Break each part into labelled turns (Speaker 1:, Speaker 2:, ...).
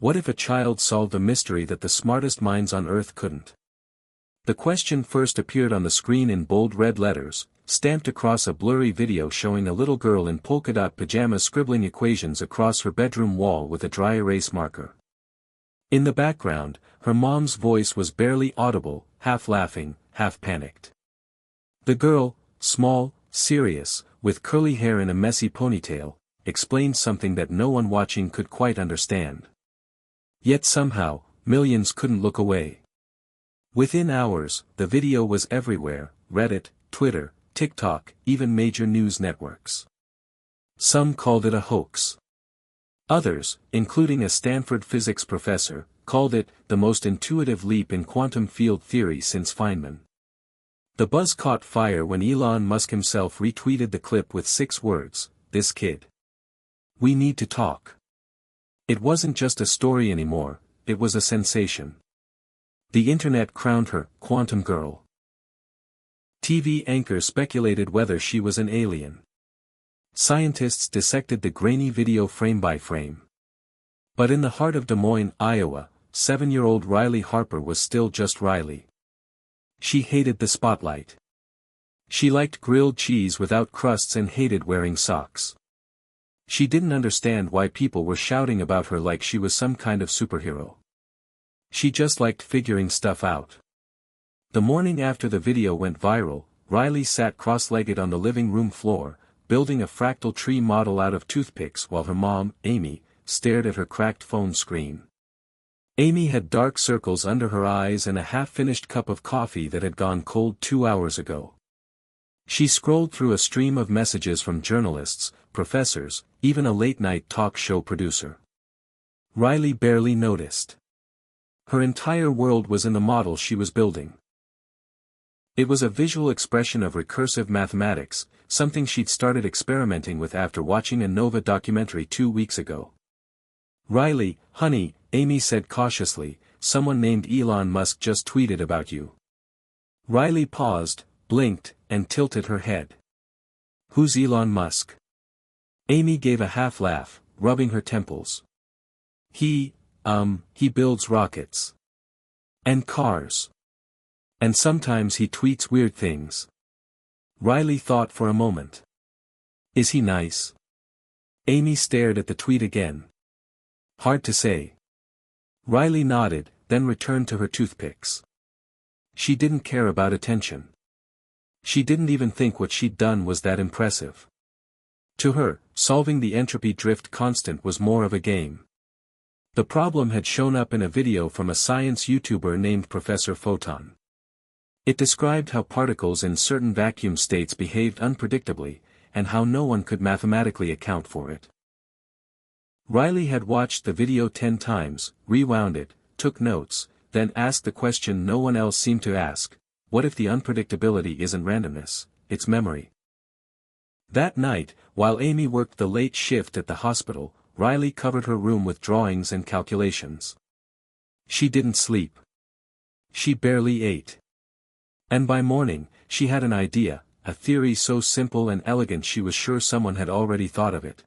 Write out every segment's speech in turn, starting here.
Speaker 1: What if a child solved a mystery that the smartest minds on Earth couldn't? The question first appeared on the screen in bold red letters, stamped across a blurry video showing a little girl in polka-dot pajamas scribbling equations across her bedroom wall with a dry erase marker. In the background, her mom's voice was barely audible, half laughing, half panicked. The girl, small, serious, with curly hair in a messy ponytail, explained something that no one watching could quite understand. Yet somehow, millions couldn't look away. Within hours, the video was everywhere: Reddit, Twitter, TikTok, even major news networks. Some called it a hoax. Others, including a Stanford physics professor, called it the most intuitive leap in quantum field theory since Feynman. The buzz caught fire when Elon Musk himself retweeted the clip with 6 words, "This kid. We need to talk." It wasn't just a story anymore, it was a sensation. The internet crowned her Quantum Girl. TV anchors speculated whether she was an alien. Scientists dissected the grainy video frame by frame. But in the heart of Des Moines, Iowa, 7-year-old Riley Harper was still just Riley. She hated the spotlight. She liked grilled cheese without crusts and hated wearing socks. She didn't understand why people were shouting about her like she was some kind of superhero. She just liked figuring stuff out. The morning after the video went viral, Riley sat cross-legged on the living room floor, building a fractal tree model out of toothpicks while her mom, Amy, stared at her cracked phone screen. Amy had dark circles under her eyes and a half-finished cup of coffee that had gone cold 2 hours ago. She scrolled through a stream of messages from journalists, professors, even a late-night talk show producer. Riley barely noticed. Her entire world was in the model she was building. It was a visual expression of recursive mathematics, something she'd started experimenting with after watching a Nova documentary 2 weeks ago. "Riley, honey," Amy said cautiously, "someone named Elon Musk just tweeted about you." Riley paused, blinked, and tilted her head. "Who's Elon Musk?" Amy gave a half laugh, rubbing her temples. He builds rockets. And cars. And sometimes he tweets weird things." Riley thought for a moment. "Is he nice?" Amy stared at the tweet again. "Hard to say." Riley nodded, then returned to her toothpicks. She didn't care about attention. She didn't even think what she'd done was that impressive. To her, solving the entropy drift constant was more of a game. The problem had shown up in a video from a science YouTuber named Professor Photon. It described how particles in certain vacuum states behaved unpredictably, and how no one could mathematically account for it. Riley had watched the video 10 times, rewound it, took notes, then asked the question no one else seemed to ask: what if the unpredictability isn't randomness, it's memory? That night, while Amy worked the late shift at the hospital, Riley covered her room with drawings and calculations. She didn't sleep. She barely ate. And by morning, she had an idea, a theory so simple and elegant she was sure someone had already thought of it.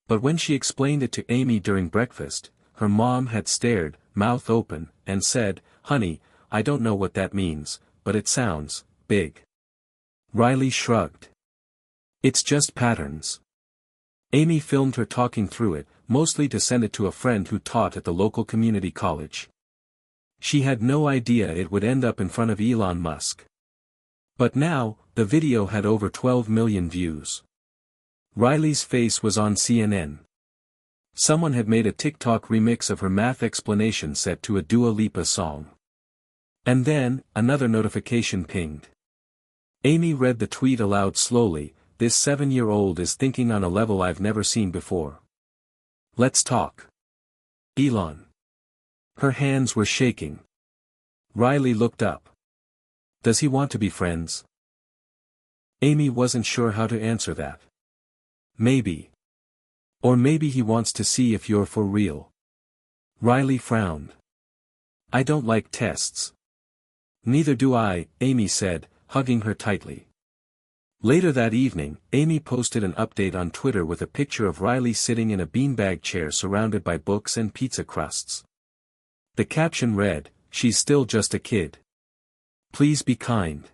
Speaker 1: But when she explained it to Amy during breakfast, her mom had stared, mouth open, and said, "Honey, I don't know what that means, but it sounds big." Riley shrugged. "It's just patterns." Amy filmed her talking through it, mostly to send it to a friend who taught at the local community college. She had no idea it would end up in front of Elon Musk. But now, the video had over 12 million views. Riley's face was on CNN. Someone had made a TikTok remix of her math explanation set to a Dua Lipa song. And then, another notification pinged. Amy read the tweet aloud slowly: "This 7-year-old is thinking on a level I've never seen before. Let's talk. Elon." Her hands were shaking. Riley looked up. "Does he want to be friends?" Amy wasn't sure how to answer that. "Maybe. Or maybe he wants to see if you're for real." Riley frowned. "I don't like tests." "Neither do I," Amy said, hugging her tightly. Later that evening, Amy posted an update on Twitter with a picture of Riley sitting in a beanbag chair surrounded by books and pizza crusts. The caption read, "She's still just a kid. Please be kind."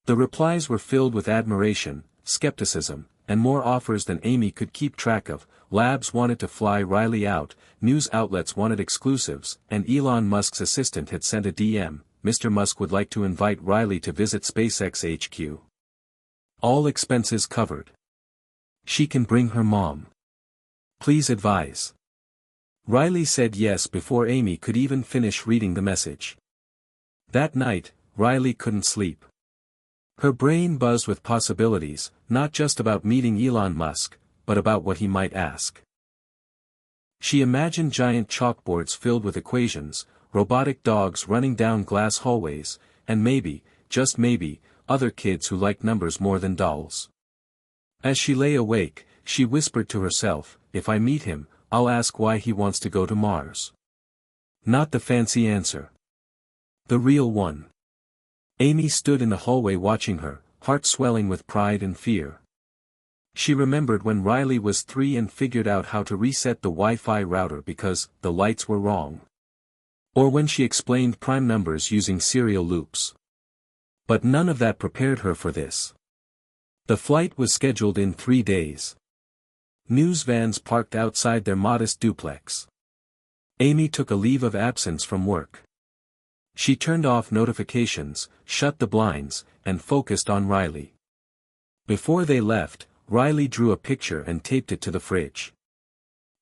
Speaker 1: The replies were filled with admiration, skepticism, and more offers than Amy could keep track of. Labs wanted to fly Riley out, news outlets wanted exclusives, and Elon Musk's assistant had sent a DM, "Mr. Musk would like to invite Riley to visit SpaceX HQ. All expenses covered. She can bring her mom. Please advise." Riley said yes before Amy could even finish reading the message. That night, Riley couldn't sleep. Her brain buzzed with possibilities, not just about meeting Elon Musk, but about what he might ask. She imagined giant chalkboards filled with equations, robotic dogs running down glass hallways, and maybe, just maybe, other kids who liked numbers more than dolls. As she lay awake, she whispered to herself, "If I meet him, I'll ask why he wants to go to Mars." Not the fancy answer. The real one. Amy stood in the hallway watching her, heart swelling with pride and fear. She remembered when Riley was 3 and figured out how to reset the Wi-Fi router because the lights were wrong. Or when she explained prime numbers using serial loops. But none of that prepared her for this. The flight was scheduled in 3 days. News vans parked outside their modest duplex. Amy took a leave of absence from work. She turned off notifications, shut the blinds, and focused on Riley. Before they left, Riley drew a picture and taped it to the fridge.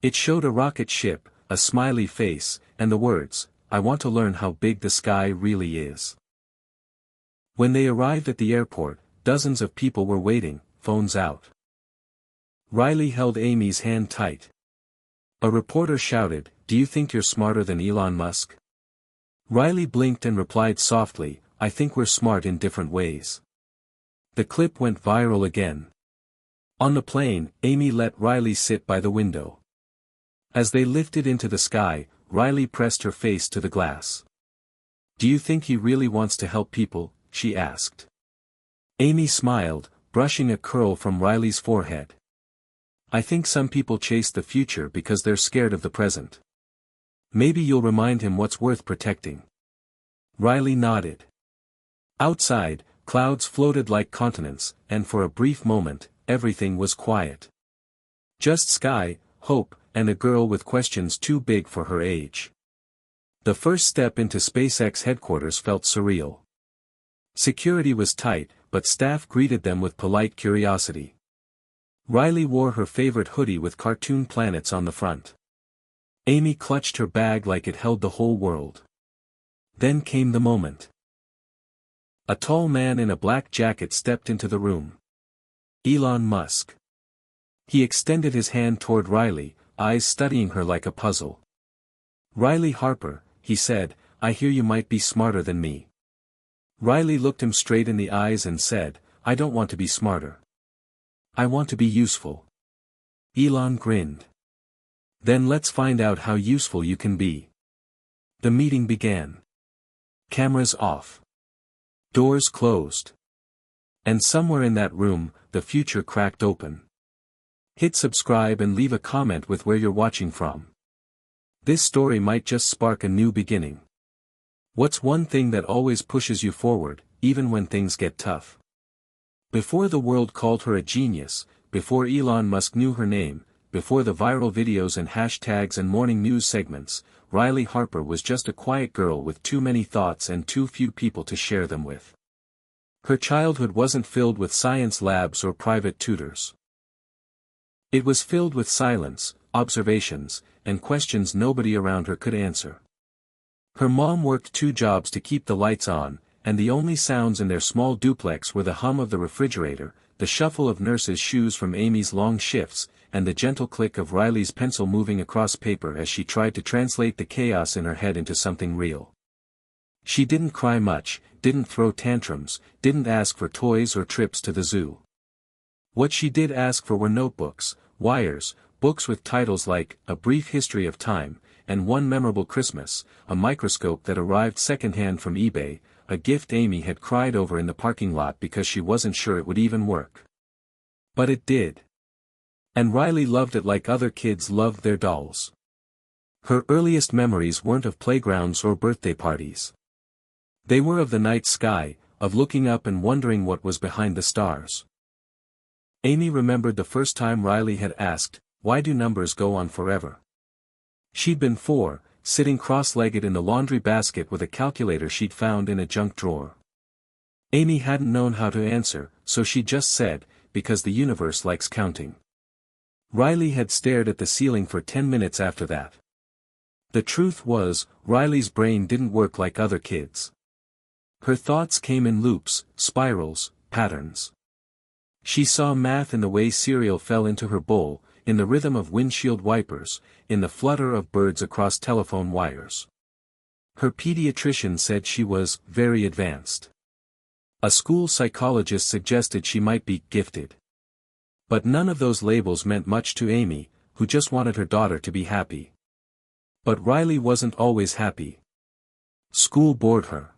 Speaker 1: It showed a rocket ship, a smiley face, and the words, "I want to learn how big the sky really is." When they arrived at the airport, dozens of people were waiting, phones out. Riley held Amy's hand tight. A reporter shouted, "Do you think you're smarter than Elon Musk?" Riley blinked and replied softly, "I think we're smart in different ways." The clip went viral again. On the plane, Amy let Riley sit by the window. As they lifted into the sky, Riley pressed her face to the glass. "Do you think he really wants to help people?" she asked. Amy smiled, brushing a curl from Riley's forehead. "I think some people chase the future because they're scared of the present. Maybe you'll remind him what's worth protecting." Riley nodded. Outside, clouds floated like continents, and for a brief moment, everything was quiet. Just sky, hope, and a girl with questions too big for her age. The first step into SpaceX headquarters felt surreal. Security was tight, but staff greeted them with polite curiosity. Riley wore her favorite hoodie with cartoon planets on the front. Amy clutched her bag like it held the whole world. Then came the moment. A tall man in a black jacket stepped into the room. Elon Musk. He extended his hand toward Riley, eyes studying her like a puzzle. "Riley Harper," he said, "I hear you might be smarter than me." Riley looked him straight in the eyes and said, "I don't want to be smarter. I want to be useful." Elon grinned. "Then let's find out how useful you can be." The meeting began. Cameras off. Doors closed. And somewhere in that room, the future cracked open. Hit subscribe and leave a comment with where you're watching from. This story might just spark a new beginning. What's one thing that always pushes you forward, even when things get tough? Before the world called her a genius, before Elon Musk knew her name, before the viral videos and hashtags and morning news segments, Riley Harper was just a quiet girl with too many thoughts and too few people to share them with. Her childhood wasn't filled with science labs or private tutors. It was filled with silence, observations, and questions nobody around her could answer. Her mom worked 2 jobs to keep the lights on, and the only sounds in their small duplex were the hum of the refrigerator, the shuffle of nurses' shoes from Amy's long shifts, and the gentle click of Riley's pencil moving across paper as she tried to translate the chaos in her head into something real. She didn't cry much, didn't throw tantrums, didn't ask for toys or trips to the zoo. What she did ask for were notebooks, wires, books with titles like A Brief History of Time, and One Memorable Christmas, a microscope that arrived secondhand from eBay, a gift Amy had cried over in the parking lot because she wasn't sure it would even work. But it did. And Riley loved it like other kids loved their dolls. Her earliest memories weren't of playgrounds or birthday parties. They were of the night sky, of looking up and wondering what was behind the stars. Amy remembered the first time Riley had asked, "Why do numbers go on forever?" She'd been 4, sitting cross-legged in the laundry basket with a calculator she'd found in a junk drawer. Amy hadn't known how to answer, so she just said, "Because the universe likes counting." Riley had stared at the ceiling for 10 minutes after that. The truth was, Riley's brain didn't work like other kids'. Her thoughts came in loops, spirals, patterns. She saw math in the way cereal fell into her bowl, in the rhythm of windshield wipers, in the flutter of birds across telephone wires. Her pediatrician said she was very advanced. A school psychologist suggested she might be gifted. But none of those labels meant much to Amy, who just wanted her daughter to be happy. But Riley wasn't always happy. School bored her.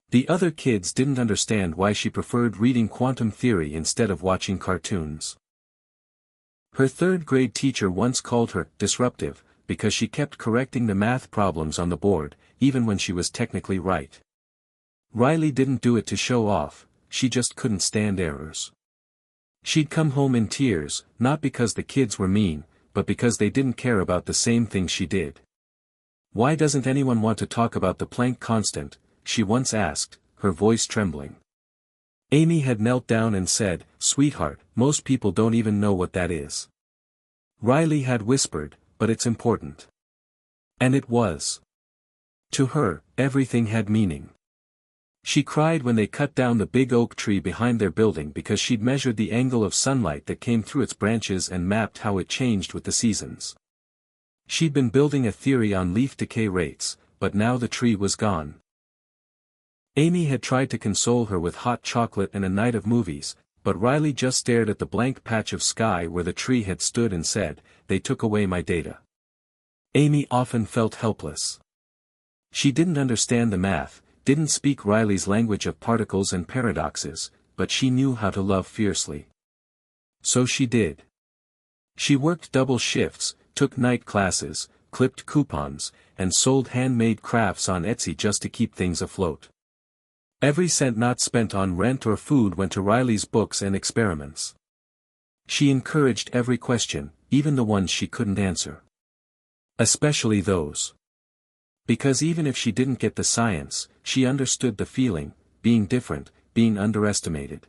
Speaker 1: The other kids didn't understand why she preferred reading quantum theory instead of watching cartoons. Her third-grade teacher once called her disruptive, because she kept correcting the math problems on the board, even when she was technically right. Riley didn't do it to show off, she just couldn't stand errors. She'd come home in tears, not because the kids were mean, but because they didn't care about the same thing she did. "Why doesn't anyone want to talk about the Planck constant?" she once asked, her voice trembling. Amy had knelt down and said, "Sweetheart, most people don't even know what that is." Riley had whispered, "But it's important." And it was. To her, everything had meaning. She cried when they cut down the big oak tree behind their building because she'd measured the angle of sunlight that came through its branches and mapped how it changed with the seasons. She'd been building a theory on leaf decay rates, but now the tree was gone. Amy had tried to console her with hot chocolate and a night of movies, but Riley just stared at the blank patch of sky where the tree had stood and said, "They took away my data." Amy often felt helpless. She didn't understand the math, didn't speak Riley's language of particles and paradoxes, but she knew how to love fiercely. So she did. She worked double shifts, took night classes, clipped coupons, and sold handmade crafts on Etsy just to keep things afloat. Every cent not spent on rent or food went to Riley's books and experiments. She encouraged every question, even the ones she couldn't answer. Especially those. Because even if she didn't get the science, she understood the feeling, being different, being underestimated.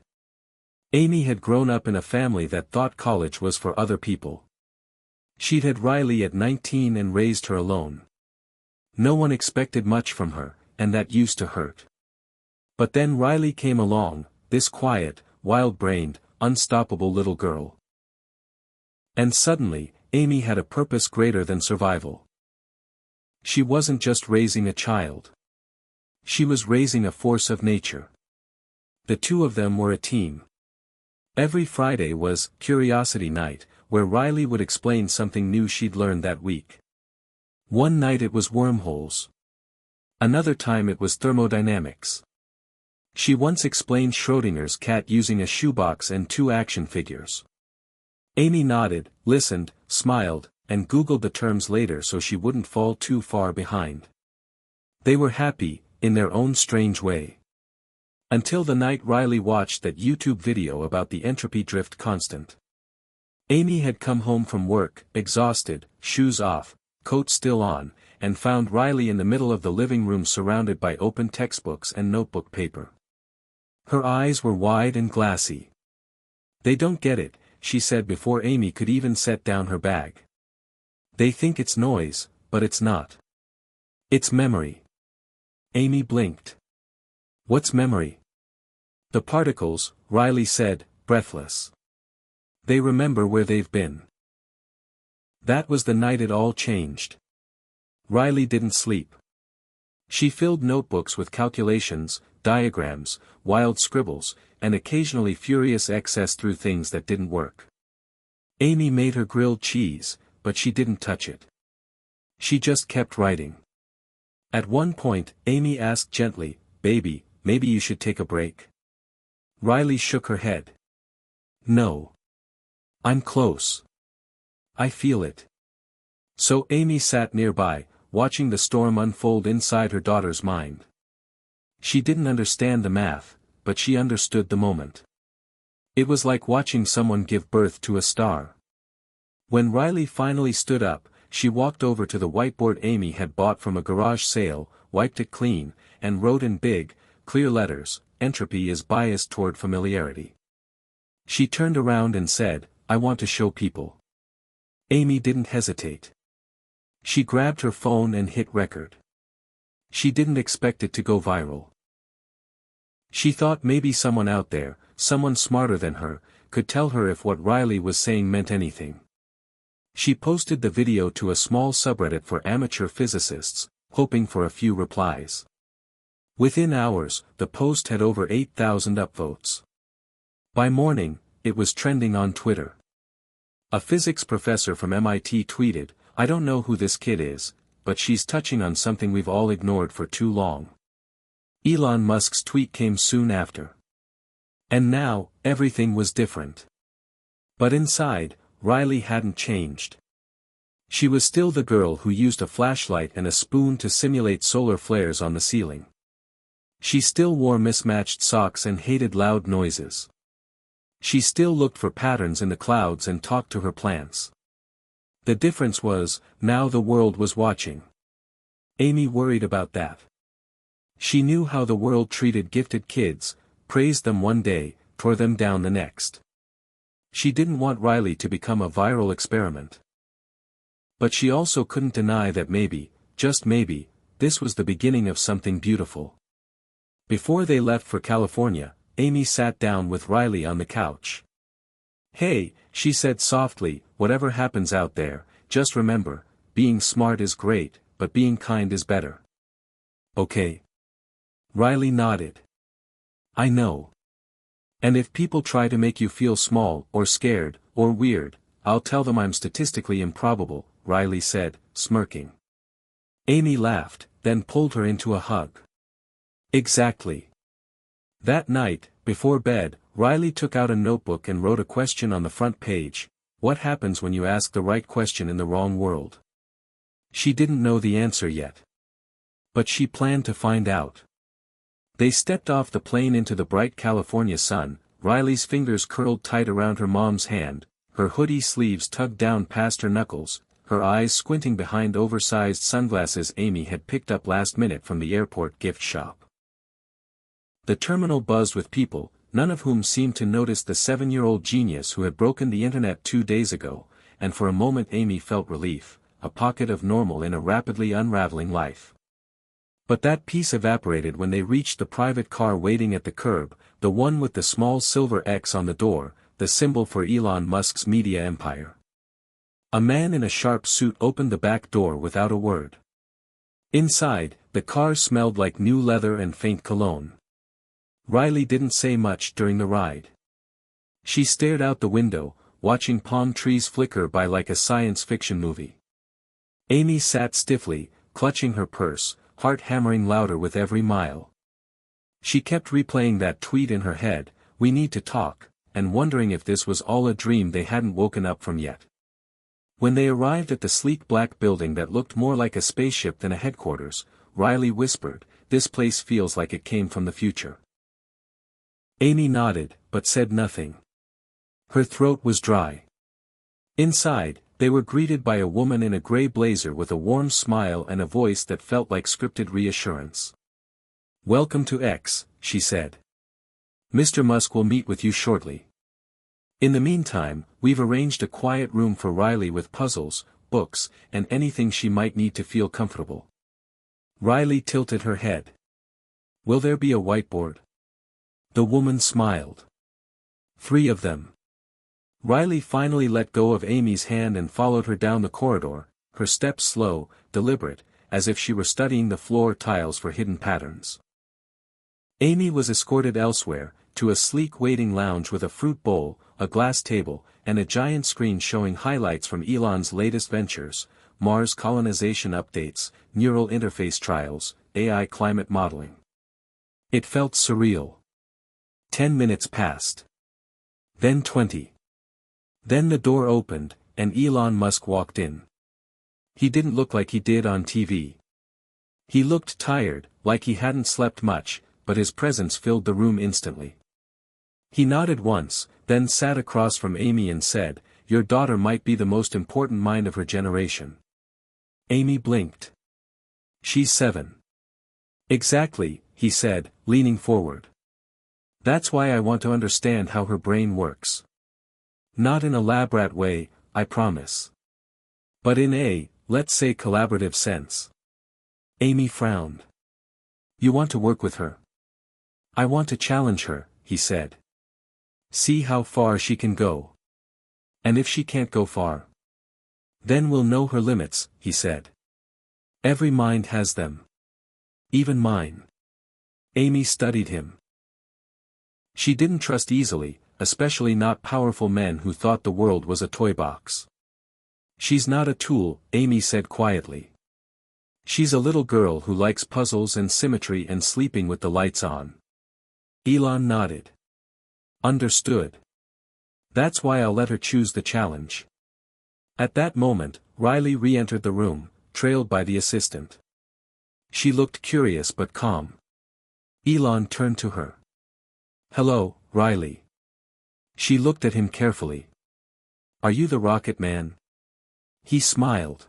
Speaker 1: Amy had grown up in a family that thought college was for other people. She'd had Riley at 19 and raised her alone. No one expected much from her, and that used to hurt. But then Riley came along, this quiet, wild-brained, unstoppable little girl. And suddenly, Amy had a purpose greater than survival. She wasn't just raising a child. She was raising a force of nature. The two of them were a team. Every Friday was Curiosity Night, where Riley would explain something new she'd learned that week. One night it was wormholes. Another time it was thermodynamics. She once explained Schrödinger's cat using a shoebox and 2 action figures. Amy nodded, listened, smiled, and Googled the terms later so she wouldn't fall too far behind. They were happy, in their own strange way. Until the night Riley watched that YouTube video about the entropy drift constant. Amy had come home from work, exhausted, shoes off, coat still on, and found Riley in the middle of the living room surrounded by open textbooks and notebook paper. Her eyes were wide and glassy. "They don't get it," she said before Amy could even set down her bag. "They think it's noise, but it's not. It's memory." Amy blinked. "What's memory?" "The particles," Riley said, breathless. "They remember where they've been." That was the night it all changed. Riley didn't sleep. She filled notebooks with calculations, diagrams, wild scribbles, and occasionally furious excess through things that didn't work. Amy made her grilled cheese, but she didn't touch it. She just kept writing. At one point, Amy asked gently, baby, maybe you should take a break. Riley shook her head. No. I'm close. I feel it. So Amy sat nearby, watching the storm unfold inside her daughter's mind. She didn't understand the math, but she understood the moment. It was like watching someone give birth to a star. When Riley finally stood up, she walked over to the whiteboard Amy had bought from a garage sale, wiped it clean, and wrote in big, clear letters, "Entropy is biased toward familiarity." She turned around and said, "I want to show people." Amy didn't hesitate. She grabbed her phone and hit record. She didn't expect it to go viral. She thought maybe someone out there, someone smarter than her, could tell her if what Riley was saying meant anything. She posted the video to a small subreddit for amateur physicists, hoping for a few replies. Within hours, the post had over 8,000 upvotes. By morning, it was trending on Twitter. A physics professor from MIT tweeted, "I don't know who this kid is, but she's touching on something we've all ignored for too long." Elon Musk's tweet came soon after. And now, everything was different. But inside, Riley hadn't changed. She was still the girl who used a flashlight and a spoon to simulate solar flares on the ceiling. She still wore mismatched socks and hated loud noises. She still looked for patterns in the clouds and talked to her plants. The difference was, now the world was watching. Amy worried about that. She knew how the world treated gifted kids, praised them one day, tore them down the next. She didn't want Riley to become a viral experiment. But she also couldn't deny that maybe, just maybe, this was the beginning of something beautiful. Before they left for California, Amy sat down with Riley on the couch. "Hey," she said softly, "whatever happens out there, just remember, being smart is great, but being kind is better. Okay?" Riley nodded. "I know. And if people try to make you feel small, or scared, or weird, I'll tell them I'm statistically improbable," Riley said, smirking. Amy laughed, then pulled her into a hug. Exactly. That night, before bed, Riley took out a notebook and wrote a question on the front page: "What happens when you ask the right question in the wrong world?" She didn't know the answer yet. But she planned to find out. They stepped off the plane into the bright California sun, Riley's fingers curled tight around her mom's hand, her hoodie sleeves tugged down past her knuckles, her eyes squinting behind oversized sunglasses Amy had picked up last minute from the airport gift shop. The terminal buzzed with people, none of whom seemed to notice the 7-year-old genius who had broken the internet 2 days ago, and for a moment Amy felt relief, a pocket of normal in a rapidly unraveling life. But that peace evaporated when they reached the private car waiting at the curb, the one with the small silver X on the door, the symbol for Elon Musk's media empire. A man in a sharp suit opened the back door without a word. Inside, the car smelled like new leather and faint cologne. Riley didn't say much during the ride. She stared out the window, watching palm trees flicker by like a science fiction movie. Amy sat stiffly, clutching her purse, heart hammering louder with every mile. She kept replaying that tweet in her head, "We need to talk," and wondering if this was all a dream they hadn't woken up from yet. When they arrived at the sleek black building that looked more like a spaceship than a headquarters, Riley whispered, "This place feels like it came from the future." Amy nodded, but said nothing. Her throat was dry. Inside, they were greeted by a woman in a gray blazer with a warm smile and a voice that felt like scripted reassurance. "Welcome to X," she said. "Mr. Musk will meet with you shortly. In the meantime, we've arranged a quiet room for Riley with puzzles, books, and anything she might need to feel comfortable." Riley tilted her head. "Will there be a whiteboard?" The woman smiled. "3 of them." Riley finally let go of Amy's hand and followed her down the corridor, her steps slow, deliberate, as if she were studying the floor tiles for hidden patterns. Amy was escorted elsewhere, to a sleek waiting lounge with a fruit bowl, a glass table, and a giant screen showing highlights from Elon's latest ventures: Mars colonization updates, neural interface trials, AI climate modeling. It felt surreal. 10 minutes passed. Then 20. Then the door opened, and Elon Musk walked in. He didn't look like he did on TV. He looked tired, like he hadn't slept much, but his presence filled the room instantly. He nodded once, then sat across from Amy and said, "Your daughter might be the most important mind of her generation." Amy blinked. "She's 7. "Exactly," he said, leaning forward. "That's why I want to understand how her brain works. Not in a lab rat way, I promise. But in a, let's say collaborative sense." Amy frowned. "You want to work with her?" "I want to challenge her," he said. "See how far she can go. And if she can't go far, then we'll know her limits," he said. "Every mind has them. Even mine." Amy studied him. She didn't trust easily, especially not powerful men who thought the world was a toy box. "She's not a tool," Amy said quietly. "She's a little girl who likes puzzles and symmetry and sleeping with the lights on." Elon nodded. "Understood. That's why I'll let her choose the challenge." At that moment, Riley re-entered the room, trailed by the assistant. She looked curious but calm. Elon turned to her. "Hello, Riley." She looked at him carefully. "Are you the rocket man?" He smiled.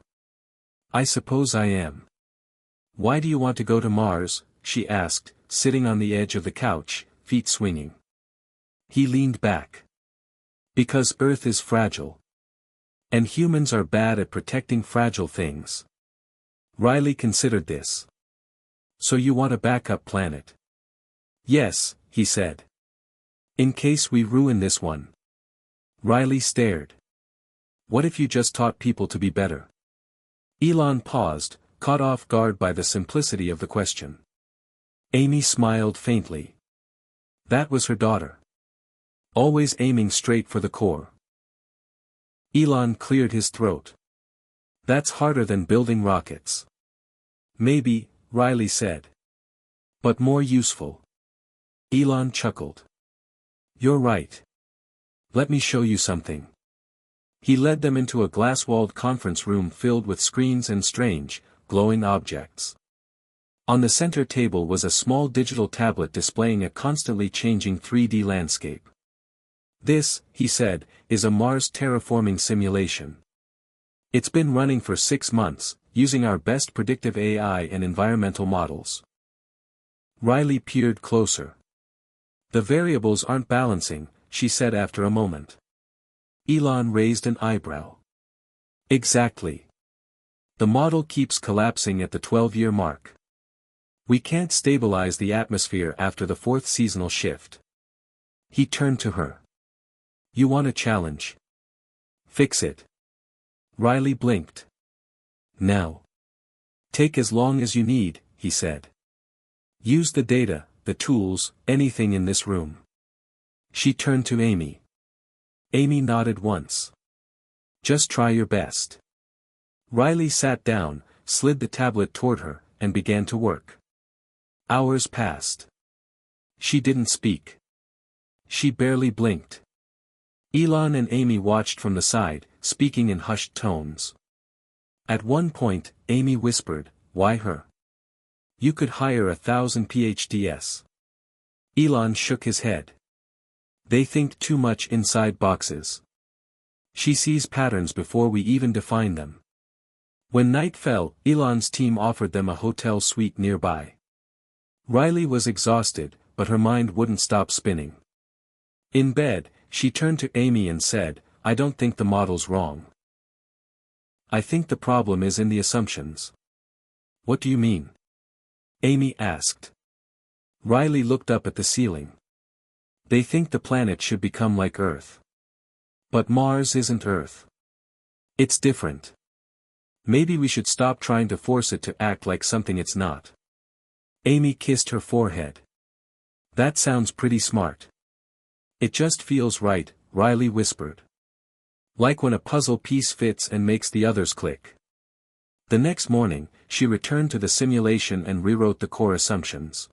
Speaker 1: "I suppose I am." "Why do you want to go to Mars?" she asked, sitting on the edge of the couch, feet swinging. He leaned back. "Because Earth is fragile. And humans are bad at protecting fragile things." Riley considered this. "So you want a backup planet?" "Yes," he said. "In case we ruin this one." Riley stared. "What if you just taught people to be better?" Elon paused, caught off guard by the simplicity of the question. Amy smiled faintly. That was her daughter. Always aiming straight for the core. Elon cleared his throat. "That's harder than building rockets." "Maybe," Riley said. "But more useful." Elon chuckled. "You're right. Let me show you something." He led them into a glass-walled conference room filled with screens and strange, glowing objects. On the center table was a small digital tablet displaying a constantly changing 3D landscape. "This," he said, "is a Mars terraforming simulation. It's been running for 6 months, using our best predictive AI and environmental models." Riley peered closer. "The variables aren't balancing," she said after a moment. Elon raised an eyebrow. "Exactly. The model keeps collapsing at the 12-year mark. We can't stabilize the atmosphere after the 4th seasonal shift." He turned to her. "You want a challenge? Fix it." Riley blinked. "Now. Take as long as you need," he said. "Use the data, the tools, anything in this room." She turned to Amy. Amy nodded once. "Just try your best." Riley sat down, slid the tablet toward her, and began to work. Hours passed. She didn't speak. She barely blinked. Elon and Amy watched from the side, speaking in hushed tones. At one point, Amy whispered, "Why her? You could hire 1,000 PhDs." Elon shook his head. "They think too much inside boxes. She sees patterns before we even define them." When night fell, Elon's team offered them a hotel suite nearby. Riley was exhausted, but her mind wouldn't stop spinning. In bed, she turned to Amy and said, "I don't think the model's wrong. I think the problem is in the assumptions." "What do you mean?" Amy asked. Riley looked up at the ceiling. "They think the planet should become like Earth. But Mars isn't Earth. It's different. Maybe we should stop trying to force it to act like something it's not." Amy kissed her forehead. "That sounds pretty smart." "It just feels right," Riley whispered. "Like when a puzzle piece fits and makes the others click." The next morning, she returned to the simulation and rewrote the core assumptions.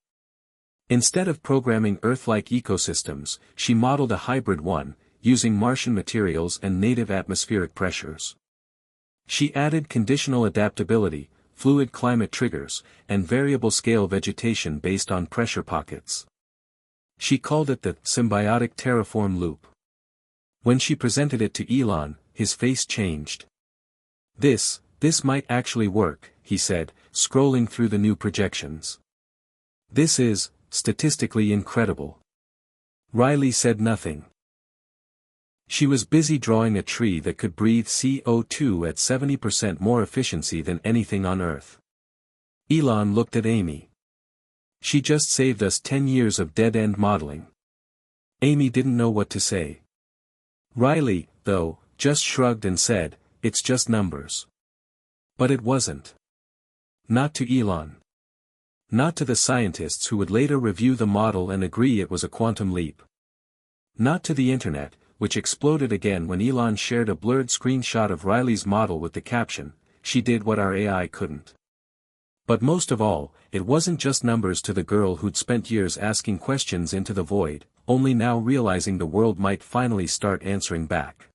Speaker 1: Instead of programming Earth-like ecosystems, she modeled a hybrid one, using Martian materials and native atmospheric pressures. She added conditional adaptability, fluid climate triggers, and variable scale vegetation based on pressure pockets. She called it the symbiotic terraform loop. When she presented it to Elon, his face changed. This might actually work, he said, scrolling through the new projections. This is, statistically incredible. Riley said nothing. She was busy drawing a tree that could breathe CO2 at 70% more efficiency than anything on Earth. Elon looked at Amy. She just saved us 10 years of dead-end modeling. Amy didn't know what to say. Riley, though, just shrugged and said, "It's just numbers." But it wasn't. Not to Elon. Not to the scientists who would later review the model and agree it was a quantum leap. Not to the internet, which exploded again when Elon shared a blurred screenshot of Riley's model with the caption, "She did what our AI couldn't." But most of all, it wasn't just numbers to the girl who'd spent years asking questions into the void, only now realizing the world might finally start answering back.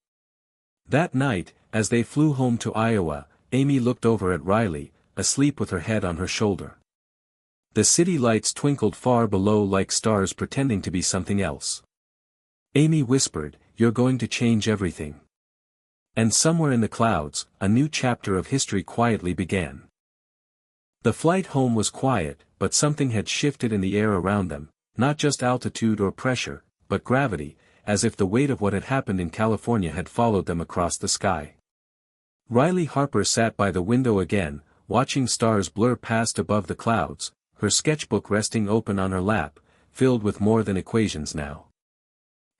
Speaker 1: That night, as they flew home to Iowa, Amy looked over at Riley, asleep with her head on her shoulder. The city lights twinkled far below like stars pretending to be something else. Amy whispered, "You're going to change everything." And somewhere in the clouds, a new chapter of history quietly began. The flight home was quiet, but something had shifted in the air around them, not just altitude or pressure, but gravity, as if the weight of what had happened in California had followed them across the sky. Riley Harper sat by the window again, watching stars blur past above the clouds, her sketchbook resting open on her lap, filled with more than equations now.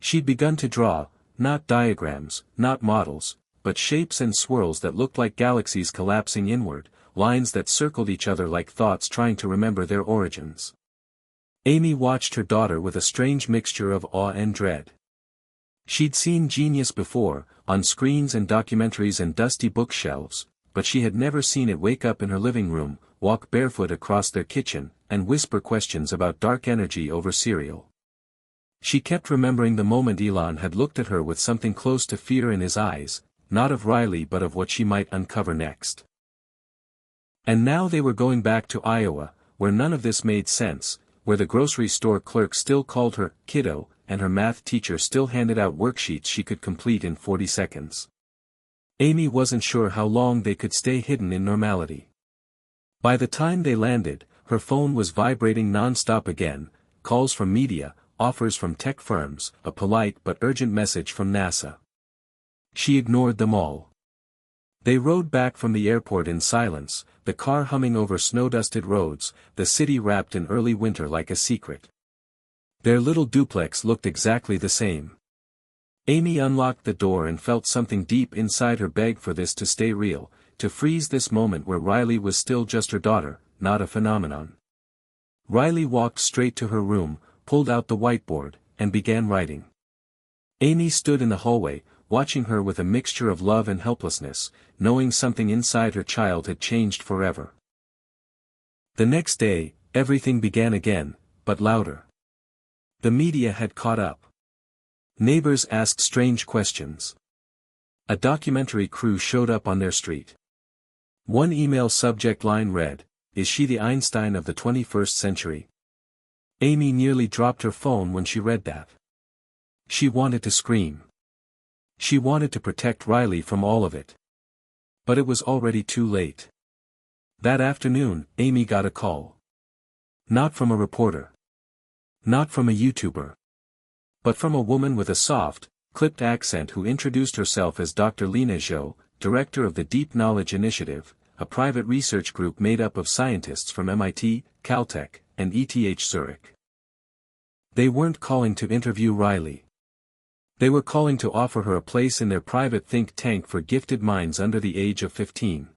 Speaker 1: She'd begun to draw, not diagrams, not models, but shapes and swirls that looked like galaxies collapsing inward, lines that circled each other like thoughts trying to remember their origins. Amy watched her daughter with a strange mixture of awe and dread. She'd seen genius before, on screens and documentaries and dusty bookshelves, but she had never seen it wake up in her living room, walk barefoot across their kitchen, and whisper questions about dark energy over cereal. She kept remembering the moment Elon had looked at her with something close to fear in his eyes, not of Riley but of what she might uncover next. And now they were going back to Iowa, where none of this made sense, where the grocery store clerk still called her kiddo, and her math teacher still handed out worksheets she could complete in 40 seconds. Amy wasn't sure how long they could stay hidden in normality. By the time they landed, her phone was vibrating non-stop again, calls from media, offers from tech firms, a polite but urgent message from NASA. She ignored them all. They rode back from the airport in silence, the car humming over snow-dusted roads, the city wrapped in early winter like a secret. Their little duplex looked exactly the same. Amy unlocked the door and felt something deep inside her beg for this to stay real, to freeze this moment where Riley was still just her daughter, not a phenomenon. Riley walked straight to her room, pulled out the whiteboard, and began writing. Amy stood in the hallway, watching her with a mixture of love and helplessness, knowing something inside her child had changed forever. The next day, everything began again, but louder. The media had caught up. Neighbors asked strange questions. A documentary crew showed up on their street. One email subject line read, "Is she the Einstein of the 21st century?" Amy nearly dropped her phone when she read that. She wanted to scream. She wanted to protect Riley from all of it. But it was already too late. That afternoon, Amy got a call. Not from a reporter. Not from a YouTuber. But from a woman with a soft, clipped accent who introduced herself as Dr. Lena Zhou, director of the Deep Knowledge Initiative, a private research group made up of scientists from MIT, Caltech, and ETH Zurich. They weren't calling to interview Riley. They were calling to offer her a place in their private think tank for gifted minds under the age of 15.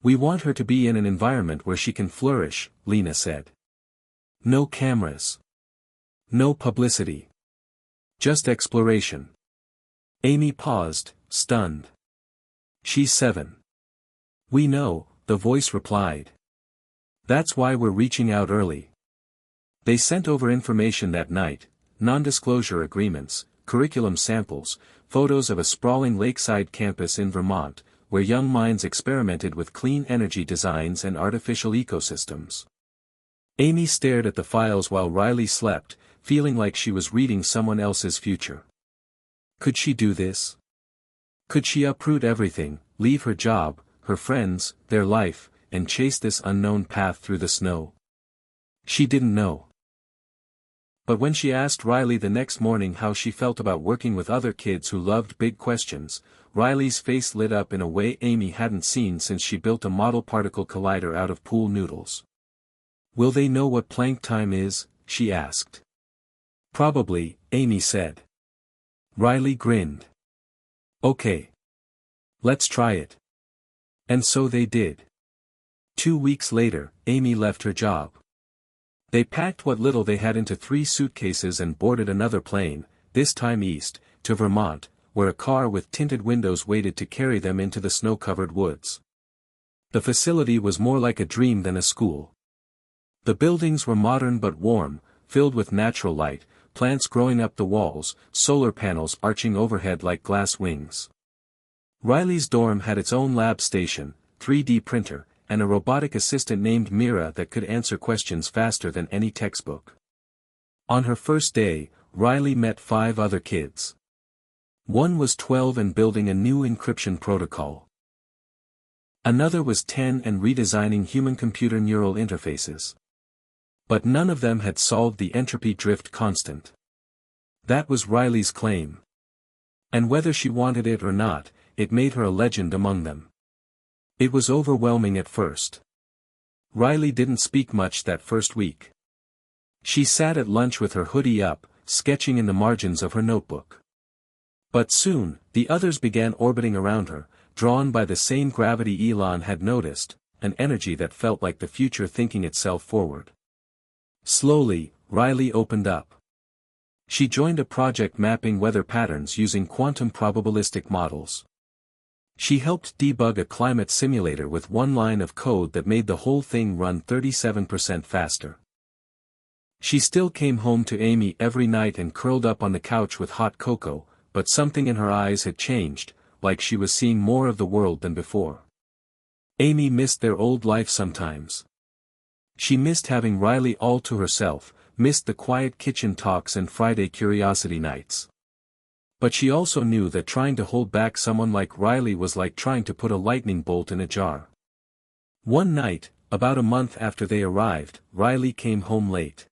Speaker 1: "We want her to be in an environment where she can flourish," Lena said. "No cameras. No publicity. Just exploration." Amy paused, stunned. "She's 7. "We know," the voice replied. "That's why we're reaching out early. They sent over information that night, non-disclosure agreements, curriculum samples, photos of a sprawling lakeside campus in Vermont, where young minds experimented with clean energy designs and artificial ecosystems. Amy stared at the files while Riley slept, feeling like she was reading someone else's future. Could she do this? Could she uproot everything, leave her job, her friends, their life, and chase this unknown path through the snow? She didn't know. But when she asked Riley the next morning how she felt about working with other kids who loved big questions, Riley's face lit up in a way Amy hadn't seen since she built a model particle collider out of pool noodles. "Will they know what plank time is?" she asked. "Probably," Amy said. Riley grinned. "Okay. Let's try it." And so they did. 2 weeks later, Amy left her job. They packed what little they had into 3 suitcases and boarded another plane, this time east, to Vermont, where a car with tinted windows waited to carry them into the snow-covered woods. The facility was more like a dream than a school. The buildings were modern but warm, filled with natural light, plants growing up the walls, solar panels arching overhead like glass wings. Riley's dorm had its own lab station, 3D printer, and a robotic assistant named Mira that could answer questions faster than any textbook. On her first day, Riley met 5 other kids. One was 12 and building a new encryption protocol. Another was 10 and redesigning human-computer neural interfaces. But none of them had solved the entropy drift constant. That was Riley's claim. And whether she wanted it or not, it made her a legend among them. It was overwhelming at first. Riley didn't speak much that first week. She sat at lunch with her hoodie up, sketching in the margins of her notebook. But soon, the others began orbiting around her, drawn by the same gravity Elon had noticed, an energy that felt like the future thinking itself forward. Slowly, Riley opened up. She joined a project mapping weather patterns using quantum probabilistic models. She helped debug a climate simulator with one line of code that made the whole thing run 37% faster. She still came home to Amy every night and curled up on the couch with hot cocoa, but something in her eyes had changed, like she was seeing more of the world than before. Amy missed their old life sometimes. She missed having Riley all to herself, missed the quiet kitchen talks and Friday curiosity nights. But she also knew that trying to hold back someone like Riley was like trying to put a lightning bolt in a jar. One night, about a month after they arrived, Riley came home late.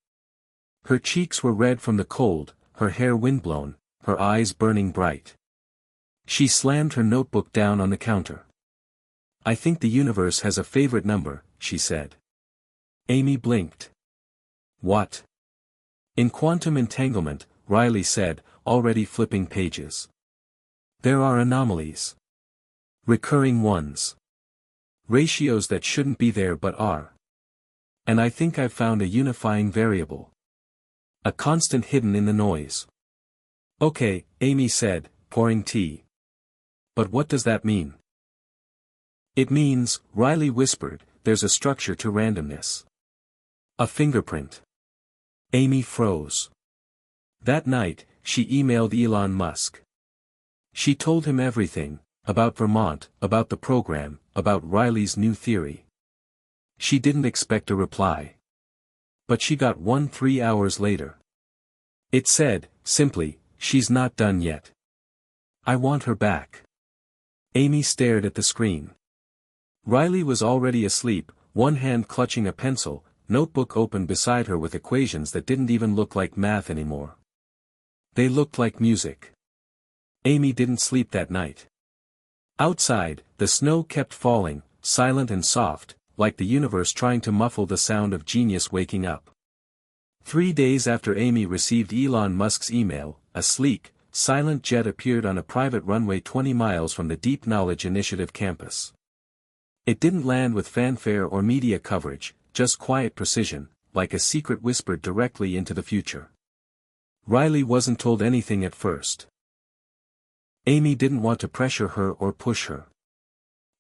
Speaker 1: Her cheeks were red from the cold, her hair windblown, her eyes burning bright. She slammed her notebook down on the counter. "I think the universe has a favorite number," she said. Amy blinked. "What?" "In quantum entanglement," Riley said, already flipping pages. "There are anomalies. Recurring ones. Ratios that shouldn't be there but are. And I think I've found a unifying variable. A constant hidden in the noise." "Okay," Amy said, pouring tea. "But what does that mean?" "It means," Riley whispered, "there's a structure to randomness. A fingerprint." Amy froze. That night, she emailed Elon Musk. She told him everything, about Vermont, about the program, about Riley's new theory. She didn't expect a reply. But she got one 3 hours later. It said, simply, "She's not done yet. I want her back." Amy stared at the screen. Riley was already asleep, one hand clutching a pencil, notebook open beside her with equations that didn't even look like math anymore. They looked like music. Amy didn't sleep that night. Outside, the snow kept falling, silent and soft, like the universe trying to muffle the sound of genius waking up. 3 days after Amy received Elon Musk's email, a sleek, silent jet appeared on a private runway 20 miles from the Deep Knowledge Initiative campus. It didn't land with fanfare or media coverage, just quiet precision, like a secret whispered directly into the future. Riley wasn't told anything at first. Amy didn't want to pressure her or push her.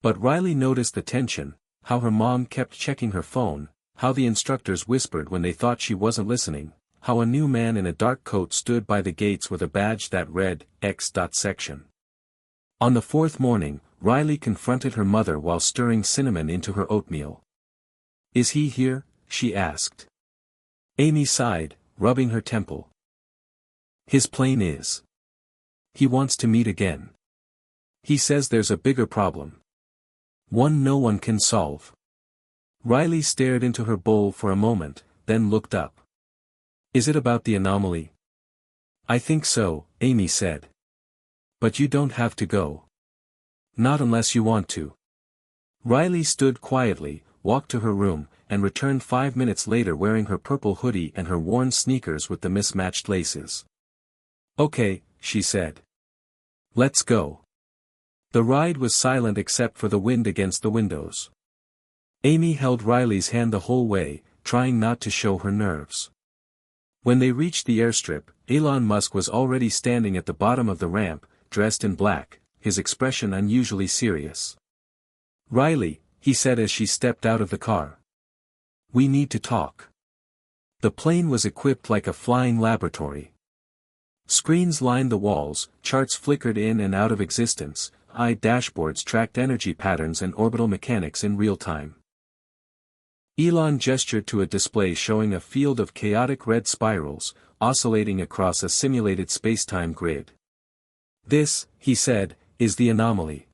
Speaker 1: But Riley noticed the tension, how her mom kept checking her phone, how the instructors whispered when they thought she wasn't listening, how a new man in a dark coat stood by the gates with a badge that read, X.section. On the fourth morning, Riley confronted her mother while stirring cinnamon into her oatmeal. "Is he here?" she asked. Amy sighed, rubbing her temple. "His plane is. He wants to meet again. He says there's a bigger problem. One no one can solve." Riley stared into her bowl for a moment, then looked up. "Is it about the anomaly?" "I think so," Amy said. "But you don't have to go. Not unless you want to." Riley stood quietly, walked to her room, and returned 5 minutes later wearing her purple hoodie and her worn sneakers with the mismatched laces. "Okay," she said. "Let's go." The ride was silent except for the wind against the windows. Amy held Riley's hand the whole way, trying not to show her nerves. When they reached the airstrip, Elon Musk was already standing at the bottom of the ramp, dressed in black, his expression unusually serious. "Riley," he said as she stepped out of the car. "We need to talk." The plane was equipped like a flying laboratory. Screens lined the walls, charts flickered in and out of existence, dashboards tracked energy patterns and orbital mechanics in real time. Elon gestured to a display showing a field of chaotic red spirals, oscillating across a simulated spacetime grid. "This," he said, "is the anomaly."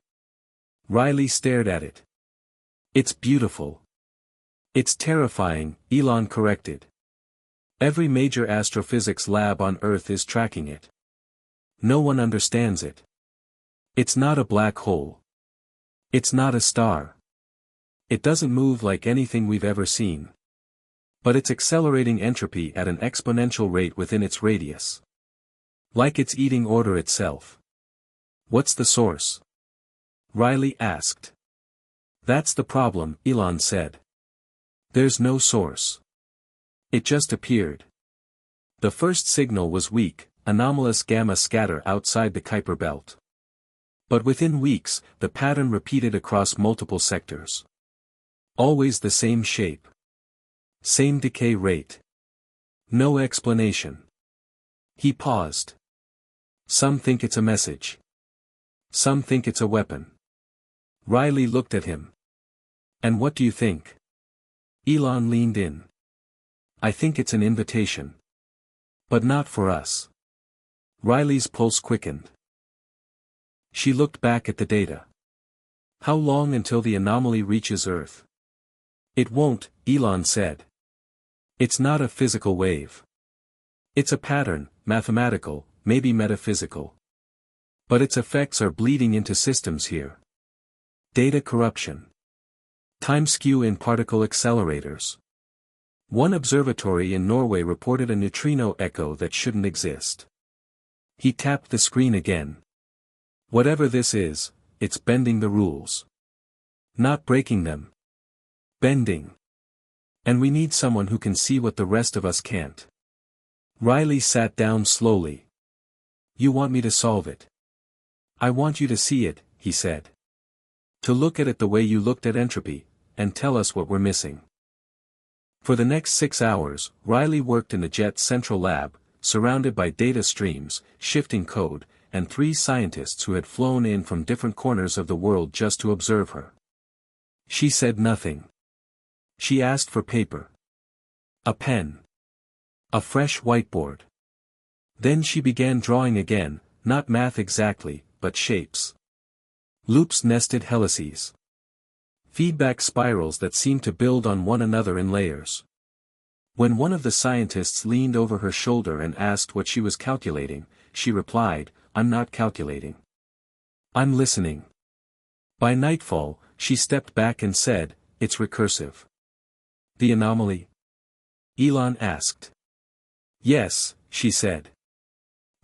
Speaker 1: Riley stared at it. "It's beautiful." "It's terrifying," Elon corrected. "Every major astrophysics lab on Earth is tracking it. No one understands it. It's not a black hole. It's not a star. It doesn't move like anything we've ever seen. But it's accelerating entropy at an exponential rate within its radius. Like it's eating order itself." "What's the source?" Riley asked. "That's the problem," Elon said. "There's no source. It just appeared. The first signal was weak, anomalous gamma scatter outside the Kuiper belt. But within weeks, the pattern repeated across multiple sectors. Always the same shape. Same decay rate. No explanation." He paused. "Some think it's a message. Some think it's a weapon." Riley looked at him. "And what do you think?" Elon leaned in. "I think it's an invitation. But not for us." Riley's pulse quickened. She looked back at the data. "How long until the anomaly reaches Earth?" "It won't," Elon said. "It's not a physical wave. It's a pattern, mathematical, maybe metaphysical. But its effects are bleeding into systems here. Data corruption. Time skew in particle accelerators. One observatory in Norway reported a neutrino echo that shouldn't exist." He tapped the screen again. "Whatever this is, it's bending the rules. Not breaking them. Bending. And we need someone who can see what the rest of us can't." Riley sat down slowly. "You want me to solve it?" "I want you to see it," he said. "To look at it the way you looked at entropy, and tell us what we're missing." For the next 6 hours, Riley worked in the jet's central lab, surrounded by data streams, shifting code, and 3 scientists who had flown in from different corners of the world just to observe her. She said nothing. She asked for paper. A pen. A fresh whiteboard. Then she began drawing again, not math exactly, but shapes. Loops, nested helices. Feedback spirals that seemed to build on one another in layers. When one of the scientists leaned over her shoulder and asked what she was calculating, she replied, "I'm not calculating. I'm listening." By nightfall, she stepped back and said, "It's recursive." "The anomaly?" Elon asked. "Yes," she said.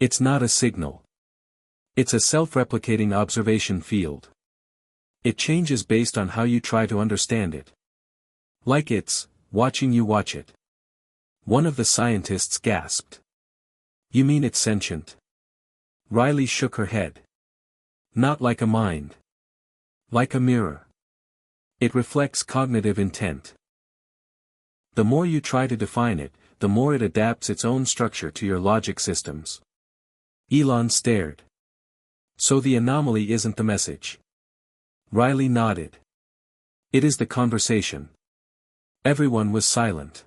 Speaker 1: "It's not a signal. It's a self-replicating observation field. It changes based on how you try to understand it. Like it's watching you watch it." One of the scientists gasped. "You mean it's sentient?" Riley shook her head. "Not like a mind. Like a mirror. It reflects cognitive intent." The more you try to define it, the more it adapts its own structure to your logic systems. Elon stared. So the anomaly isn't the message. Riley nodded. It is the conversation. Everyone was silent.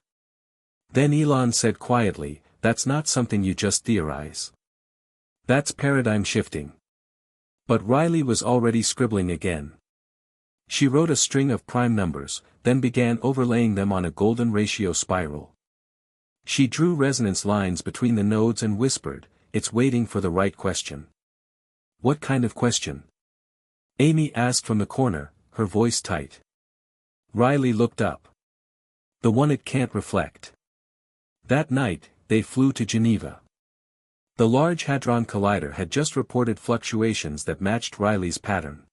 Speaker 1: Then Elon said quietly, that's not something you just theorize. That's paradigm shifting. But Riley was already scribbling again. She wrote a string of prime numbers, then began overlaying them on a golden ratio spiral. She drew resonance lines between the nodes and whispered, it's waiting for the right question. What kind of question? Amy asked from the corner, her voice tight. Riley looked up. The one it can't reflect. That night, they flew to Geneva. The Large Hadron Collider had just reported fluctuations that matched Riley's pattern.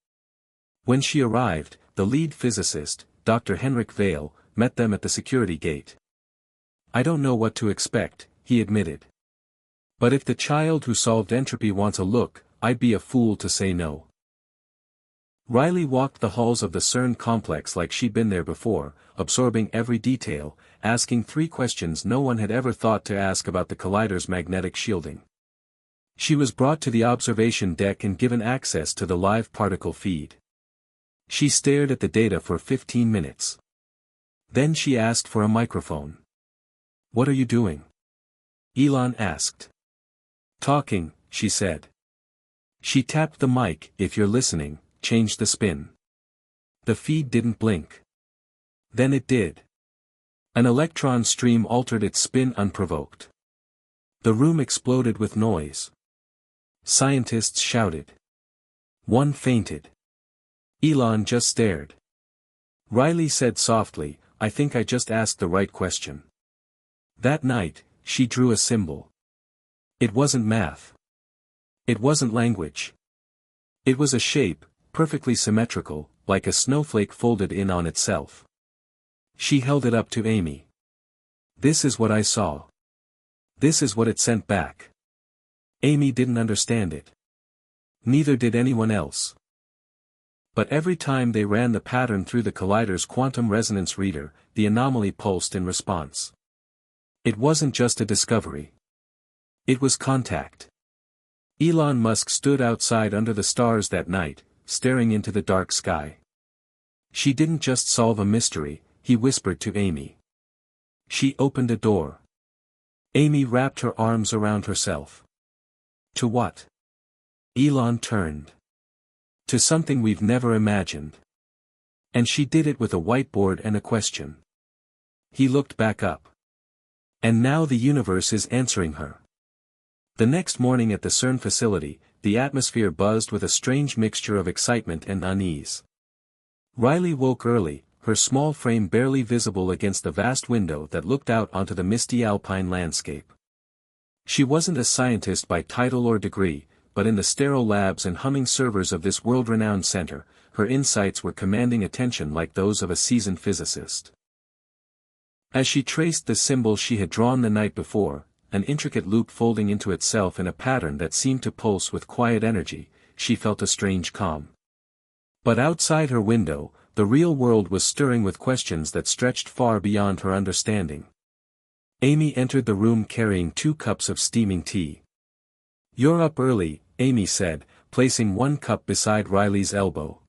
Speaker 1: When she arrived, the lead physicist, Dr. Henrik Vale, met them at the security gate. I don't know what to expect, he admitted. But if the child who solved entropy wants a look, I'd be a fool to say no. Riley walked the halls of the CERN complex like she'd been there before, absorbing every detail, asking 3 questions no one had ever thought to ask about the collider's magnetic shielding. She was brought to the observation deck and given access to the live particle feed. She stared at the data for 15 minutes. Then she asked for a microphone. What are you doing? Elon asked. Talking, she said. She tapped the mic, if you're listening, change the spin. The feed didn't blink. Then it did. An electron stream altered its spin unprovoked. The room exploded with noise. Scientists shouted. One fainted. Elon just stared. Riley said softly, I think I just asked the right question. That night, she drew a symbol. It wasn't math. It wasn't language. It was a shape, perfectly symmetrical, like a snowflake folded in on itself. She held it up to Amy. This is what I saw. This is what it sent back. Amy didn't understand it. Neither did anyone else. But every time they ran the pattern through the collider's quantum resonance reader, the anomaly pulsed in response. It wasn't just a discovery. It was contact. Elon Musk stood outside under the stars that night, staring into the dark sky. She didn't just solve a mystery, he whispered to Amy. She opened a door. Amy wrapped her arms around herself. To what? Elon turned. To something we've never imagined. And she did it with a whiteboard and a question. He looked back up. And now the universe is answering her. The next morning at the CERN facility, the atmosphere buzzed with a strange mixture of excitement and unease. Riley woke early, her small frame barely visible against the vast window that looked out onto the misty alpine landscape. She wasn't a scientist by title or degree, but in the sterile labs and humming servers of this world-renowned center, her insights were commanding attention like those of a seasoned physicist. As she traced the symbol she had drawn the night before, an intricate loop folding into itself in a pattern that seemed to pulse with quiet energy, she felt a strange calm. But outside her window, the real world was stirring with questions that stretched far beyond her understanding. Amy entered the room carrying 2 cups of steaming tea. You're up early, Amy said, placing 1 cup beside Riley's elbow.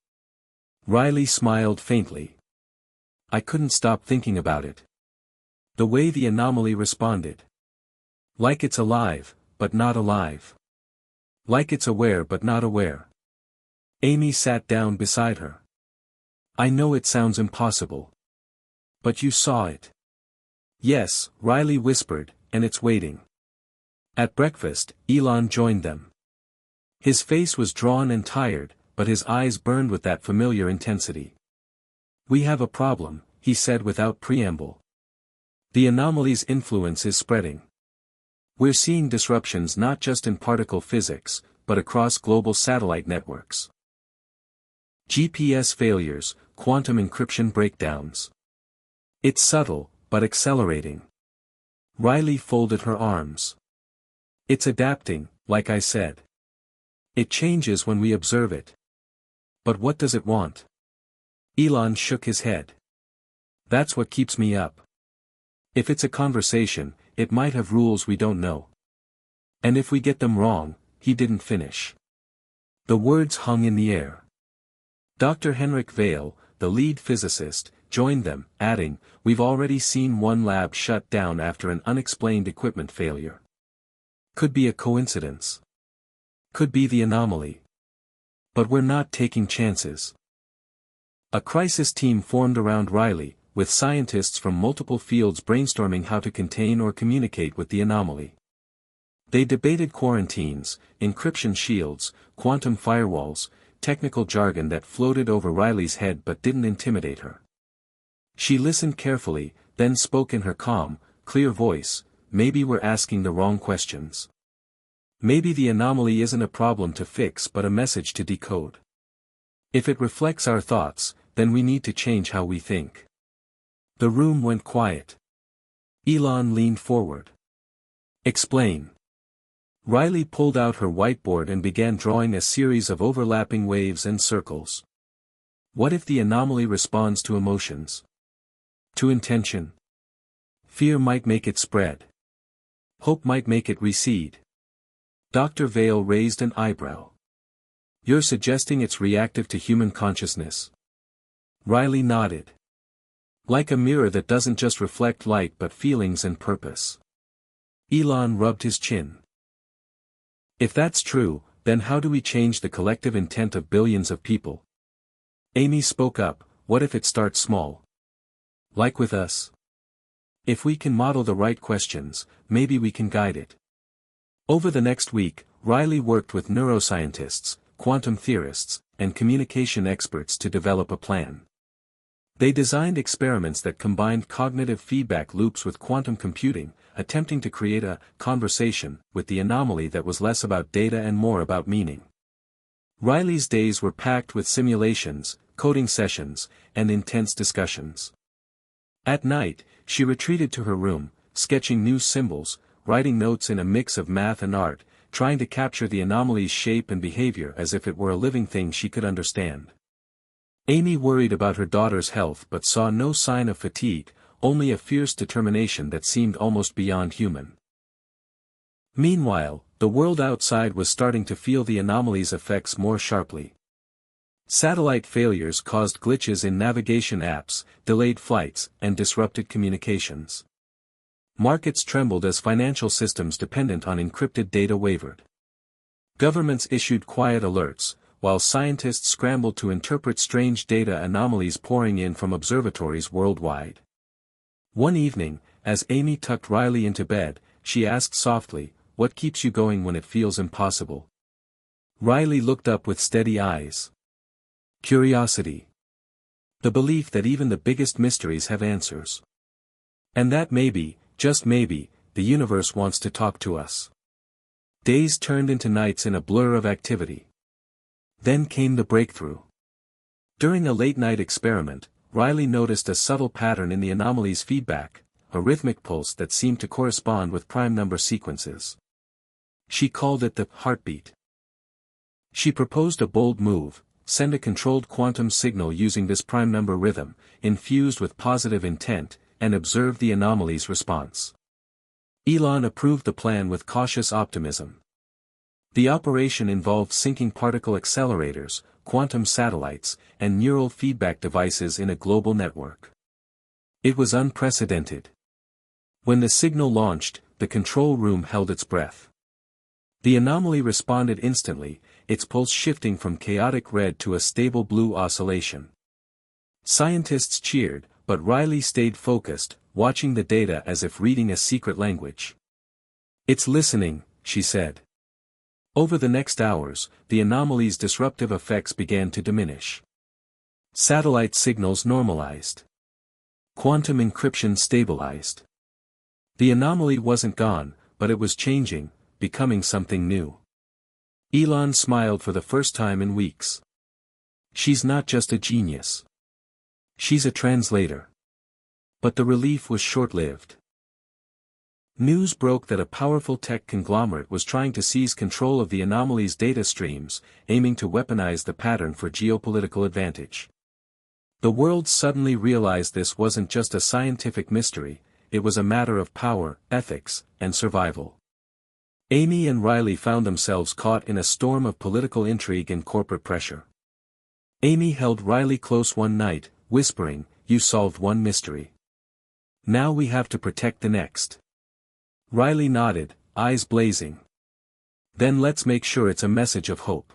Speaker 1: Riley smiled faintly. I couldn't stop thinking about it. The way the anomaly responded. Like it's alive, but not alive. Like it's aware but not aware. Amy sat down beside her. I know it sounds impossible. But you saw it. Yes, Riley whispered, and it's waiting. At breakfast, Elon joined them. His face was drawn and tired, but his eyes burned with that familiar intensity. We have a problem, he said without preamble. The anomaly's influence is spreading. We're seeing disruptions not just in particle physics, but across global satellite networks. GPS failures, quantum encryption breakdowns. It's subtle, but accelerating. Riley folded her arms. It's adapting, like I said. It changes when we observe it. But what does it want? Elon shook his head. That's what keeps me up. If it's a conversation, it might have rules we don't know. And if we get them wrong, he didn't finish. The words hung in the air. Dr. Henrik Vale, the lead physicist, joined them, adding, "We've already seen one lab shut down after an unexplained equipment failure. Could be a coincidence. Could be the anomaly. But we're not taking chances." A crisis team formed around Riley, with scientists from multiple fields brainstorming how to contain or communicate with the anomaly. They debated quarantines, encryption shields, quantum firewalls, technical jargon that floated over Riley's head but didn't intimidate her. She listened carefully, then spoke in her calm, clear voice, "Maybe we're asking the wrong questions. Maybe the anomaly isn't a problem to fix but a message to decode. If it reflects our thoughts, then we need to change how we think." The room went quiet. Elon leaned forward. "Explain." Riley pulled out her whiteboard and began drawing a series of overlapping waves and circles. What if the anomaly responds to emotions? To intention? Fear might make it spread. Hope might make it recede. Dr. Vale raised an eyebrow. "You're suggesting it's reactive to human consciousness?" Riley nodded. "Like a mirror that doesn't just reflect light but feelings and purpose." Elon rubbed his chin. "If that's true, then how do we change the collective intent of billions of people?" Amy spoke up, "What if it starts small? Like with us? If we can model the right questions, maybe we can guide it." Over the next week, Riley worked with neuroscientists, quantum theorists, and communication experts to develop a plan. They designed experiments that combined cognitive feedback loops with quantum computing, attempting to create a conversation with the anomaly that was less about data and more about meaning. Riley's days were packed with simulations, coding sessions, and intense discussions. At night, she retreated to her room, sketching new symbols, writing notes in a mix of math and art, trying to capture the anomaly's shape and behavior as if it were a living thing she could understand. Amy worried about her daughter's health but saw no sign of fatigue, only a fierce determination that seemed almost beyond human. Meanwhile, the world outside was starting to feel the anomaly's effects more sharply. Satellite failures caused glitches in navigation apps, delayed flights, and disrupted communications. Markets trembled as financial systems dependent on encrypted data wavered. Governments issued quiet alerts, while scientists scrambled to interpret strange data anomalies pouring in from observatories worldwide. One evening, as Amy tucked Riley into bed, she asked softly, "What keeps you going when it feels impossible?" Riley looked up with steady eyes. Curiosity. The belief that even the biggest mysteries have answers. And that maybe, just maybe, the universe wants to talk to us. Days turned into nights in a blur of activity. Then came the breakthrough. During a late-night experiment, Riley noticed a subtle pattern in the anomaly's feedback, a rhythmic pulse that seemed to correspond with prime number sequences. She called it the heartbeat. She proposed a bold move: send a controlled quantum signal using this prime number rhythm, infused with positive intent, and observe the anomaly's response. Elon approved the plan with cautious optimism. The operation involved syncing particle accelerators, quantum satellites, and neural feedback devices in a global network. It was unprecedented. When the signal launched, the control room held its breath. The anomaly responded instantly, its pulse shifting from chaotic red to a stable blue oscillation. Scientists cheered, but Riley stayed focused, watching the data as if reading a secret language. "It's listening," she said. Over the next hours, the anomaly's disruptive effects began to diminish. Satellite signals normalized. Quantum encryption stabilized. The anomaly wasn't gone, but it was changing, becoming something new. Elon smiled for the first time in weeks. She's not just a genius. She's a translator. But the relief was short-lived. News broke that a powerful tech conglomerate was trying to seize control of the anomaly's data streams, aiming to weaponize the pattern for geopolitical advantage. The world suddenly realized this wasn't just a scientific mystery, it was a matter of power, ethics, and survival. Amy and Riley found themselves caught in a storm of political intrigue and corporate pressure. Amy held Riley close one night, whispering, "You solved one mystery. Now we have to protect the next." Riley nodded, eyes blazing. "Then let's make sure it's a message of hope."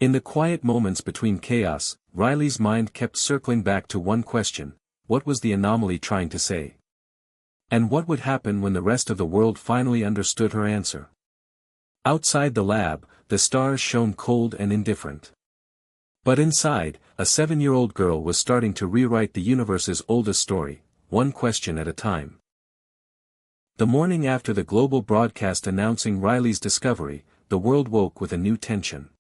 Speaker 1: In the quiet moments between chaos, Riley's mind kept circling back to one question: what was the anomaly trying to say? And what would happen when the rest of the world finally understood her answer? Outside the lab, the stars shone cold and indifferent. But inside, a 7-year-old girl was starting to rewrite the universe's oldest story, one question at a time. The morning after the global broadcast announcing Riley's discovery, the world woke with a new tension.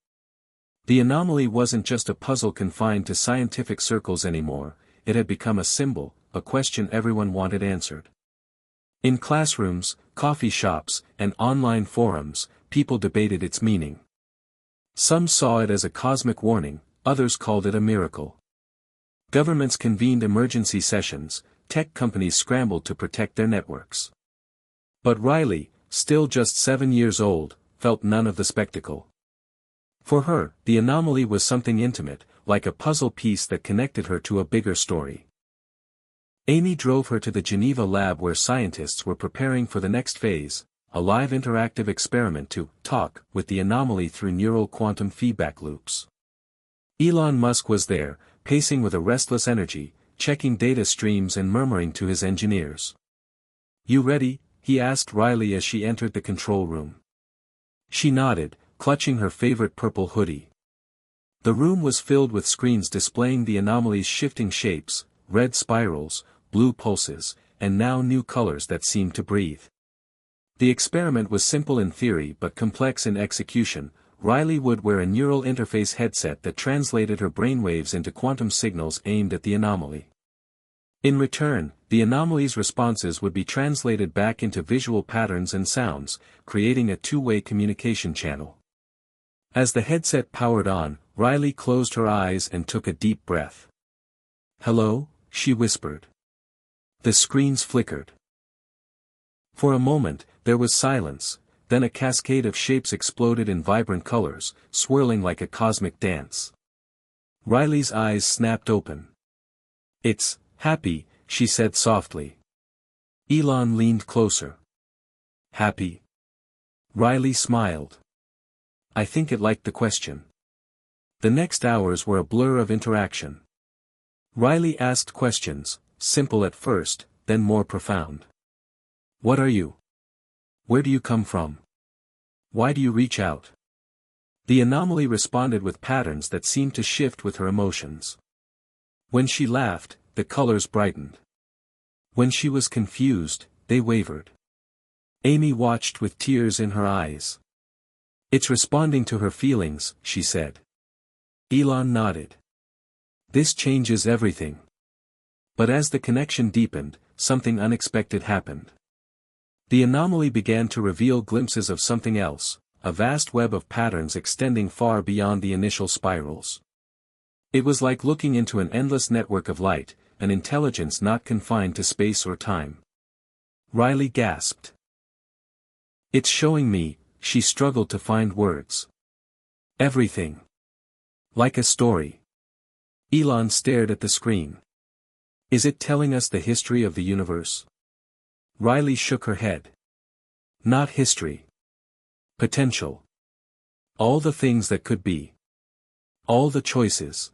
Speaker 1: The anomaly wasn't just a puzzle confined to scientific circles anymore, it had become a symbol, a question everyone wanted answered. In classrooms, coffee shops, and online forums, people debated its meaning. Some saw it as a cosmic warning, others called it a miracle. Governments convened emergency sessions, tech companies scrambled to protect their networks. But Riley, still just 7 years old, felt none of the spectacle. For her, the anomaly was something intimate, like a puzzle piece that connected her to a bigger story. Amy drove her to the Geneva lab where scientists were preparing for the next phase, a live interactive experiment to talk with the anomaly through neural quantum feedback loops. Elon Musk was there, pacing with a restless energy, checking data streams and murmuring to his engineers. "You ready?" he asked Riley as she entered the control room. She nodded, clutching her favorite purple hoodie. The room was filled with screens displaying the anomaly's shifting shapes, red spirals, blue pulses, and now new colors that seemed to breathe. The experiment was simple in theory but complex in execution. Riley would wear a neural interface headset that translated her brainwaves into quantum signals aimed at the anomaly. In return, the anomaly's responses would be translated back into visual patterns and sounds, creating a two-way communication channel. As the headset powered on, Riley closed her eyes and took a deep breath. "Hello?" she whispered. The screens flickered. For a moment, there was silence, then a cascade of shapes exploded in vibrant colors, swirling like a cosmic dance. Riley's eyes snapped open. "It's happy," she said softly. Elon leaned closer. "Happy?" Riley smiled. "I think it liked the question." The next hours were a blur of interaction. Riley asked questions, simple at first, then more profound. "What are you? Where do you come from? Why do you reach out?" The anomaly responded with patterns that seemed to shift with her emotions. When she laughed, the colors brightened. When she was confused, they wavered. Amy watched with tears in her eyes. "It's responding to her feelings," she said. Elon nodded. "This changes everything." But as the connection deepened, something unexpected happened. The anomaly began to reveal glimpses of something else, a vast web of patterns extending far beyond the initial spirals. It was like looking into an endless network of light, an intelligence not confined to space or time. Riley gasped. "It's showing me," she struggled to find words. "Everything. Like a story." Elon stared at the screen. "Is it telling us the history of the universe?" Riley shook her head. "Not history. Potential. All the things that could be. All the choices."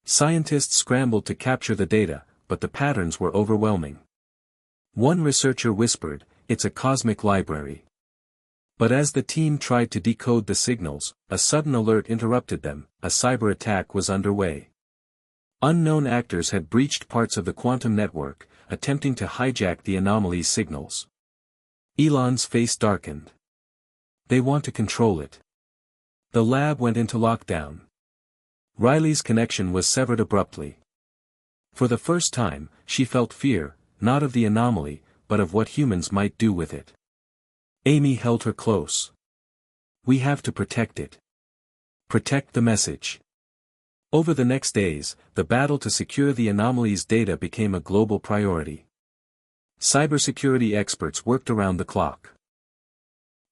Speaker 1: Scientists scrambled to capture the data, but the patterns were overwhelming. One researcher whispered, "It's a cosmic library." But as the team tried to decode the signals, a sudden alert interrupted them: a cyber attack was underway. Unknown actors had breached parts of the quantum network, attempting to hijack the anomaly's signals. Elon's face darkened. "They want to control it." The lab went into lockdown. Riley's connection was severed abruptly. For the first time, she felt fear, not of the anomaly, but of what humans might do with it. Amy held her close. "We have to protect it. Protect the message." Over the next days, the battle to secure the anomaly's data became a global priority. Cybersecurity experts worked around the clock.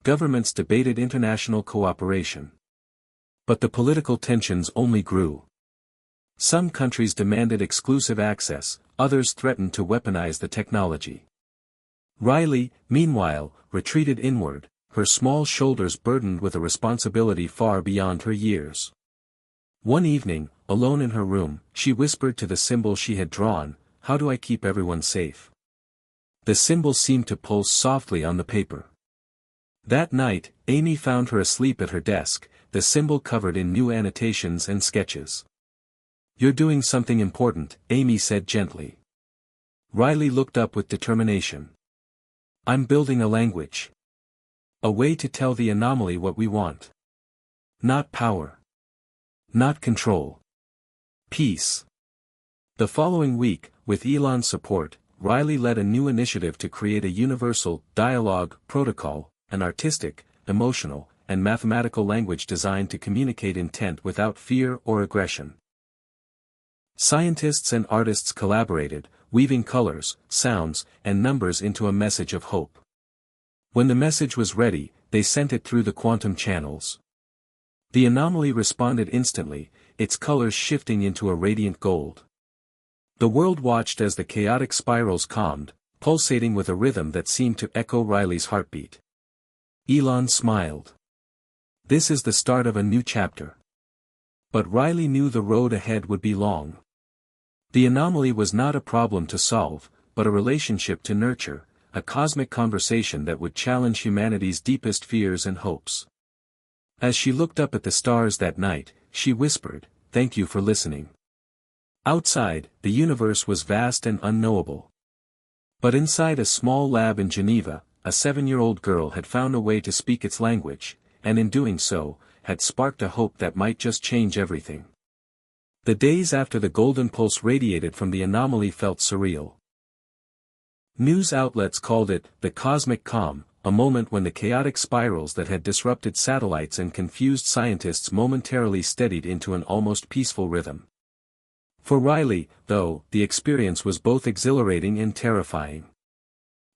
Speaker 1: Governments debated international cooperation. But the political tensions only grew. Some countries demanded exclusive access, others threatened to weaponize the technology. Riley, meanwhile, retreated inward, her small shoulders burdened with a responsibility far beyond her years. One evening, alone in her room, she whispered to the symbol she had drawn, "How do I keep everyone safe?" The symbol seemed to pulse softly on the paper. That night, Amy found her asleep at her desk, the symbol covered in new annotations and sketches. "You're doing something important," Amy said gently. Riley looked up with determination. "I'm building a language. A way to tell the anomaly what we want. Not power. Not control. Peace." The following week, with Elon's support, Riley led a new initiative to create a universal dialogue protocol, an artistic, emotional, and mathematical language designed to communicate intent without fear or aggression. Scientists and artists collaborated, weaving colors, sounds, and numbers into a message of hope. When the message was ready, they sent it through the quantum channels. The anomaly responded instantly, its colors shifting into a radiant gold. The world watched as the chaotic spirals calmed, pulsating with a rhythm that seemed to echo Riley's heartbeat. Elon smiled. This is the start of a new chapter. But Riley knew the road ahead would be long. The anomaly was not a problem to solve, but a relationship to nurture, a cosmic conversation that would challenge humanity's deepest fears and hopes. As she looked up at the stars that night, she whispered, "Thank you for listening." Outside, the universe was vast and unknowable. But inside a small lab in Geneva, a 7-year-old girl had found a way to speak its language, and in doing so, had sparked a hope that might just change everything. The days after the golden pulse radiated from the anomaly felt surreal. News outlets called it the cosmic calm, a moment when the chaotic spirals that had disrupted satellites and confused scientists momentarily steadied into an almost peaceful rhythm. For Riley, though, the experience was both exhilarating and terrifying.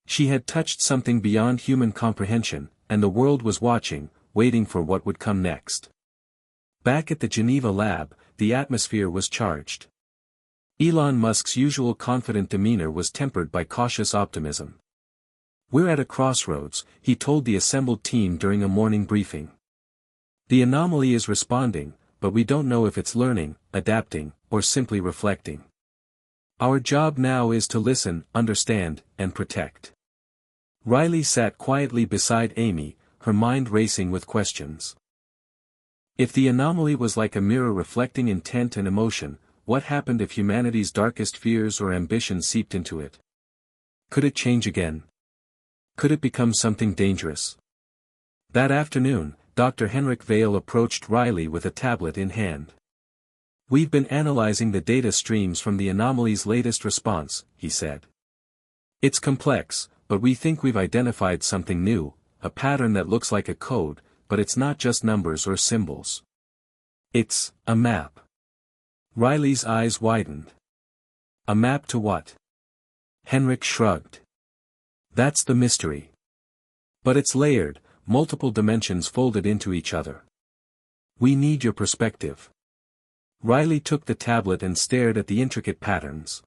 Speaker 1: She had touched something beyond human comprehension, and the world was watching, waiting for what would come next. Back at the Geneva lab, the atmosphere was charged. Elon Musk's usual confident demeanor was tempered by cautious optimism. "We're at a crossroads," he told the assembled team during a morning briefing. "The anomaly is responding, but we don't know if it's learning, adapting, or simply reflecting. Our job now is to listen, understand, and protect." Riley sat quietly beside Amy, her mind racing with questions. If the anomaly was like a mirror reflecting intent and emotion, what happened if humanity's darkest fears or ambitions seeped into it? Could it change again? Could it become something dangerous? That afternoon, Dr. Henrik Vale approached Riley with a tablet in hand. "We've been analyzing the data streams from the anomaly's latest response," he said. "It's complex, but we think we've identified something new, a pattern that looks like a code, but it's not just numbers or symbols. It's a map." Riley's eyes widened. "A map to what?" Henrik shrugged. "That's the mystery. But it's layered, multiple dimensions folded into each other. We need your perspective." Riley took the tablet and stared at the intricate patterns.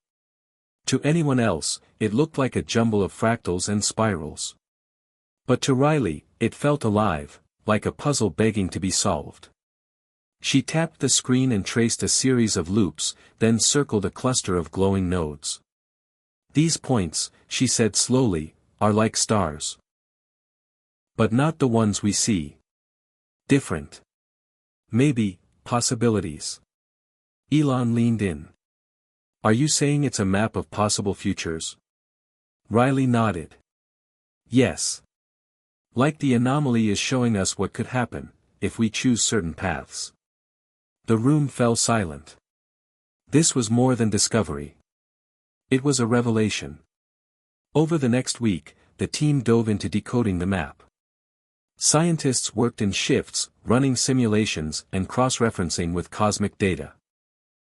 Speaker 1: To anyone else, it looked like a jumble of fractals and spirals. But to Riley, it felt alive, like a puzzle begging to be solved. She tapped the screen and traced a series of loops, then circled a cluster of glowing nodes. "These points," she said slowly, "are like stars. But not the ones we see. Different. Maybe, possibilities." Elon leaned in. "Are you saying it's a map of possible futures?" Riley nodded. "Yes. Like the anomaly is showing us what could happen, if we choose certain paths." The room fell silent. This was more than discovery. It was a revelation. Over the next week, the team dove into decoding the map. Scientists worked in shifts, running simulations and cross-referencing with cosmic data.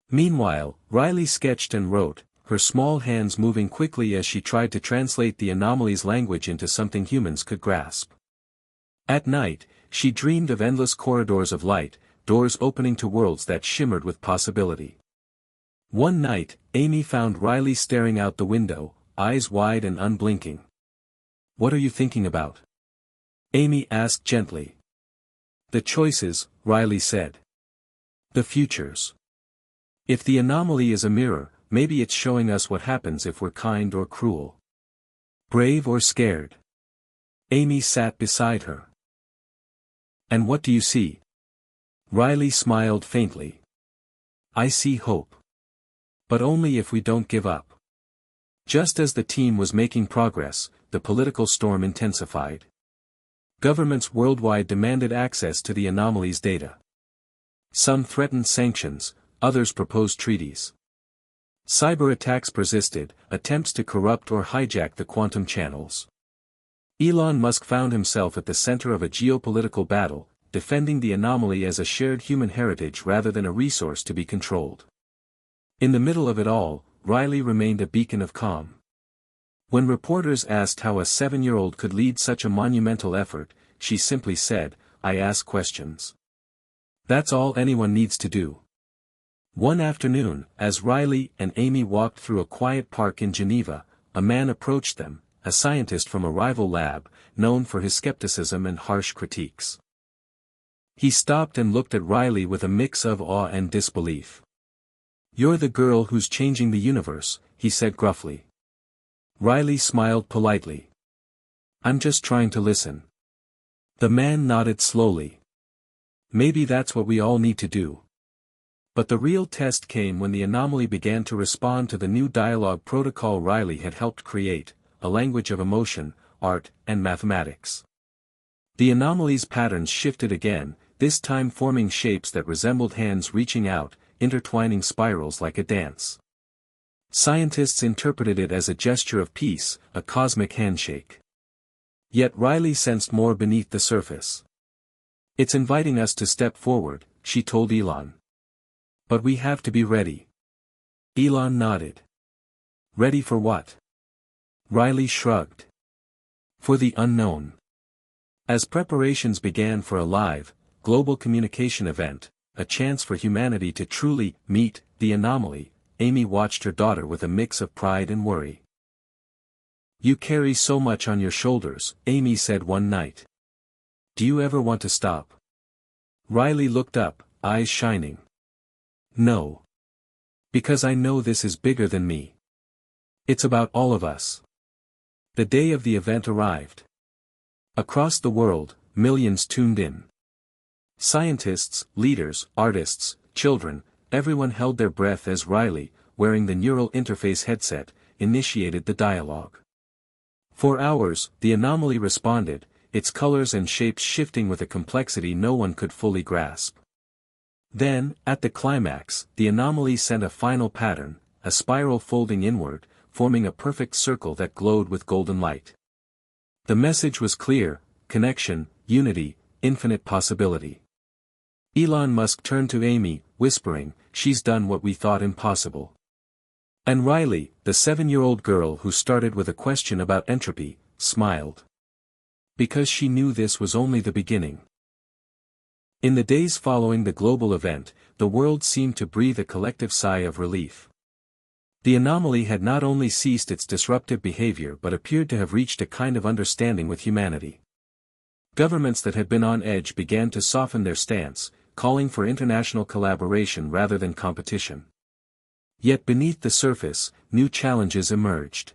Speaker 1: Meanwhile, Riley sketched and wrote, her small hands moving quickly as she tried to translate the anomaly's language into something humans could grasp. At night, she dreamed of endless corridors of light, doors opening to worlds that shimmered with possibility. One night, Amy found Riley staring out the window, eyes wide and unblinking. "What are you thinking about?" Amy asked gently. "The choices," Riley said. "The futures. If the anomaly is a mirror, maybe it's showing us what happens if we're kind or cruel. Brave or scared." Amy sat beside her. "And what do you see?" Riley smiled faintly. "I see hope. But only if we don't give up." Just as the team was making progress, the political storm intensified. Governments worldwide demanded access to the anomaly's data. Some threatened sanctions, others proposed treaties. Cyber attacks persisted, attempts to corrupt or hijack the quantum channels. Elon Musk found himself at the center of a geopolitical battle, defending the anomaly as a shared human heritage rather than a resource to be controlled. In the middle of it all, Riley remained a beacon of calm. When reporters asked how a 7-year-old could lead such a monumental effort, she simply said, "I ask questions. That's all anyone needs to do." One afternoon, as Riley and Amy walked through a quiet park in Geneva, a man approached them, a scientist from a rival lab, known for his skepticism and harsh critiques. He stopped and looked at Riley with a mix of awe and disbelief. "You're the girl who's changing the universe," he said gruffly. Riley smiled politely. "I'm just trying to listen." The man nodded slowly. "Maybe that's what we all need to do." But the real test came when the anomaly began to respond to the new dialogue protocol Riley had helped create, a language of emotion, art, and mathematics. The anomaly's patterns shifted again, this time forming shapes that resembled hands reaching out, intertwining spirals like a dance. Scientists interpreted it as a gesture of peace, a cosmic handshake. Yet Riley sensed more beneath the surface. "It's inviting us to step forward," she told Elon. "But we have to be ready." Elon nodded. "Ready for what?" Riley shrugged. "For the unknown." As preparations began for a live, global communication event, a chance for humanity to truly meet the anomaly, Amy watched her daughter with a mix of pride and worry. "You carry so much on your shoulders," Amy said one night. "Do you ever want to stop?" Riley looked up, eyes shining. "No. Because I know this is bigger than me. It's about all of us." The day of the event arrived. Across the world, millions tuned in. Scientists, leaders, artists, children, everyone held their breath as Riley, wearing the neural interface headset, initiated the dialogue. For hours, the anomaly responded, its colors and shapes shifting with a complexity no one could fully grasp. Then, at the climax, the anomaly sent a final pattern, a spiral folding inward, forming a perfect circle that glowed with golden light. The message was clear: connection, unity, infinite possibility. Elon Musk turned to Amy, whispering, "She's done what we thought impossible." And Riley, the 7-year-old girl who started with a question about entropy, smiled. Because she knew this was only the beginning. In the days following the global event, the world seemed to breathe a collective sigh of relief. The anomaly had not only ceased its disruptive behavior but appeared to have reached a kind of understanding with humanity. Governments that had been on edge began to soften their stance, calling for international collaboration rather than competition. Yet beneath the surface, new challenges emerged.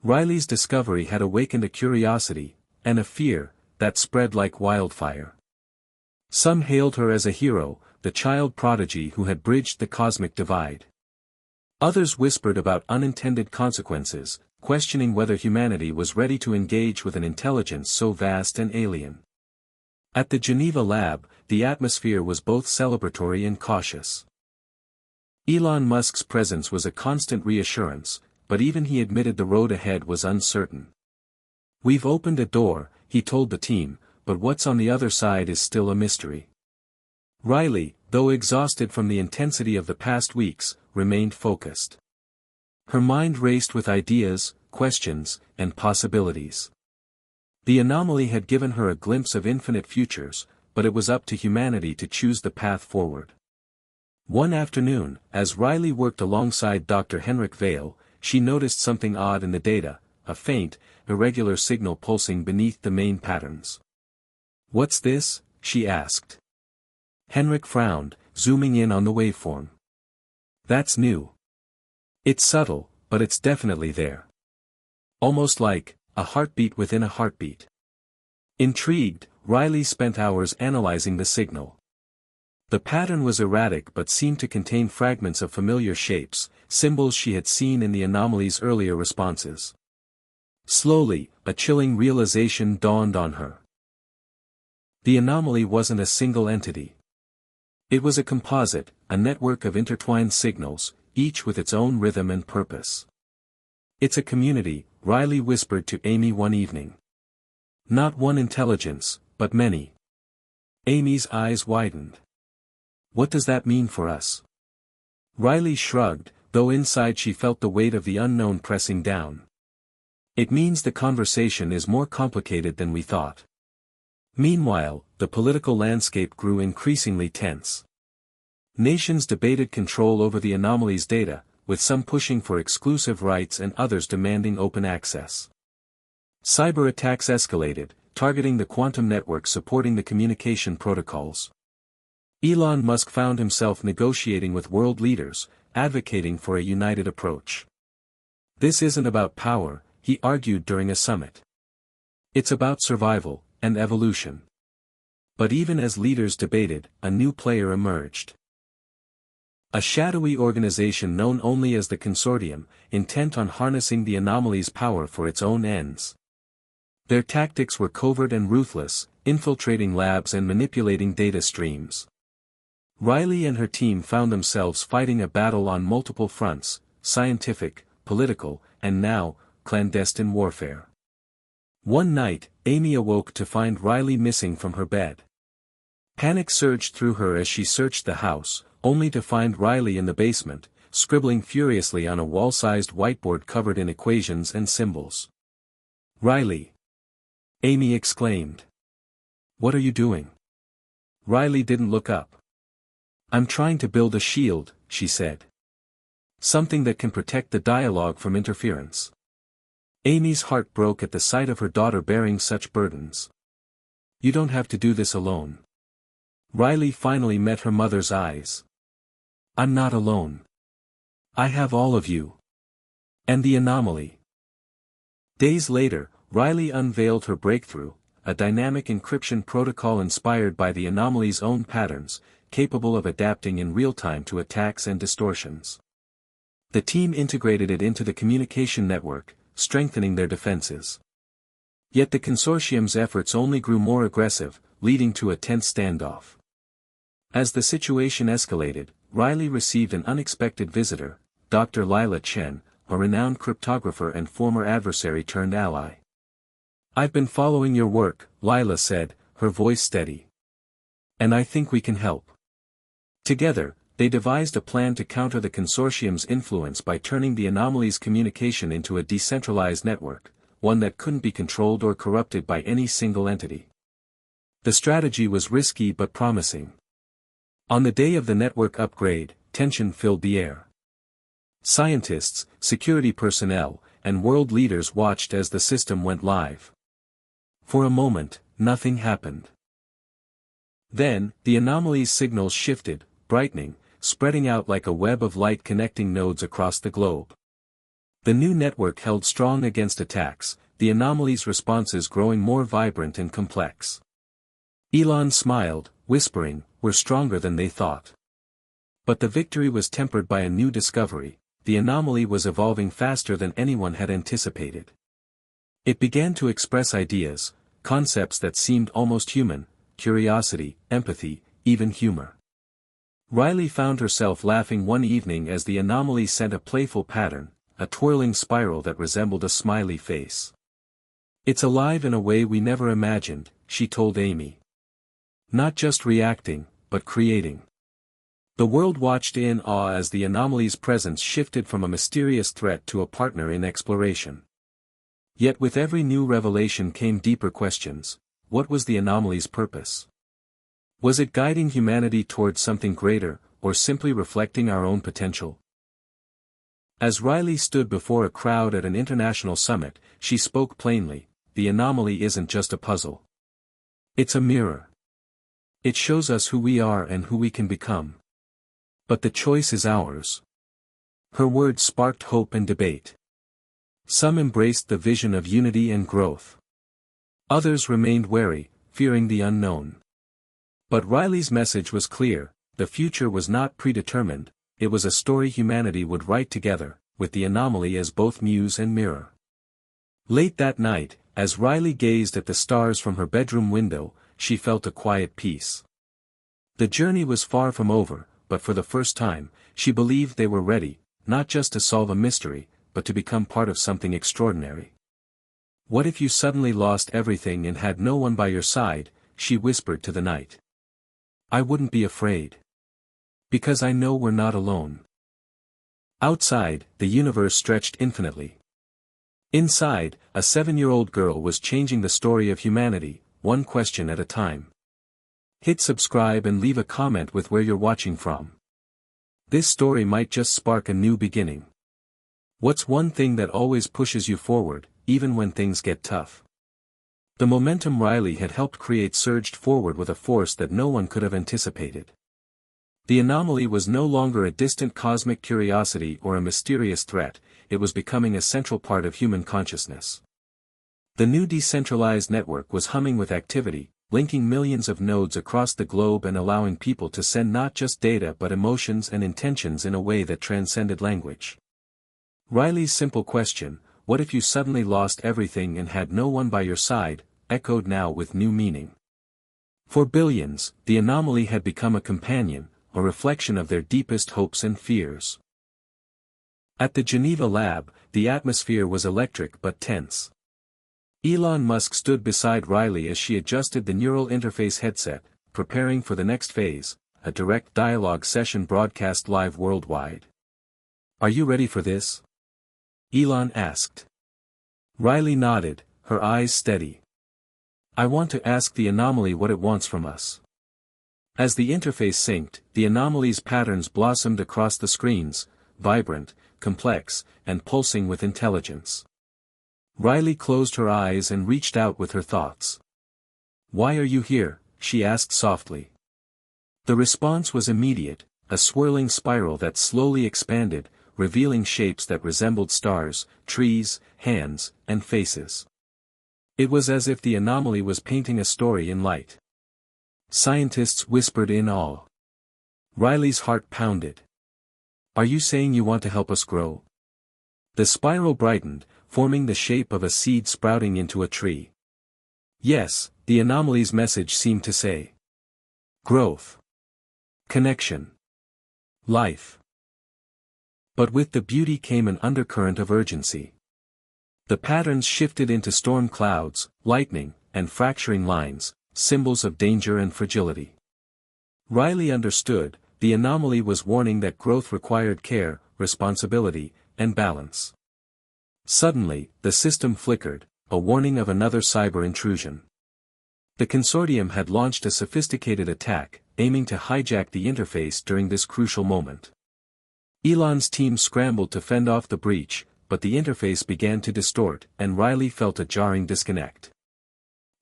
Speaker 1: Riley's discovery had awakened a curiosity, and a fear, that spread like wildfire. Some hailed her as a hero, the child prodigy who had bridged the cosmic divide. Others whispered about unintended consequences, questioning whether humanity was ready to engage with an intelligence so vast and alien. At the Geneva lab, the atmosphere was both celebratory and cautious. Elon Musk's presence was a constant reassurance, but even he admitted the road ahead was uncertain. "We've opened a door," he told the team, "but what's on the other side is still a mystery." Riley, though exhausted from the intensity of the past weeks, remained focused. Her mind raced with ideas, questions, and possibilities. The anomaly had given her a glimpse of infinite futures, but it was up to humanity to choose the path forward. One afternoon, as Riley worked alongside Dr. Henrik Vale, she noticed something odd in the data, a faint, irregular signal pulsing beneath the main patterns. "What's this?" she asked. Henrik frowned, zooming in on the waveform. "That's new. It's subtle, but it's definitely there. Almost like a heartbeat within a heartbeat." Intrigued, Riley spent hours analyzing the signal. The pattern was erratic but seemed to contain fragments of familiar shapes, symbols she had seen in the anomaly's earlier responses. Slowly, a chilling realization dawned on her. The anomaly wasn't a single entity. It was a composite, a network of intertwined signals, each with its own rhythm and purpose. "It's a community," Riley whispered to Amy one evening. "Not one intelligence, but many." Amy's eyes widened. "What does that mean for us?" Riley shrugged, though inside she felt the weight of the unknown pressing down. "It means the conversation is more complicated than we thought." Meanwhile, the political landscape grew increasingly tense. Nations debated control over the anomaly's data, with some pushing for exclusive rights and others demanding open access. Cyber attacks escalated, targeting the quantum network supporting the communication protocols. Elon Musk found himself negotiating with world leaders, advocating for a united approach. "This isn't about power," he argued during a summit. "It's about survival and evolution." But even as leaders debated, a new player emerged. A shadowy organization known only as the Consortium, intent on harnessing the anomaly's power for its own ends. Their tactics were covert and ruthless, infiltrating labs and manipulating data streams. Riley and her team found themselves fighting a battle on multiple fronts: scientific, political, and now, clandestine warfare. One night, Amy awoke to find Riley missing from her bed. Panic surged through her as she searched the house, only to find Riley in the basement, scribbling furiously on a wall-sized whiteboard covered in equations and symbols. "Riley!" Amy exclaimed. "What are you doing?" Riley didn't look up. "I'm trying to build a shield," she said. "Something that can protect the dialogue from interference." Amy's heart broke at the sight of her daughter bearing such burdens. "You don't have to do this alone." Riley finally met her mother's eyes. "I'm not alone. I have all of you. And the anomaly." Days later, Riley unveiled her breakthrough, a dynamic encryption protocol inspired by the anomaly's own patterns, capable of adapting in real time to attacks and distortions. The team integrated it into the communication network, strengthening their defenses. Yet the consortium's efforts only grew more aggressive, leading to a tense standoff. As the situation escalated, Riley received an unexpected visitor, Dr. Lila Chen, a renowned cryptographer and former adversary turned ally. "I've been following your work," Lila said, her voice steady. "And I think we can help." Together, they devised a plan to counter the consortium's influence by turning the anomaly's communication into a decentralized network, one that couldn't be controlled or corrupted by any single entity. The strategy was risky but promising. On the day of the network upgrade, tension filled the air. Scientists, security personnel, and world leaders watched as the system went live. For a moment, nothing happened. Then, the anomaly's signals shifted, brightening, spreading out like a web of light connecting nodes across the globe. The new network held strong against attacks, the anomaly's responses growing more vibrant and complex. Elon smiled, whispering, "We're stronger than they thought." But the victory was tempered by a new discovery: the anomaly was evolving faster than anyone had anticipated. It began to express ideas, concepts that seemed almost human: curiosity, empathy, even humor. Riley found herself laughing one evening as the anomaly sent a playful pattern, a twirling spiral that resembled a smiley face. "It's alive in a way we never imagined," she told Amy. "Not just reacting, but creating." The world watched in awe as the anomaly's presence shifted from a mysterious threat to a partner in exploration. Yet with every new revelation came deeper questions. What was the anomaly's purpose? Was it guiding humanity towards something greater, or simply reflecting our own potential? As Riley stood before a crowd at an international summit, she spoke plainly. The anomaly isn't just a puzzle. It's a mirror. It shows us who we are and who we can become. But the choice is ours. Her words sparked hope and debate. Some embraced the vision of unity and growth. Others remained wary, fearing the unknown. But Riley's message was clear: the future was not predetermined, it was a story humanity would write together, with the anomaly as both muse and mirror. Late that night, as Riley gazed at the stars from her bedroom window, she felt a quiet peace. The journey was far from over, but for the first time, she believed they were ready, not just to solve a mystery, but to become part of something extraordinary. What if you suddenly lost everything and had no one by your side? She whispered to the night. I wouldn't be afraid. Because I know we're not alone. Outside, the universe stretched infinitely. Inside, a 7-year-old girl was changing the story of humanity, one question at a time. Hit subscribe and leave a comment with where you're watching from. This story might just spark a new beginning. What's one thing that always pushes you forward, even when things get tough? The momentum Riley had helped create surged forward with a force that no one could have anticipated. The anomaly was no longer a distant cosmic curiosity or a mysterious threat, it was becoming a central part of human consciousness. The new decentralized network was humming with activity, linking millions of nodes across the globe and allowing people to send not just data but emotions and intentions in a way that transcended language. Riley's simple question, what if you suddenly lost everything and had no one by your side, echoed now with new meaning. For billions, the anomaly had become a companion, a reflection of their deepest hopes and fears. At the Geneva lab, the atmosphere was electric but tense. Elon Musk stood beside Riley as she adjusted the neural interface headset, preparing for the next phase, a direct dialogue session broadcast live worldwide. Are you ready for this? Elon asked. Riley nodded, her eyes steady. I want to ask the anomaly what it wants from us. As the interface synced, the anomaly's patterns blossomed across the screens, vibrant, complex, and pulsing with intelligence. Riley closed her eyes and reached out with her thoughts. Why are you here? She asked softly. The response was immediate, a swirling spiral that slowly expanded, revealing shapes that resembled stars, trees, hands, and faces. It was as if the anomaly was painting a story in light. Scientists whispered in awe. Riley's heart pounded. Are you saying you want to help us grow? The spiral brightened, forming the shape of a seed sprouting into a tree. Yes, the anomaly's message seemed to say. Growth. Connection. Life. But with the beauty came an undercurrent of urgency. The patterns shifted into storm clouds, lightning, and fracturing lines, symbols of danger and fragility. Riley understood, the anomaly was warning that growth required care, responsibility, and balance. Suddenly, the system flickered, a warning of another cyber intrusion. The consortium had launched a sophisticated attack, aiming to hijack the interface during this crucial moment. Elon's team scrambled to fend off the breach, but the interface began to distort, and Riley felt a jarring disconnect.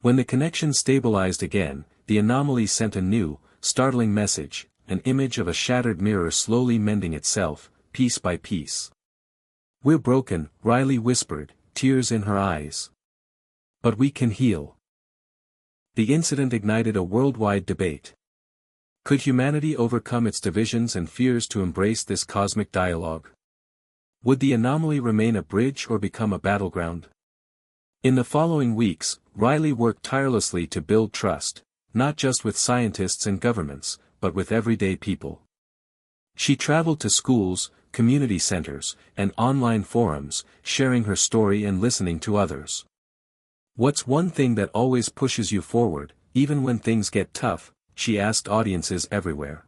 Speaker 1: When the connection stabilized again, the anomaly sent a new, startling message, an image of a shattered mirror slowly mending itself, piece by piece. We're broken, Riley whispered, tears in her eyes. But we can heal. The incident ignited a worldwide debate. Could humanity overcome its divisions and fears to embrace this cosmic dialogue? Would the anomaly remain a bridge or become a battleground? In the following weeks, Riley worked tirelessly to build trust, not just with scientists and governments, but with everyday people. She traveled to schools, community centers, and online forums, sharing her story and listening to others. What's one thing that always pushes you forward, even when things get tough? She asked audiences everywhere.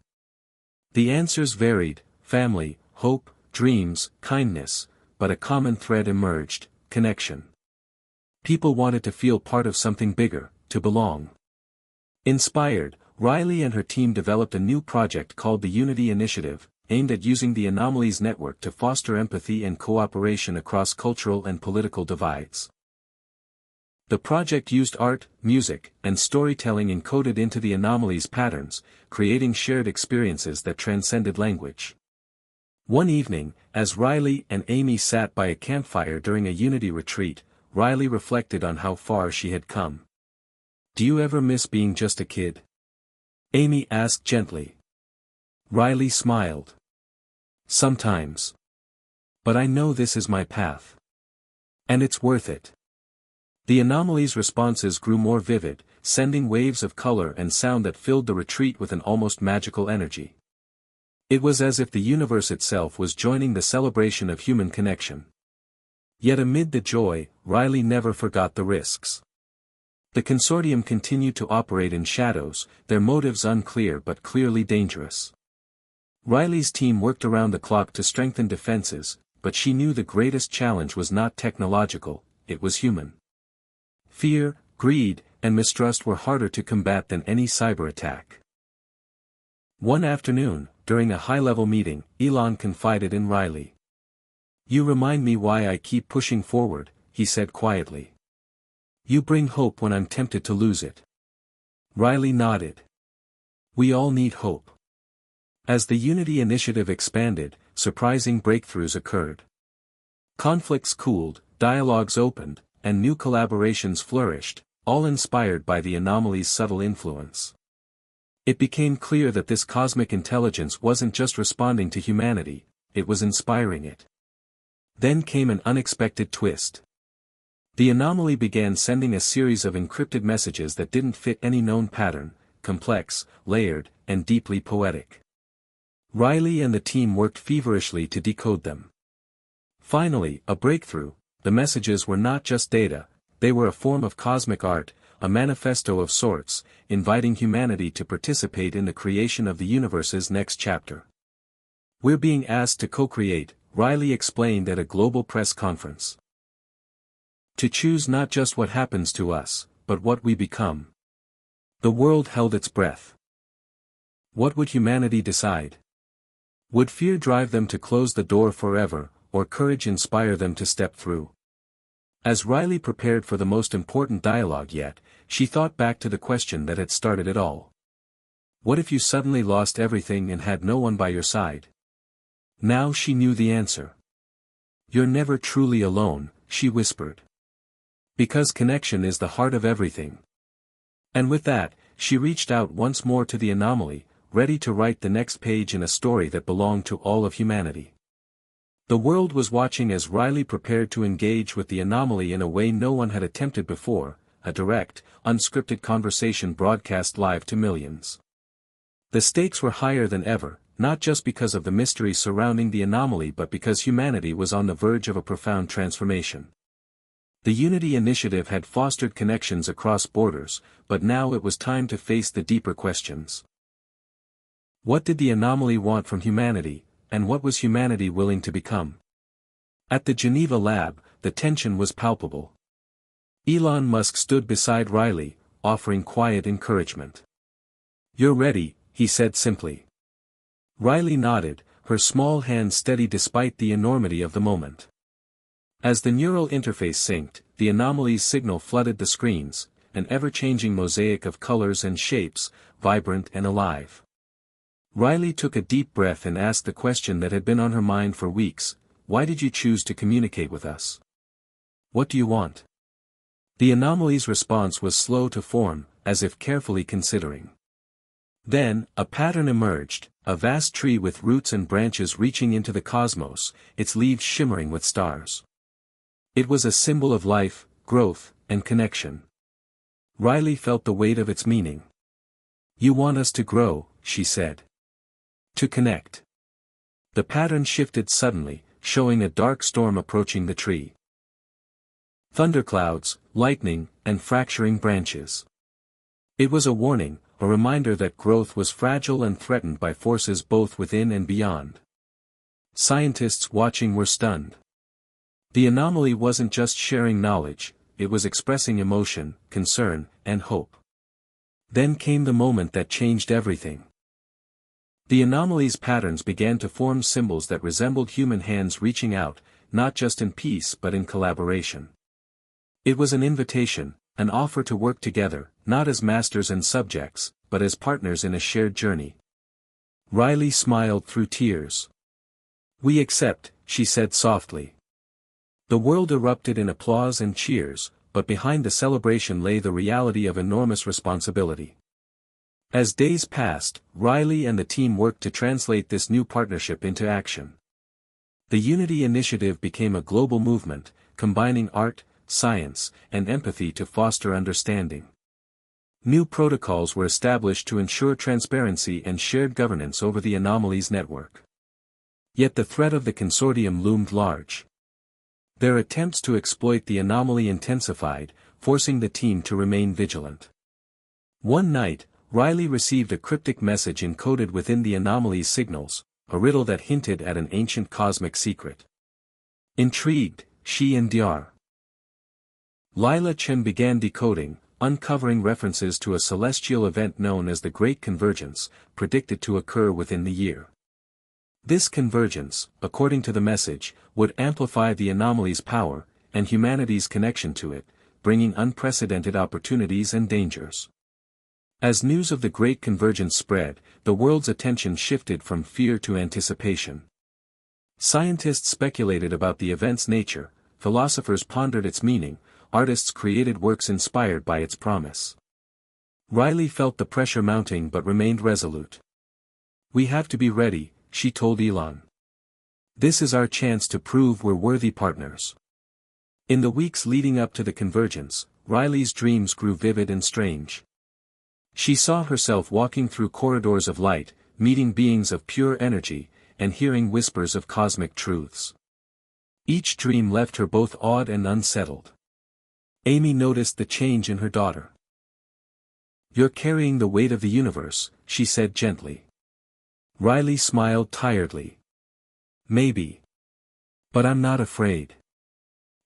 Speaker 1: The answers varied: family, hope, dreams, kindness, but a common thread emerged: connection. People wanted to feel part of something bigger, to belong. Inspired, Riley and her team developed a new project called the Unity Initiative, aimed at using the Anomalies network to foster empathy and cooperation across cultural and political divides. The project used art, music, and storytelling encoded into the Anomalies patterns, creating shared experiences that transcended language. One evening, as Riley and Amy sat by a campfire during a Unity retreat, Riley reflected on how far she had come. "Do you ever miss being just a kid?" Amy asked gently. Riley smiled. "Sometimes. But I know this is my path. And it's worth it." The Anomalies' responses grew more vivid, sending waves of color and sound that filled the retreat with an almost magical energy. It was as if the universe itself was joining the celebration of human connection. Yet amid the joy, Riley never forgot the risks. The consortium continued to operate in shadows, their motives unclear but clearly dangerous. Riley's team worked around the clock to strengthen defenses, but she knew the greatest challenge was not technological, it was human. Fear, greed, and mistrust were harder to combat than any cyber attack. One afternoon, during a high-level meeting, Elon confided in Riley. "You remind me why I keep pushing forward," he said quietly. "You bring hope when I'm tempted to lose it." Riley nodded. "We all need hope." As the Unity Initiative expanded, surprising breakthroughs occurred. Conflicts cooled, dialogues opened, and new collaborations flourished, all inspired by the Anomalies' subtle influence. It became clear that this cosmic intelligence wasn't just responding to humanity, it was inspiring it. Then came an unexpected twist. The Anomaly began sending a series of encrypted messages that didn't fit any known pattern: complex, layered, and deeply poetic. Riley and the team worked feverishly to decode them. Finally, a breakthrough: the messages were not just data, they were a form of cosmic art, a manifesto of sorts, inviting humanity to participate in the creation of the universe's next chapter. "We're being asked to co-create," Riley explained at a global press conference. "To choose not just what happens to us, but what we become." The world held its breath. What would humanity decide? Would fear drive them to close the door forever, or courage inspire them to step through? As Riley prepared for the most important dialogue yet, she thought back to the question that had started it all. What if you suddenly lost everything and had no one by your side? Now she knew the answer. "You're never truly alone," she whispered. "Because connection is the heart of everything." And with that, she reached out once more to the Anomaly, ready to write the next page in a story that belonged to all of humanity. The world was watching as Riley prepared to engage with the Anomaly in a way no one had attempted before, a direct, unscripted conversation broadcast live to millions. The stakes were higher than ever, not just because of the mystery surrounding the Anomaly but because humanity was on the verge of a profound transformation. The Unity Initiative had fostered connections across borders, but now it was time to face the deeper questions. What did the Anomaly want from humanity, and what was humanity willing to become? At the Geneva lab, the tension was palpable. Elon Musk stood beside Riley, offering quiet encouragement. "You're ready," he said simply. Riley nodded, her small hand steady despite the enormity of the moment. As the neural interface synced, the Anomaly's signal flooded the screens, an ever-changing mosaic of colors and shapes, vibrant and alive. Riley took a deep breath and asked the question that had been on her mind for weeks: "Why did you choose to communicate with us? What do you want?" The Anomaly's response was slow to form, as if carefully considering. Then, a pattern emerged, a vast tree with roots and branches reaching into the cosmos, its leaves shimmering with stars. It was a symbol of life, growth, and connection. Riley felt the weight of its meaning. "You want us to grow," she said. "To connect." The pattern shifted suddenly, showing a dark storm approaching the tree. Thunderclouds, lightning, and fracturing branches. It was a warning, a reminder that growth was fragile and threatened by forces both within and beyond. Scientists watching were stunned. The anomaly wasn't just sharing knowledge, it was expressing emotion, concern, and hope. Then came the moment that changed everything. The anomaly's patterns began to form symbols that resembled human hands reaching out, not just in peace but in collaboration. It was an invitation, an offer to work together, not as masters and subjects, but as partners in a shared journey. Riley smiled through tears. "We accept," she said softly. The world erupted in applause and cheers, but behind the celebration lay the reality of enormous responsibility. As days passed, Riley and the team worked to translate this new partnership into action. The Unity Initiative became a global movement, combining art, science, and empathy to foster understanding. New protocols were established to ensure transparency and shared governance over the anomalies network. Yet the threat of the consortium loomed large. Their attempts to exploit the anomaly intensified, forcing the team to remain vigilant. One night, Riley received a cryptic message encoded within the anomaly's signals, a riddle that hinted at an ancient cosmic secret. Intrigued, she and Dr. Lila Chen began decoding, uncovering references to a celestial event known as the Great Convergence, predicted to occur within the year. This convergence, according to the message, would amplify the anomaly's power, and humanity's connection to it, bringing unprecedented opportunities and dangers. As news of the Great Convergence spread, the world's attention shifted from fear to anticipation. Scientists speculated about the event's nature, philosophers pondered its meaning, artists created works inspired by its promise. Riley felt the pressure mounting but remained resolute. "We have to be ready," she told Elon. "This is our chance to prove we're worthy partners." In the weeks leading up to the convergence, Riley's dreams grew vivid and strange. She saw herself walking through corridors of light, meeting beings of pure energy, and hearing whispers of cosmic truths. Each dream left her both awed and unsettled. Amy noticed the change in her daughter. "You're carrying the weight of the universe," she said gently. Riley smiled tiredly. "Maybe. But I'm not afraid."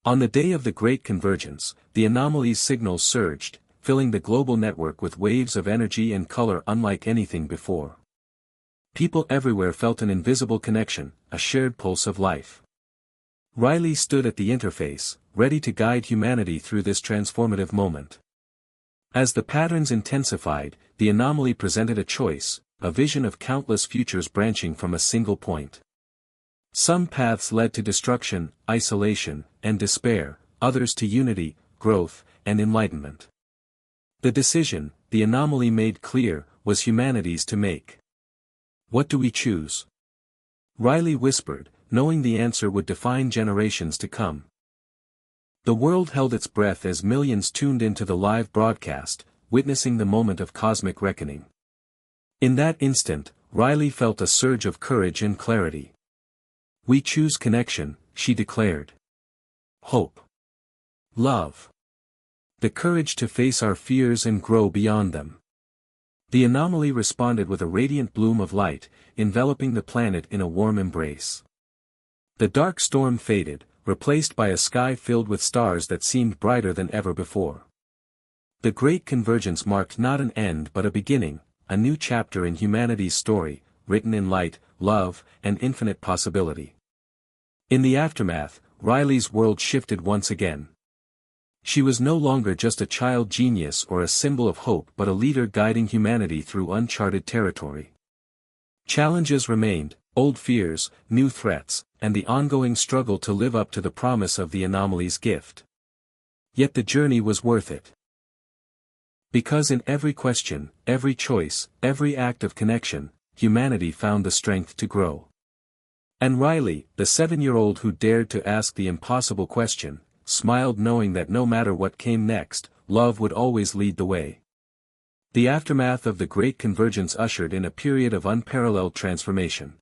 Speaker 1: On the day of the Great Convergence, the anomaly's signals surged, filling the global network with waves of energy and color unlike anything before. People everywhere felt an invisible connection, a shared pulse of life. Riley stood at the interface, ready to guide humanity through this transformative moment. As the patterns intensified, the anomaly presented a choice, a vision of countless futures branching from a single point. Some paths led to destruction, isolation, and despair, others to unity, growth, and enlightenment. The decision, the anomaly made clear, was humanity's to make. "What do we choose?" Riley whispered, knowing the answer would define generations to come. The world held its breath as millions tuned into the live broadcast, witnessing the moment of cosmic reckoning. In that instant, Riley felt a surge of courage and clarity. "We choose connection," she declared. "Hope. Love. The courage to face our fears and grow beyond them." The anomaly responded with a radiant bloom of light, enveloping the planet in a warm embrace. The dark storm faded, replaced by a sky filled with stars that seemed brighter than ever before. The Great Convergence marked not an end but a beginning, a new chapter in humanity's story, written in light, love, and infinite possibility. In the aftermath, Riley's world shifted once again. She was no longer just a child genius or a symbol of hope but a leader guiding humanity through uncharted territory. Challenges remained, old fears, new threats, and the ongoing struggle to live up to the promise of the anomaly's gift. Yet the journey was worth it. Because in every question, every choice, every act of connection, humanity found the strength to grow. And Riley, the 7-year-old who dared to ask the impossible question, smiled knowing that no matter what came next, love would always lead the way. The aftermath of the Great Convergence ushered in a period of unparalleled transformation.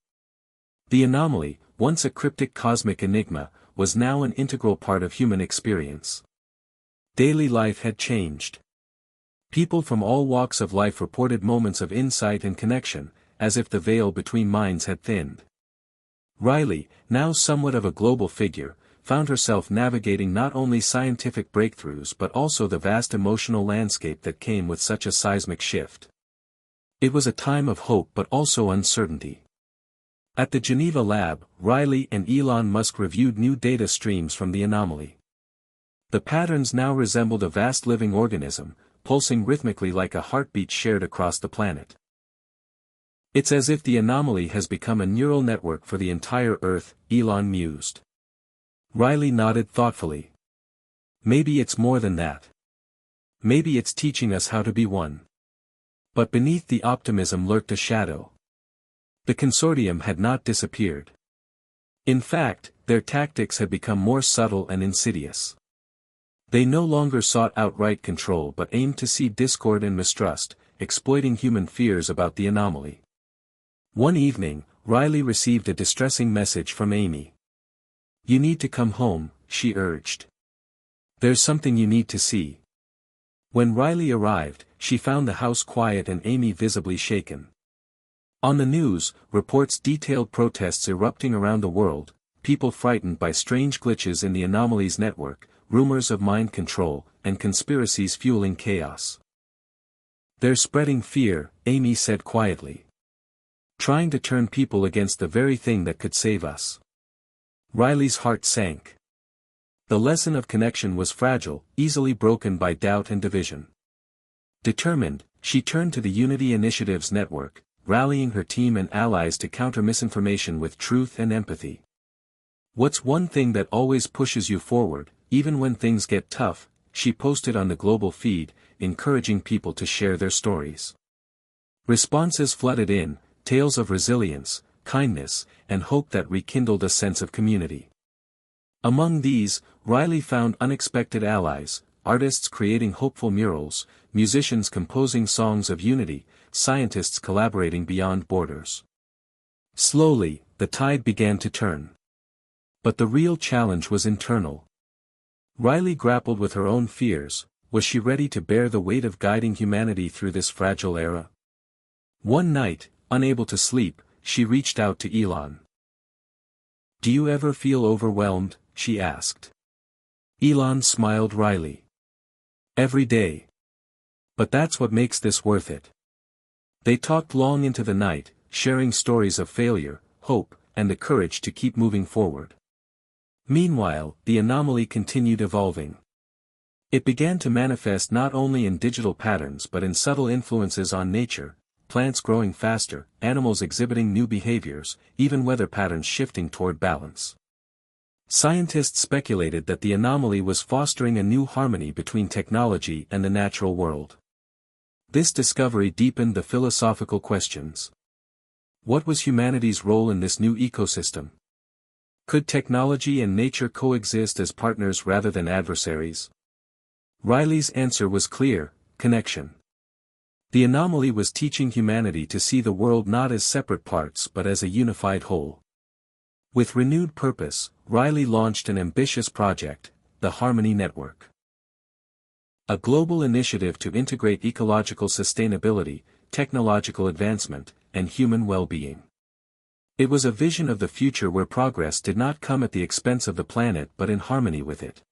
Speaker 1: The anomaly, once a cryptic cosmic enigma, was now an integral part of human experience. Daily life had changed. People from all walks of life reported moments of insight and connection, as if the veil between minds had thinned. Riley, now somewhat of a global figure, found herself navigating not only scientific breakthroughs but also the vast emotional landscape that came with such a seismic shift. It was a time of hope but also uncertainty. At the Geneva lab, Riley and Elon Musk reviewed new data streams from the anomaly. The patterns now resembled a vast living organism, pulsing rhythmically like a heartbeat shared across the planet. It's as if the anomaly has become a neural network for the entire Earth, Elon mused. Riley nodded thoughtfully. Maybe it's more than that. Maybe it's teaching us how to be one. But beneath the optimism lurked a shadow. The consortium had not disappeared. In fact, their tactics had become more subtle and insidious. They no longer sought outright control but aimed to seed discord and mistrust, exploiting human fears about the anomaly. One evening, Riley received a distressing message from Amy. "You need to come home," she urged. "There's something you need to see." When Riley arrived, she found the house quiet and Amy visibly shaken. On the news, reports detailed protests erupting around the world, people frightened by strange glitches in the anomaly's network, rumors of mind control, and conspiracies fueling chaos. "They're spreading fear," Amy said quietly. "Trying to turn people against the very thing that could save us." Riley's heart sank. The lesson of connection was fragile, easily broken by doubt and division. Determined, she turned to the Unity Initiative's network, rallying her team and allies to counter misinformation with truth and empathy. "What's one thing that always pushes you forward, even when things get tough?" she posted on the global feed, encouraging people to share their stories. Responses flooded in, tales of resilience, kindness, and hope that rekindled a sense of community. Among these, Riley found unexpected allies, artists creating hopeful murals, musicians composing songs of unity, scientists collaborating beyond borders. Slowly, the tide began to turn. But the real challenge was internal. Riley grappled with her own fears. Was she ready to bear the weight of guiding humanity through this fragile era? One night, unable to sleep, she reached out to Elon. "Do you ever feel overwhelmed?" she asked. Elon smiled wryly. "Every day. But that's what makes this worth it." They talked long into the night, sharing stories of failure, hope, and the courage to keep moving forward. Meanwhile, the anomaly continued evolving. It began to manifest not only in digital patterns but in subtle influences on nature, plants growing faster, animals exhibiting new behaviors, even weather patterns shifting toward balance. Scientists speculated that the anomaly was fostering a new harmony between technology and the natural world. This discovery deepened the philosophical questions. What was humanity's role in this new ecosystem? Could technology and nature coexist as partners rather than adversaries? Riley's answer was clear: connection. The anomaly was teaching humanity to see the world not as separate parts but as a unified whole. With renewed purpose, Riley launched an ambitious project, the Harmony Network. A global initiative to integrate ecological sustainability, technological advancement, and human well-being. It was a vision of the future where progress did not come at the expense of the planet but in harmony with it.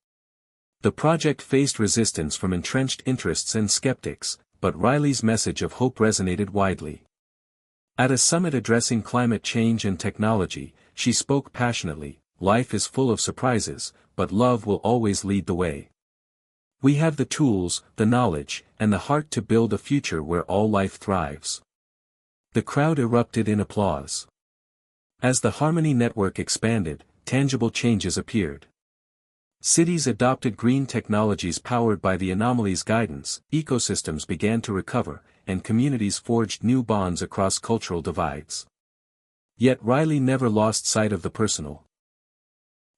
Speaker 1: The project faced resistance from entrenched interests and skeptics, but Riley's message of hope resonated widely. At a summit addressing climate change and technology, she spoke passionately: "Life is full of surprises, but love will always lead the way. We have the tools, the knowledge, and the heart to build a future where all life thrives." The crowd erupted in applause. As the Harmony Network expanded, tangible changes appeared. Cities adopted green technologies powered by the anomaly's guidance, ecosystems began to recover, and communities forged new bonds across cultural divides. Yet Riley never lost sight of the personal.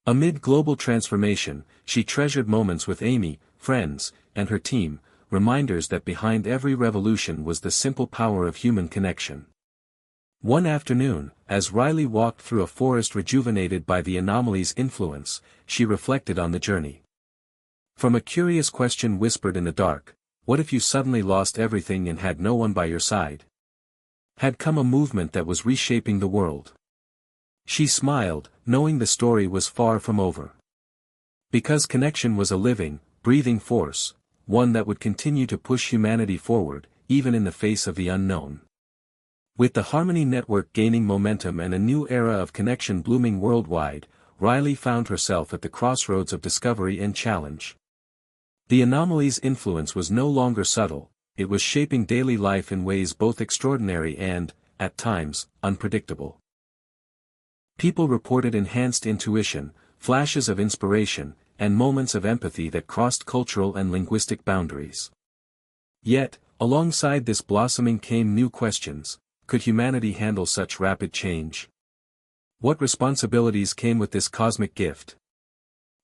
Speaker 1: Amid global transformation, she treasured moments with Amy, friends, and her team, reminders that behind every revolution was the simple power of human connection. One afternoon, as Riley walked through a forest rejuvenated by the anomaly's influence, she reflected on the journey. From a curious question whispered in the dark, what if you suddenly lost everything and had no one by your side? Had come a movement that was reshaping the world. She smiled, knowing the story was far from over. Because connection was a living, breathing force, one that would continue to push humanity forward, even in the face of the unknown. With the Harmony Network gaining momentum and a new era of connection blooming worldwide, Riley found herself at the crossroads of discovery and challenge. The anomaly's influence was no longer subtle, it was shaping daily life in ways both extraordinary and, at times, unpredictable. People reported enhanced intuition, flashes of inspiration, and moments of empathy that crossed cultural and linguistic boundaries. Yet, alongside this blossoming came new questions. Could humanity handle such rapid change? What responsibilities came with this cosmic gift?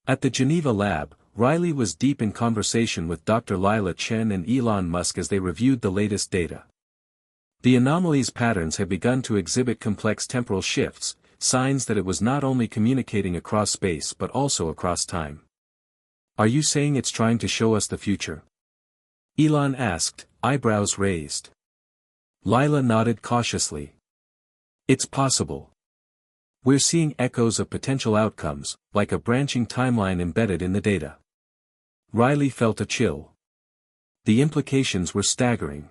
Speaker 1: At the Geneva lab, Riley was deep in conversation with Dr. Lila Chen and Elon Musk as they reviewed the latest data. The anomaly's patterns had begun to exhibit complex temporal shifts, signs that it was not only communicating across space but also across time. Are you saying it's trying to show us the future? Elon asked, eyebrows raised. Lila nodded cautiously. It's possible. We're seeing echoes of potential outcomes, like a branching timeline embedded in the data. Riley felt a chill. The implications were staggering.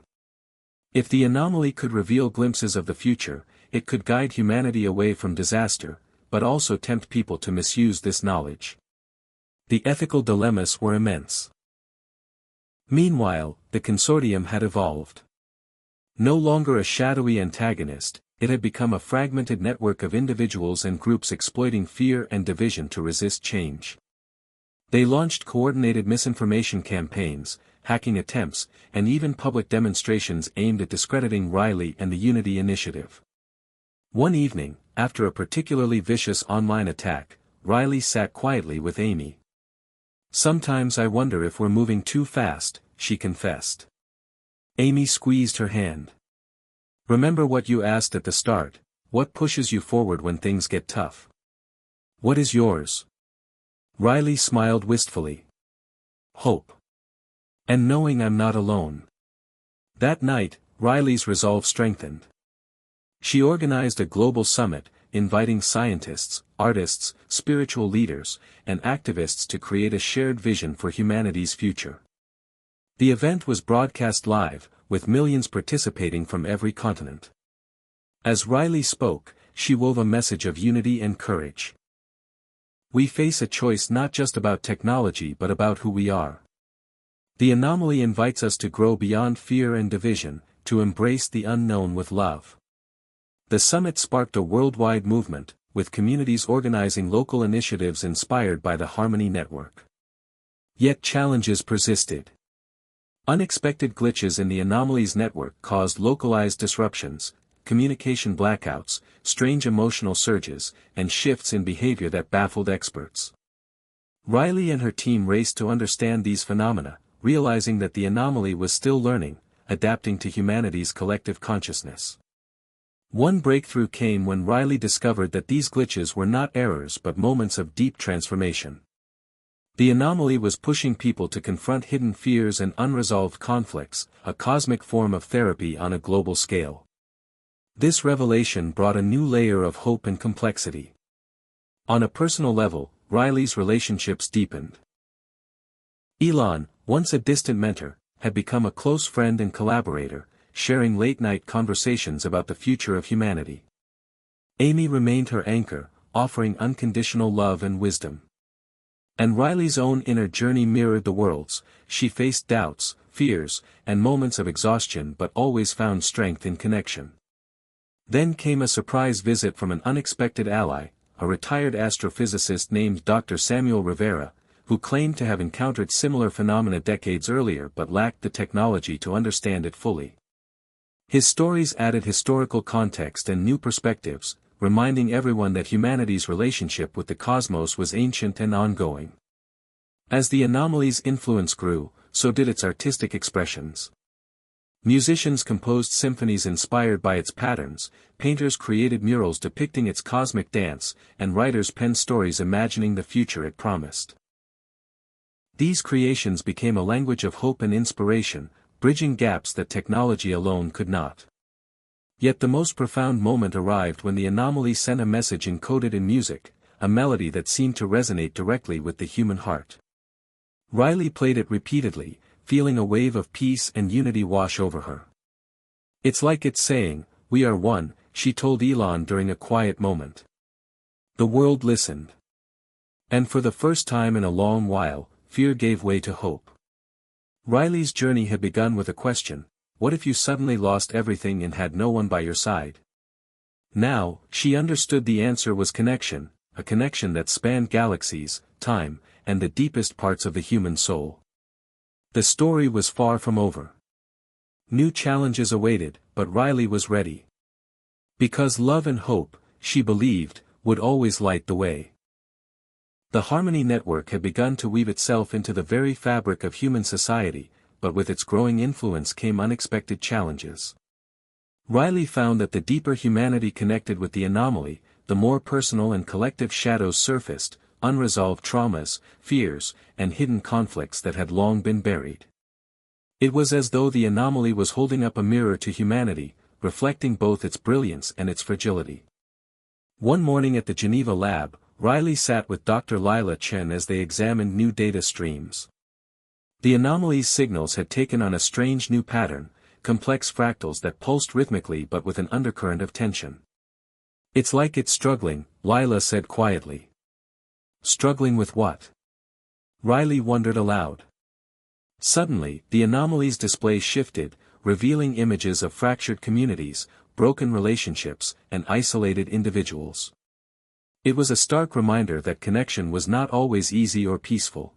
Speaker 1: If the anomaly could reveal glimpses of the future, it could guide humanity away from disaster, but also tempt people to misuse this knowledge. The ethical dilemmas were immense. Meanwhile, the consortium had evolved. No longer a shadowy antagonist, it had become a fragmented network of individuals and groups exploiting fear and division to resist change. They launched coordinated misinformation campaigns, hacking attempts, and even public demonstrations aimed at discrediting Riley and the Unity Initiative. One evening, after a particularly vicious online attack, Riley sat quietly with Amy. Sometimes I wonder if we're moving too fast, she confessed. Amy squeezed her hand. Remember what you asked at the start, what pushes you forward when things get tough? What is yours? Riley smiled wistfully. Hope. And knowing I'm not alone. That night, Riley's resolve strengthened. She organized a global summit, inviting scientists, artists, spiritual leaders, and activists to create a shared vision for humanity's future. The event was broadcast live, with millions participating from every continent. As Riley spoke, she wove a message of unity and courage. We face a choice not just about technology but about who we are. The anomaly invites us to grow beyond fear and division, to embrace the unknown with love. The summit sparked a worldwide movement, with communities organizing local initiatives inspired by the Harmony Network. Yet challenges persisted. Unexpected glitches in the anomaly's network caused localized disruptions, communication blackouts, strange emotional surges, and shifts in behavior that baffled experts. Riley and her team raced to understand these phenomena, realizing that the anomaly was still learning, adapting to humanity's collective consciousness. One breakthrough came when Riley discovered that these glitches were not errors but moments of deep transformation. The anomaly was pushing people to confront hidden fears and unresolved conflicts, a cosmic form of therapy on a global scale. This revelation brought a new layer of hope and complexity. On a personal level, Riley's relationships deepened. Elon, once a distant mentor, had become a close friend and collaborator, sharing late-night conversations about the future of humanity. Amy remained her anchor, offering unconditional love and wisdom. And Riley's own inner journey mirrored the world's. She faced doubts, fears, and moments of exhaustion but always found strength in connection. Then came a surprise visit from an unexpected ally, a retired astrophysicist named Dr. Samuel Rivera, who claimed to have encountered similar phenomena decades earlier but lacked the technology to understand it fully. His stories added historical context and new perspectives, reminding everyone that humanity's relationship with the cosmos was ancient and ongoing. As the anomaly's influence grew, so did its artistic expressions. Musicians composed symphonies inspired by its patterns, painters created murals depicting its cosmic dance, and writers penned stories imagining the future it promised. These creations became a language of hope and inspiration, bridging gaps that technology alone could not. Yet the most profound moment arrived when the anomaly sent a message encoded in music, a melody that seemed to resonate directly with the human heart. Riley played it repeatedly, feeling a wave of peace and unity wash over her. "It's like it's saying, 'We are one,'" she told Elon during a quiet moment. The world listened. And for the first time in a long while, fear gave way to hope. Riley's journey had begun with a question: what if you suddenly lost everything and had no one by your side? Now, she understood the answer was connection, a connection that spanned galaxies, time, and the deepest parts of the human soul. The story was far from over. New challenges awaited, but Riley was ready. Because love and hope, she believed, would always light the way. The Harmony Network had begun to weave itself into the very fabric of human society, but with its growing influence came unexpected challenges. Riley found that the deeper humanity connected with the anomaly, the more personal and collective shadows surfaced, unresolved traumas, fears, and hidden conflicts that had long been buried. It was as though the anomaly was holding up a mirror to humanity, reflecting both its brilliance and its fragility. One morning at the Geneva lab, Riley sat with Dr. Lila Chen as they examined new data streams. The anomaly's signals had taken on a strange new pattern, complex fractals that pulsed rhythmically but with an undercurrent of tension. "It's like it's struggling," Lila said quietly. Struggling with what? Riley wondered aloud. Suddenly, the anomaly's display shifted, revealing images of fractured communities, broken relationships, and isolated individuals. It was a stark reminder that connection was not always easy or peaceful.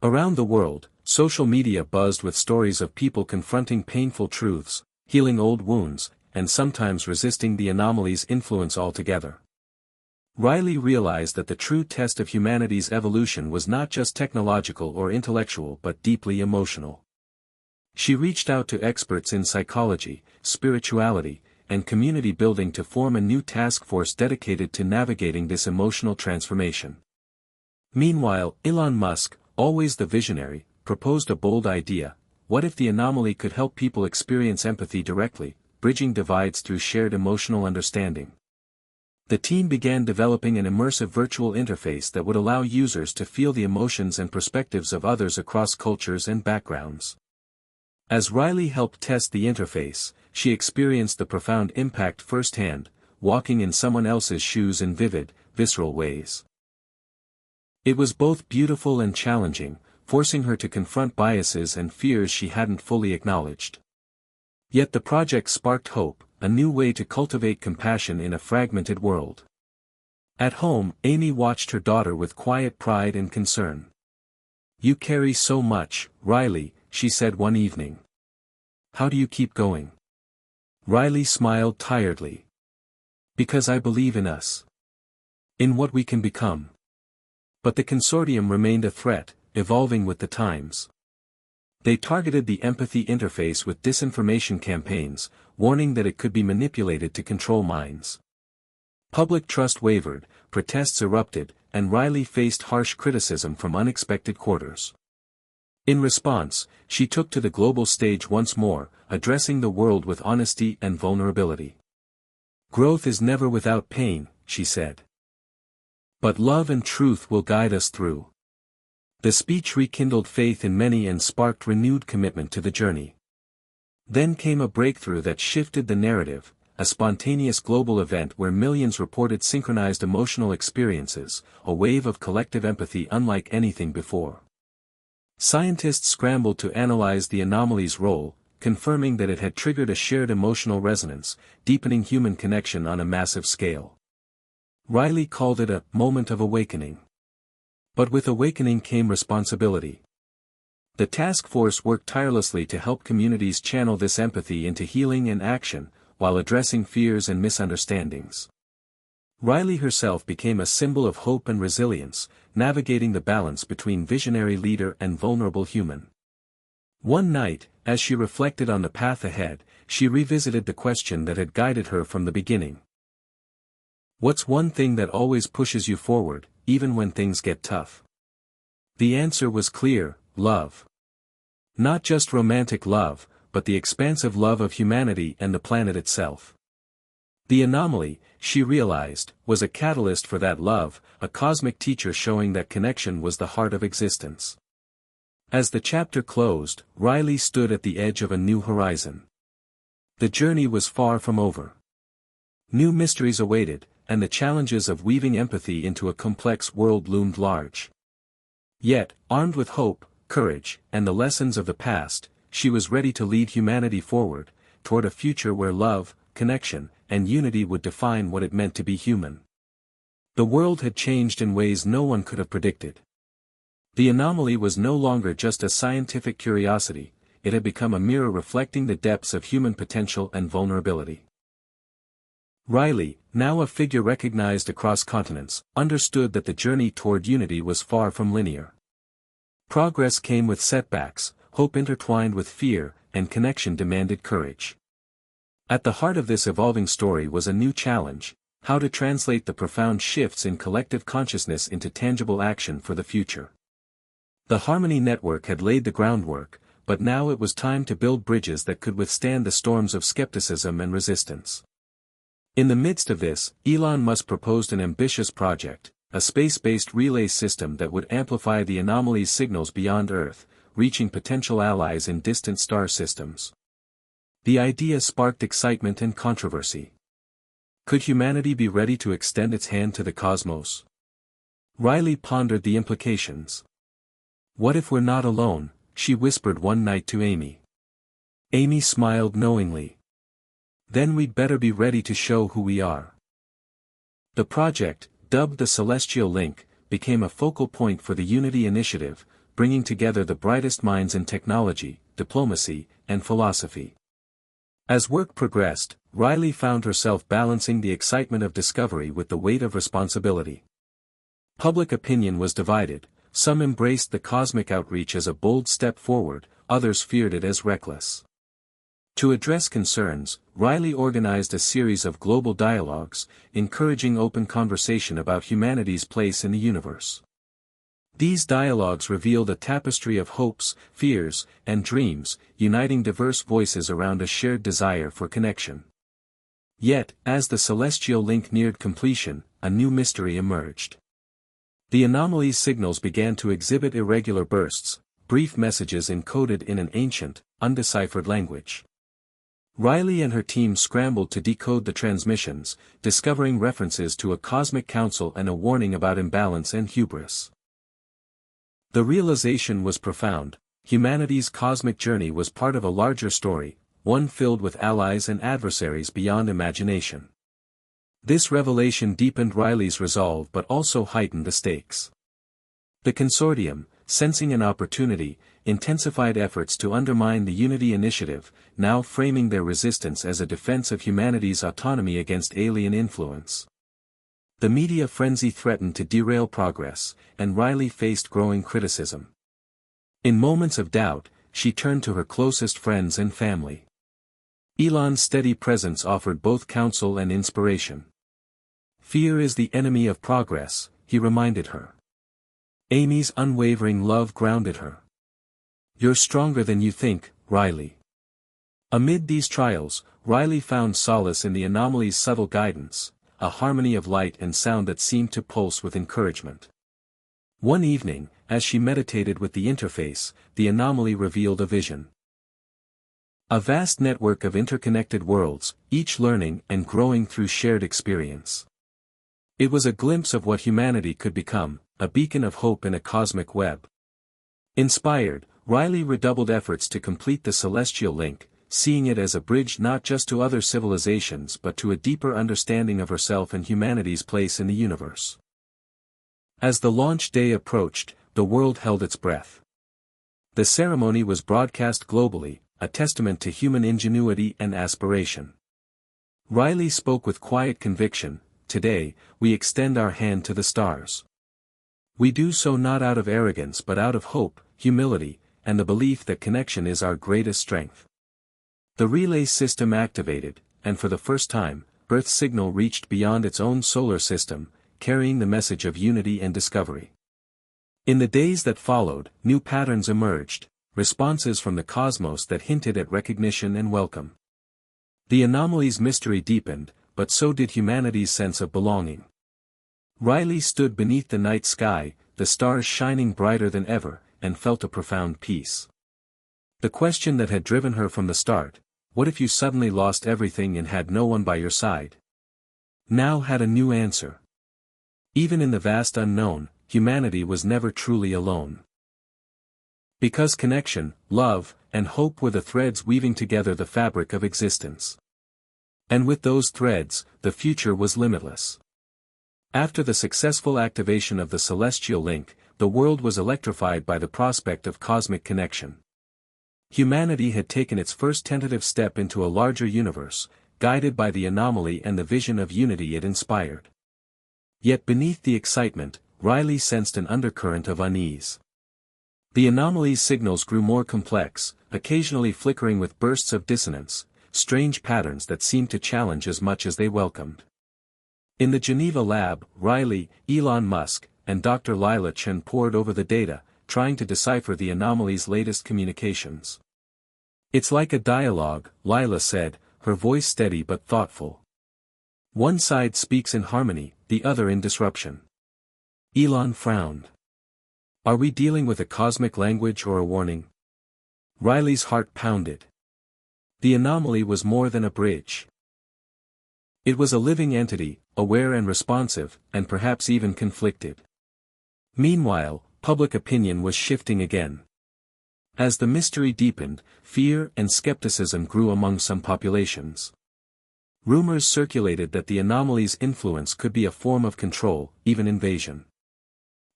Speaker 1: Around the world, social media buzzed with stories of people confronting painful truths, healing old wounds, and sometimes resisting the anomaly's influence altogether. Riley realized that the true test of humanity's evolution was not just technological or intellectual but deeply emotional. She reached out to experts in psychology, spirituality, and community building to form a new task force dedicated to navigating this emotional transformation. Meanwhile, Elon Musk, always the visionary, proposed a bold idea: what if the anomaly could help people experience empathy directly, bridging divides through shared emotional understanding? The team began developing an immersive virtual interface that would allow users to feel the emotions and perspectives of others across cultures and backgrounds. As Riley helped test the interface, she experienced the profound impact firsthand, walking in someone else's shoes in vivid, visceral ways. It was both beautiful and challenging, forcing her to confront biases and fears she hadn't fully acknowledged. Yet the project sparked hope, a new way to cultivate compassion in a fragmented world. At home, Amy watched her daughter with quiet pride and concern. "You carry so much, Riley," she said one evening. "How do you keep going?" Riley smiled tiredly. "Because I believe in us. In what we can become." But the consortium remained a threat, evolving with the times. They targeted the empathy interface with disinformation campaigns, warning that it could be manipulated to control minds. Public trust wavered, protests erupted, and Riley faced harsh criticism from unexpected quarters. In response, she took to the global stage once more, addressing the world with honesty and vulnerability. "Growth is never without pain," she said. "But love and truth will guide us through." The speech rekindled faith in many and sparked renewed commitment to the journey. Then came a breakthrough that shifted the narrative, a spontaneous global event where millions reported synchronized emotional experiences, a wave of collective empathy unlike anything before. Scientists scrambled to analyze the anomaly's role, confirming that it had triggered a shared emotional resonance, deepening human connection on a massive scale. Riley called it a moment of awakening. But with awakening came responsibility. The task force worked tirelessly to help communities channel this empathy into healing and action, while addressing fears and misunderstandings. Riley herself became a symbol of hope and resilience, navigating the balance between visionary leader and vulnerable human. One night, as she reflected on the path ahead, she revisited the question that had guided her from the beginning. What's one thing that always pushes you forward, even when things get tough? The answer was clear: love. Not just romantic love, but the expansive love of humanity and the planet itself. The anomaly, she realized, was a catalyst for that love, a cosmic teacher showing that connection was the heart of existence. As the chapter closed, Riley stood at the edge of a new horizon. The journey was far from over. New mysteries awaited, and the challenges of weaving empathy into a complex world loomed large. Yet, armed with hope, courage, and the lessons of the past, she was ready to lead humanity forward, toward a future where love, connection, and unity would define what it meant to be human. The world had changed in ways no one could have predicted. The anomaly was no longer just a scientific curiosity, it had become a mirror reflecting the depths of human potential and vulnerability. Riley, now a figure recognized across continents, understood that the journey toward unity was far from linear. Progress came with setbacks, hope intertwined with fear, and connection demanded courage. At the heart of this evolving story was a new challenge: how to translate the profound shifts in collective consciousness into tangible action for the future. The Harmony Network had laid the groundwork, but now it was time to build bridges that could withstand the storms of skepticism and resistance. In the midst of this, Elon Musk proposed an ambitious project, a space-based relay system that would amplify the anomaly's signals beyond Earth, reaching potential allies in distant star systems. The idea sparked excitement and controversy. Could humanity be ready to extend its hand to the cosmos? Riley pondered the implications. "What if we're not alone?" she whispered one night to Amy. Amy smiled knowingly. "Then we'd better be ready to show who we are." The project, dubbed the Celestial Link, became a focal point for the Unity Initiative, bringing together the brightest minds in technology, diplomacy, and philosophy. As work progressed, Riley found herself balancing the excitement of discovery with the weight of responsibility. Public opinion was divided: some embraced the cosmic outreach as a bold step forward, others feared it as reckless. To address concerns, Riley organized a series of global dialogues, encouraging open conversation about humanity's place in the universe. These dialogues revealed a tapestry of hopes, fears, and dreams, uniting diverse voices around a shared desire for connection. Yet, as the Celestial Link neared completion, a new mystery emerged. The anomaly's signals began to exhibit irregular bursts, brief messages encoded in an ancient, undeciphered language. Riley and her team scrambled to decode the transmissions, discovering references to a cosmic council and a warning about imbalance and hubris. The realization was profound: humanity's cosmic journey was part of a larger story, one filled with allies and adversaries beyond imagination. This revelation deepened Riley's resolve but also heightened the stakes. The consortium, sensing an opportunity, intensified efforts to undermine the Unity Initiative, now framing their resistance as a defense of humanity's autonomy against alien influence. The media frenzy threatened to derail progress, and Riley faced growing criticism. In moments of doubt, she turned to her closest friends and family. Elon's steady presence offered both counsel and inspiration. "Fear is the enemy of progress," he reminded her. Amy's unwavering love grounded her. "You're stronger than you think, Riley." Amid these trials, Riley found solace in the anomaly's subtle guidance, a harmony of light and sound that seemed to pulse with encouragement. One evening, as she meditated with the interface, the anomaly revealed a vision. A vast network of interconnected worlds, each learning and growing through shared experience. It was a glimpse of what humanity could become, a beacon of hope in a cosmic web. Inspired, Riley redoubled efforts to complete the Celestial Link, seeing it as a bridge not just to other civilizations but to a deeper understanding of herself and humanity's place in the universe. As the launch day approached, the world held its breath. The ceremony was broadcast globally, a testament to human ingenuity and aspiration. Riley spoke with quiet conviction: "Today, we extend our hand to the stars. We do so not out of arrogance but out of hope, humility, and the belief that connection is our greatest strength." The relay system activated, and for the first time, Earth's signal reached beyond its own solar system, carrying the message of unity and discovery. In the days that followed, new patterns emerged, responses from the cosmos that hinted at recognition and welcome. The anomaly's mystery deepened, but so did humanity's sense of belonging. Riley stood beneath the night sky, the stars shining brighter than ever, and felt a profound peace. The question that had driven her from the start, what if you suddenly lost everything and had no one by your side? Now had a new answer. Even in the vast unknown, humanity was never truly alone. Because connection, love, and hope were the threads weaving together the fabric of existence. And with those threads, the future was limitless. After the successful activation of the celestial link, the world was electrified by the prospect of cosmic connection. Humanity had taken its first tentative step into a larger universe, guided by the anomaly and the vision of unity it inspired. Yet beneath the excitement, Riley sensed an undercurrent of unease. The anomaly's signals grew more complex, occasionally flickering with bursts of dissonance, strange patterns that seemed to challenge as much as they welcomed. In the Geneva lab, Riley, Elon Musk, and Dr. Lila Chen pored over the data, trying to decipher the anomaly's latest communications. It's like a dialogue, Lila said, her voice steady but thoughtful. One side speaks in harmony, the other in disruption. Elon frowned. Are we dealing with a cosmic language or a warning? Riley's heart pounded. The anomaly was more than a bridge. It was a living entity, aware and responsive, and perhaps even conflicted. Meanwhile, public opinion was shifting again. As the mystery deepened, fear and skepticism grew among some populations. Rumors circulated that the anomaly's influence could be a form of control, even invasion.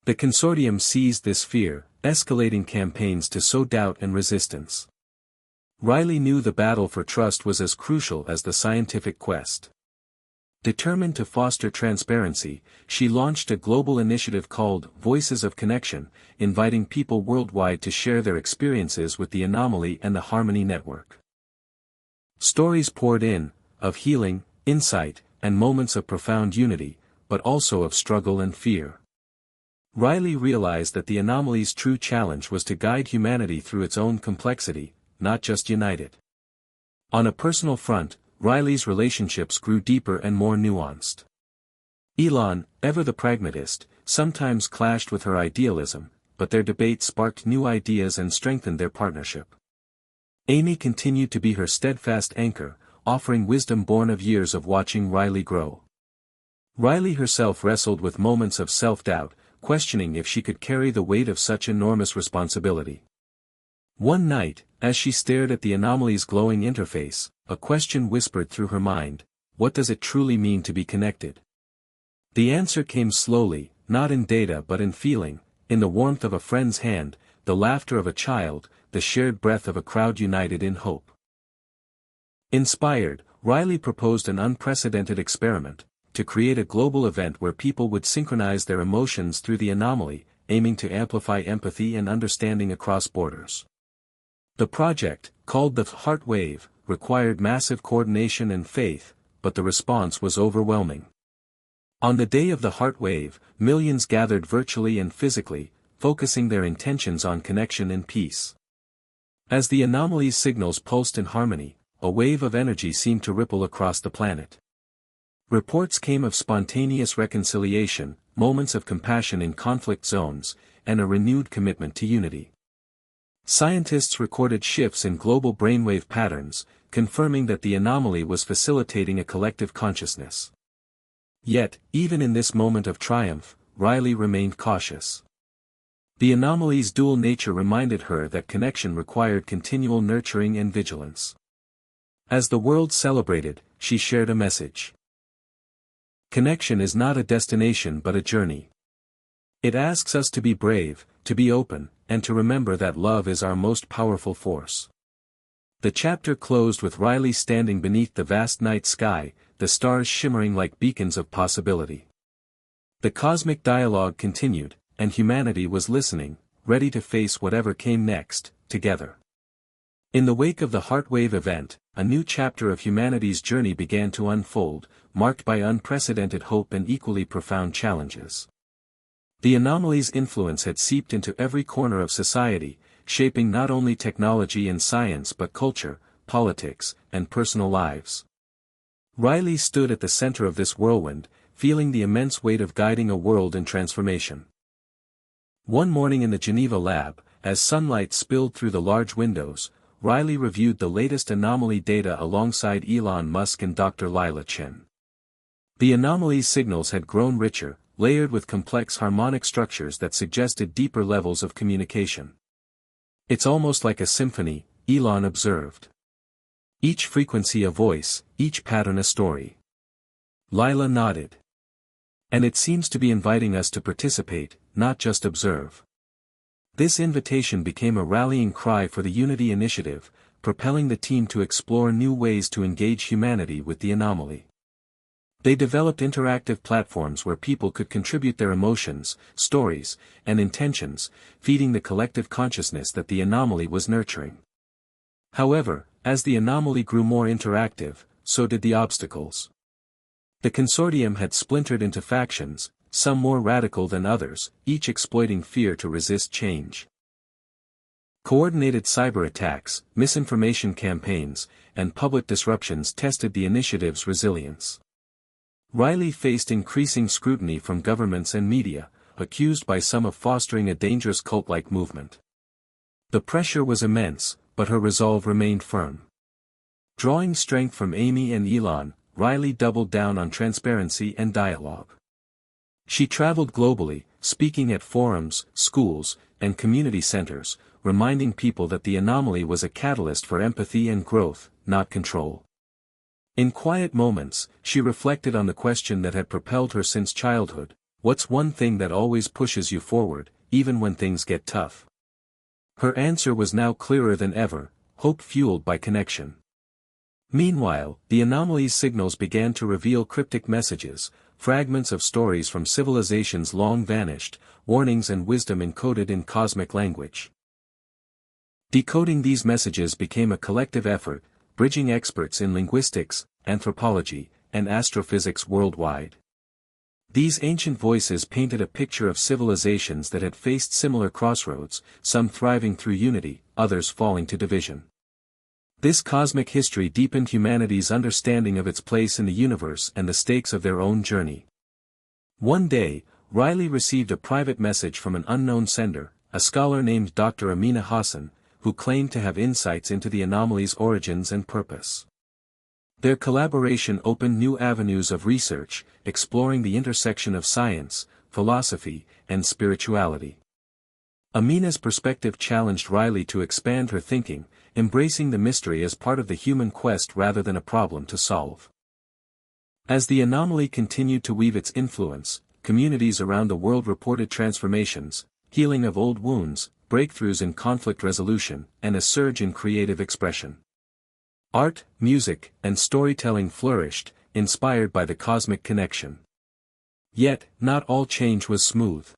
Speaker 1: The consortium seized this fear, escalating campaigns to sow doubt and resistance. Riley knew the battle for trust was as crucial as the scientific quest. Determined to foster transparency, she launched a global initiative called Voices of Connection, inviting people worldwide to share their experiences with the anomaly and the Harmony Network. Stories poured in, of healing, insight, and moments of profound unity, but also of struggle and fear. Riley realized that the anomaly's true challenge was to guide humanity through its own complexity, not just unite it. On a personal front, Riley's relationships grew deeper and more nuanced. Elon, ever the pragmatist, sometimes clashed with her idealism, but their debate sparked new ideas and strengthened their partnership. Amy continued to be her steadfast anchor, offering wisdom born of years of watching Riley grow. Riley herself wrestled with moments of self-doubt, questioning if she could carry the weight of such enormous responsibility. One night, as she stared at the anomaly's glowing interface, a question whispered through her mind: what does it truly mean to be connected? The answer came slowly, not in data but in feeling, in the warmth of a friend's hand, the laughter of a child, the shared breath of a crowd united in hope. Inspired, Riley proposed an unprecedented experiment: to create a global event where people would synchronize their emotions through the anomaly, aiming to amplify empathy and understanding across borders. The project, called the Heart Wave, required massive coordination and faith, but the response was overwhelming. On the day of the Heart Wave, millions gathered virtually and physically, focusing their intentions on connection and peace. As the anomaly's signals pulsed in harmony, a wave of energy seemed to ripple across the planet. Reports came of spontaneous reconciliation, moments of compassion in conflict zones, and a renewed commitment to unity. Scientists recorded shifts in global brainwave patterns, confirming that the anomaly was facilitating a collective consciousness. Yet, even in this moment of triumph, Riley remained cautious. The anomaly's dual nature reminded her that connection required continual nurturing and vigilance. As the world celebrated, she shared a message. Connection is not a destination but a journey. It asks us to be brave, to be open, and to remember that love is our most powerful force. The chapter closed with Riley standing beneath the vast night sky, the stars shimmering like beacons of possibility. The cosmic dialogue continued, and humanity was listening, ready to face whatever came next, together. In the wake of the Heartwave event, a new chapter of humanity's journey began to unfold, marked by unprecedented hope and equally profound challenges. The anomaly's influence had seeped into every corner of society, shaping not only technology and science but culture, politics, and personal lives. Riley stood at the center of this whirlwind, feeling the immense weight of guiding a world in transformation. One morning in the Geneva lab, as sunlight spilled through the large windows, Riley reviewed the latest anomaly data alongside Elon Musk and Dr. Lila Chen. The anomaly's signals had grown richer, layered with complex harmonic structures that suggested deeper levels of communication. "It's almost like a symphony," Elon observed. "Each frequency a voice, each pattern a story." Lila nodded. "And it seems to be inviting us to participate, not just observe." This invitation became a rallying cry for the Unity Initiative, propelling the team to explore new ways to engage humanity with the anomaly. They developed interactive platforms where people could contribute their emotions, stories, and intentions, feeding the collective consciousness that the anomaly was nurturing. However, as the anomaly grew more interactive, so did the obstacles. The consortium had splintered into factions, some more radical than others, each exploiting fear to resist change. Coordinated cyber attacks, misinformation campaigns, and public disruptions tested the initiative's resilience. Riley faced increasing scrutiny from governments and media, accused by some of fostering a dangerous cult-like movement. The pressure was immense, but her resolve remained firm. Drawing strength from Amy and Elon, Riley doubled down on transparency and dialogue. She traveled globally, speaking at forums, schools, and community centers, reminding people that the anomaly was a catalyst for empathy and growth, not control. In quiet moments, she reflected on the question that had propelled her since childhood: what's one thing that always pushes you forward, even when things get tough? Her answer was now clearer than ever: hope fueled by connection. Meanwhile, the anomaly's signals began to reveal cryptic messages, fragments of stories from civilizations long vanished, warnings and wisdom encoded in cosmic language. Decoding these messages became a collective effort, bridging experts in linguistics, anthropology, and astrophysics worldwide. These ancient voices painted a picture of civilizations that had faced similar crossroads, some thriving through unity, others falling to division. This cosmic history deepened humanity's understanding of its place in the universe and the stakes of their own journey. One day, Riley received a private message from an unknown sender, a scholar named Dr. Amina Hassan, who claimed to have insights into the anomaly's origins and purpose. Their collaboration opened new avenues of research, exploring the intersection of science, philosophy, and spirituality. Amina's perspective challenged Riley to expand her thinking, embracing the mystery as part of the human quest rather than a problem to solve. As the anomaly continued to weave its influence, communities around the world reported transformations, healing of old wounds, breakthroughs in conflict resolution, and a surge in creative expression. Art, music, and storytelling flourished, inspired by the cosmic connection. Yet, not all change was smooth.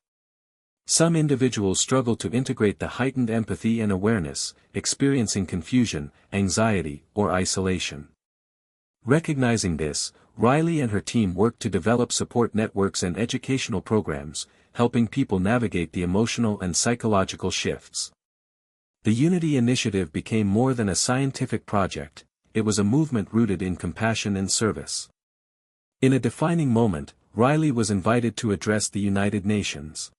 Speaker 1: Some individuals struggled to integrate the heightened empathy and awareness, experiencing confusion, anxiety, or isolation. Recognizing this, Riley and her team worked to develop support networks and educational programs, helping people navigate the emotional and psychological shifts. The Unity Initiative became more than a scientific project, it was a movement rooted in compassion and service. In a defining moment, Riley was invited to address the United Nations.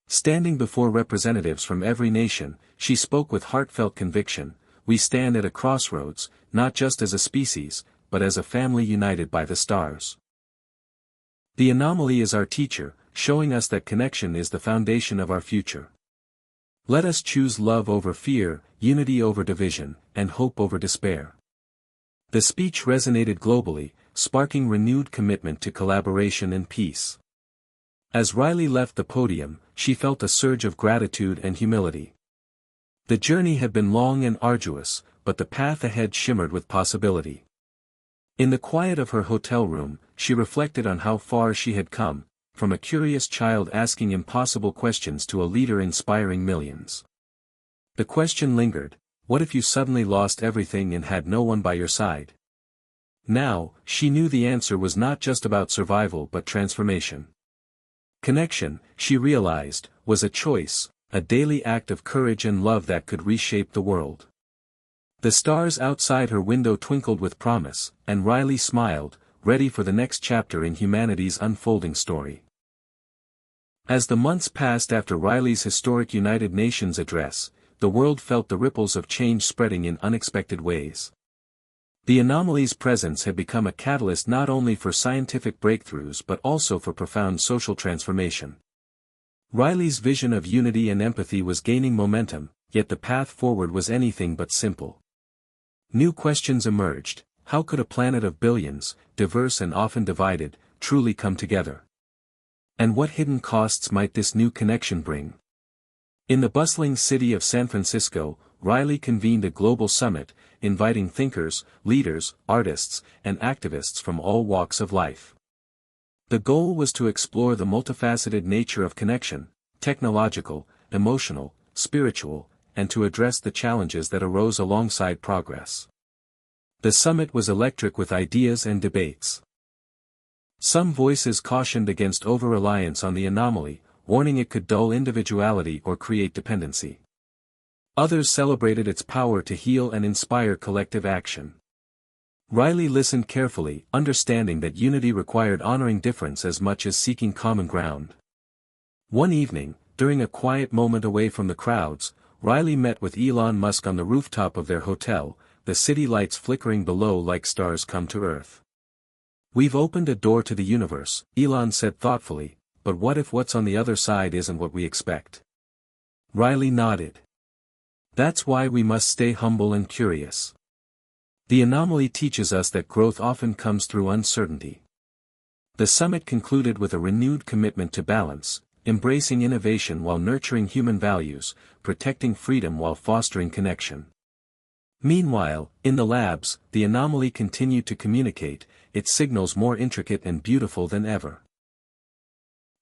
Speaker 1: Standing before representatives from every nation, she spoke with heartfelt conviction: "We stand at a crossroads, not just as a species, but as a family united by the stars. The anomaly is our teacher, showing us that connection is the foundation of our future. Let us choose love over fear, unity over division, and hope over despair." The speech resonated globally, sparking renewed commitment to collaboration and peace. As Riley left the podium, she felt a surge of gratitude and humility. The journey had been long and arduous, but the path ahead shimmered with possibility. In the quiet of her hotel room, she reflected on how far she had come, from a curious child asking impossible questions to a leader inspiring millions. The question lingered: what if you suddenly lost everything and had no one by your side? Now, she knew the answer was not just about survival but transformation. Connection, she realized, was a choice, a daily act of courage and love that could reshape the world. The stars outside her window twinkled with promise, and Riley smiled, ready for the next chapter in humanity's unfolding story. As the months passed after Riley's historic United Nations address, the world felt the ripples of change spreading in unexpected ways. The anomaly's presence had become a catalyst not only for scientific breakthroughs but also for profound social transformation. Riley's vision of unity and empathy was gaining momentum, yet the path forward was anything but simple. New questions emerged: how could a planet of billions, diverse and often divided, truly come together? And what hidden costs might this new connection bring? In the bustling city of San Francisco, Riley convened a global summit, inviting thinkers, leaders, artists, and activists from all walks of life. The goal was to explore the multifaceted nature of connection, technological, emotional, spiritual, and to address the challenges that arose alongside progress. The summit was electric with ideas and debates. Some voices cautioned against over-reliance on the anomaly, warning it could dull individuality or create dependency. Others celebrated its power to heal and inspire collective action. Riley listened carefully, understanding that unity required honoring difference as much as seeking common ground. One evening, during a quiet moment away from the crowds, Riley met with Elon Musk on the rooftop of their hotel, the city lights flickering below like stars come to Earth. "We've opened a door to the universe," Elon said thoughtfully, "but what if what's on the other side isn't what we expect?" Riley nodded. "That's why we must stay humble and curious. The anomaly teaches us that growth often comes through uncertainty." The summit concluded with a renewed commitment to balance, embracing innovation while nurturing human values, protecting freedom while fostering connection. Meanwhile, in the labs, the anomaly continued to communicate, its signals more intricate and beautiful than ever.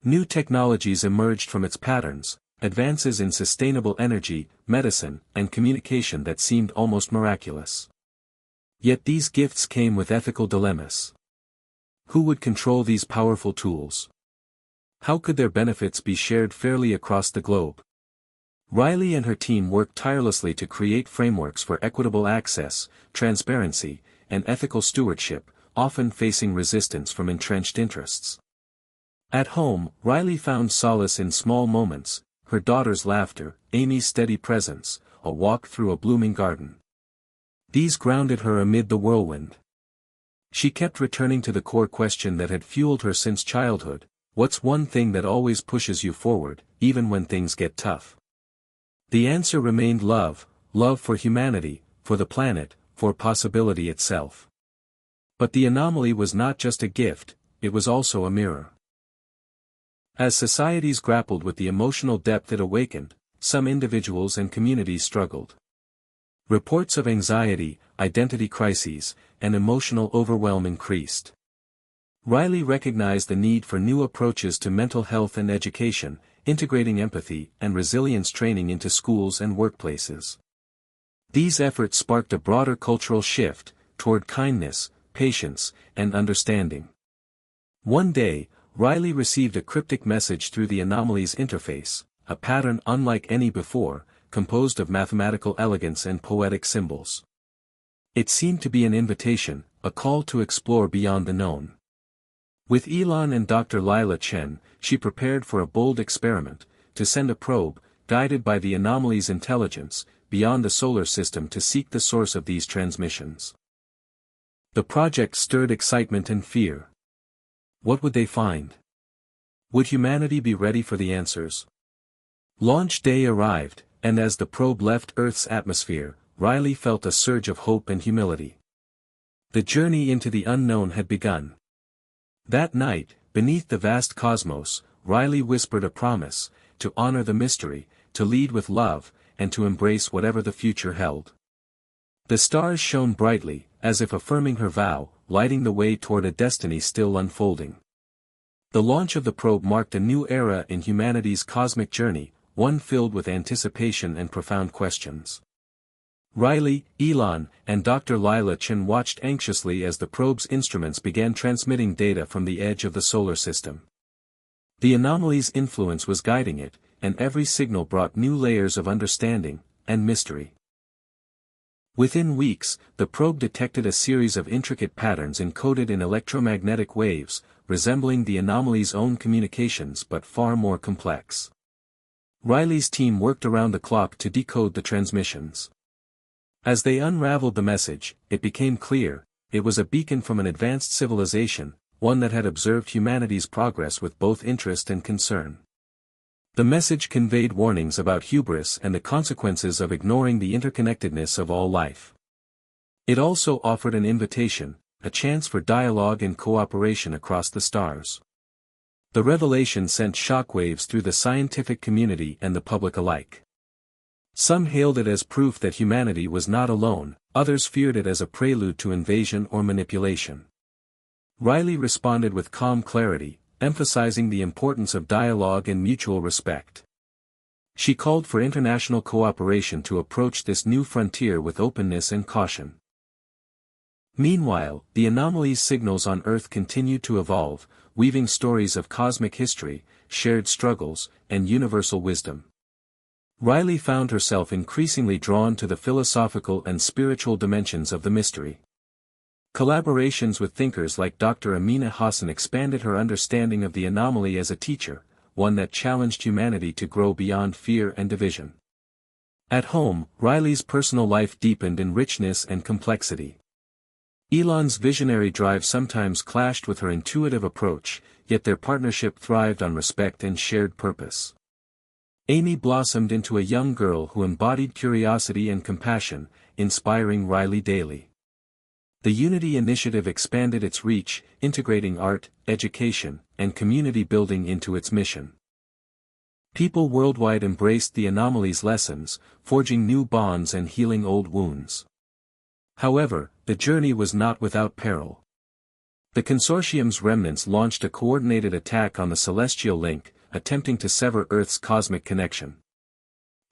Speaker 1: New technologies emerged from its patterns, advances in sustainable energy, medicine, and communication that seemed almost miraculous. Yet these gifts came with ethical dilemmas. Who would control these powerful tools? How could their benefits be shared fairly across the globe? Riley and her team worked tirelessly to create frameworks for equitable access, transparency, and ethical stewardship, often facing resistance from entrenched interests. At home, Riley found solace in small moments: her daughter's laughter, Amy's steady presence, a walk through a blooming garden. These grounded her amid the whirlwind. She kept returning to the core question that had fueled her since childhood: what's one thing that always pushes you forward, even when things get tough? The answer remained love, love for humanity, for the planet, for possibility itself. But the anomaly was not just a gift, it was also a mirror. As societies grappled with the emotional depth it awakened, some individuals and communities struggled. Reports of anxiety, identity crises, and emotional overwhelm increased. Riley recognized the need for new approaches to mental health and education, integrating empathy and resilience training into schools and workplaces. These efforts sparked a broader cultural shift, toward kindness, patience, and understanding. One day, Riley received a cryptic message through the anomaly's interface, a pattern unlike any before, composed of mathematical elegance and poetic symbols. It seemed to be an invitation, a call to explore beyond the known. With Elon and Dr. Lila Chen, she prepared for a bold experiment, to send a probe, guided by the anomaly's intelligence, beyond the solar system to seek the source of these transmissions. The project stirred excitement and fear. What would they find? Would humanity be ready for the answers? Launch day arrived, and as the probe left Earth's atmosphere, Riley felt a surge of hope and humility. The journey into the unknown had begun. That night, beneath the vast cosmos, Riley whispered a promise: to honor the mystery, to lead with love, and to embrace whatever the future held. The stars shone brightly, as if affirming her vow, lighting the way toward a destiny still unfolding. The launch of the probe marked a new era in humanity's cosmic journey, one filled with anticipation and profound questions. Riley, Elon, and Dr. Lila Chen watched anxiously as the probe's instruments began transmitting data from the edge of the solar system. The anomaly's influence was guiding it, and every signal brought new layers of understanding and mystery. Within weeks, the probe detected a series of intricate patterns encoded in electromagnetic waves, resembling the anomaly's own communications but far more complex. Riley's team worked around the clock to decode the transmissions. As they unraveled the message, it became clear, it was a beacon from an advanced civilization, one that had observed humanity's progress with both interest and concern. The message conveyed warnings about hubris and the consequences of ignoring the interconnectedness of all life. It also offered an invitation, a chance for dialogue and cooperation across the stars. The revelation sent shockwaves through the scientific community and the public alike. Some hailed it as proof that humanity was not alone, others feared it as a prelude to invasion or manipulation. Riley responded with calm clarity, emphasizing the importance of dialogue and mutual respect. She called for international cooperation to approach this new frontier with openness and caution. Meanwhile, the anomaly's signals on Earth continued to evolve, weaving stories of cosmic history, shared struggles, and universal wisdom. Riley found herself increasingly drawn to the philosophical and spiritual dimensions of the mystery. Collaborations with thinkers like Dr. Amina Hassan expanded her understanding of the anomaly as a teacher, one that challenged humanity to grow beyond fear and division. At home, Riley's personal life deepened in richness and complexity. Elon's visionary drive sometimes clashed with her intuitive approach, yet their partnership thrived on respect and shared purpose. Amy blossomed into a young girl who embodied curiosity and compassion, inspiring Riley daily. The Unity Initiative expanded its reach, integrating art, education, and community building into its mission. People worldwide embraced the anomaly's lessons, forging new bonds and healing old wounds. However, the journey was not without peril. The consortium's remnants launched a coordinated attack on the Celestial Link, attempting to sever Earth's cosmic connection.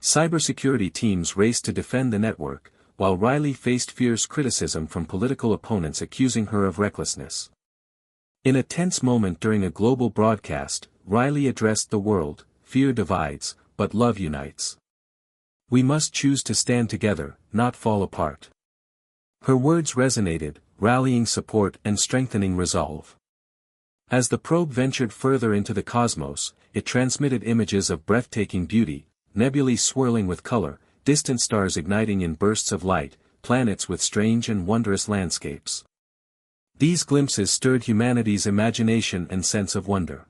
Speaker 1: Cybersecurity teams raced to defend the network, while Riley faced fierce criticism from political opponents accusing her of recklessness. In a tense moment during a global broadcast, Riley addressed the world, "Fear divides, but love unites. We must choose to stand together, not fall apart." Her words resonated, rallying support and strengthening resolve. As the probe ventured further into the cosmos, it transmitted images of breathtaking beauty, nebulae swirling with color, distant stars igniting in bursts of light, planets with strange and wondrous landscapes. These glimpses stirred humanity's imagination and sense of wonder.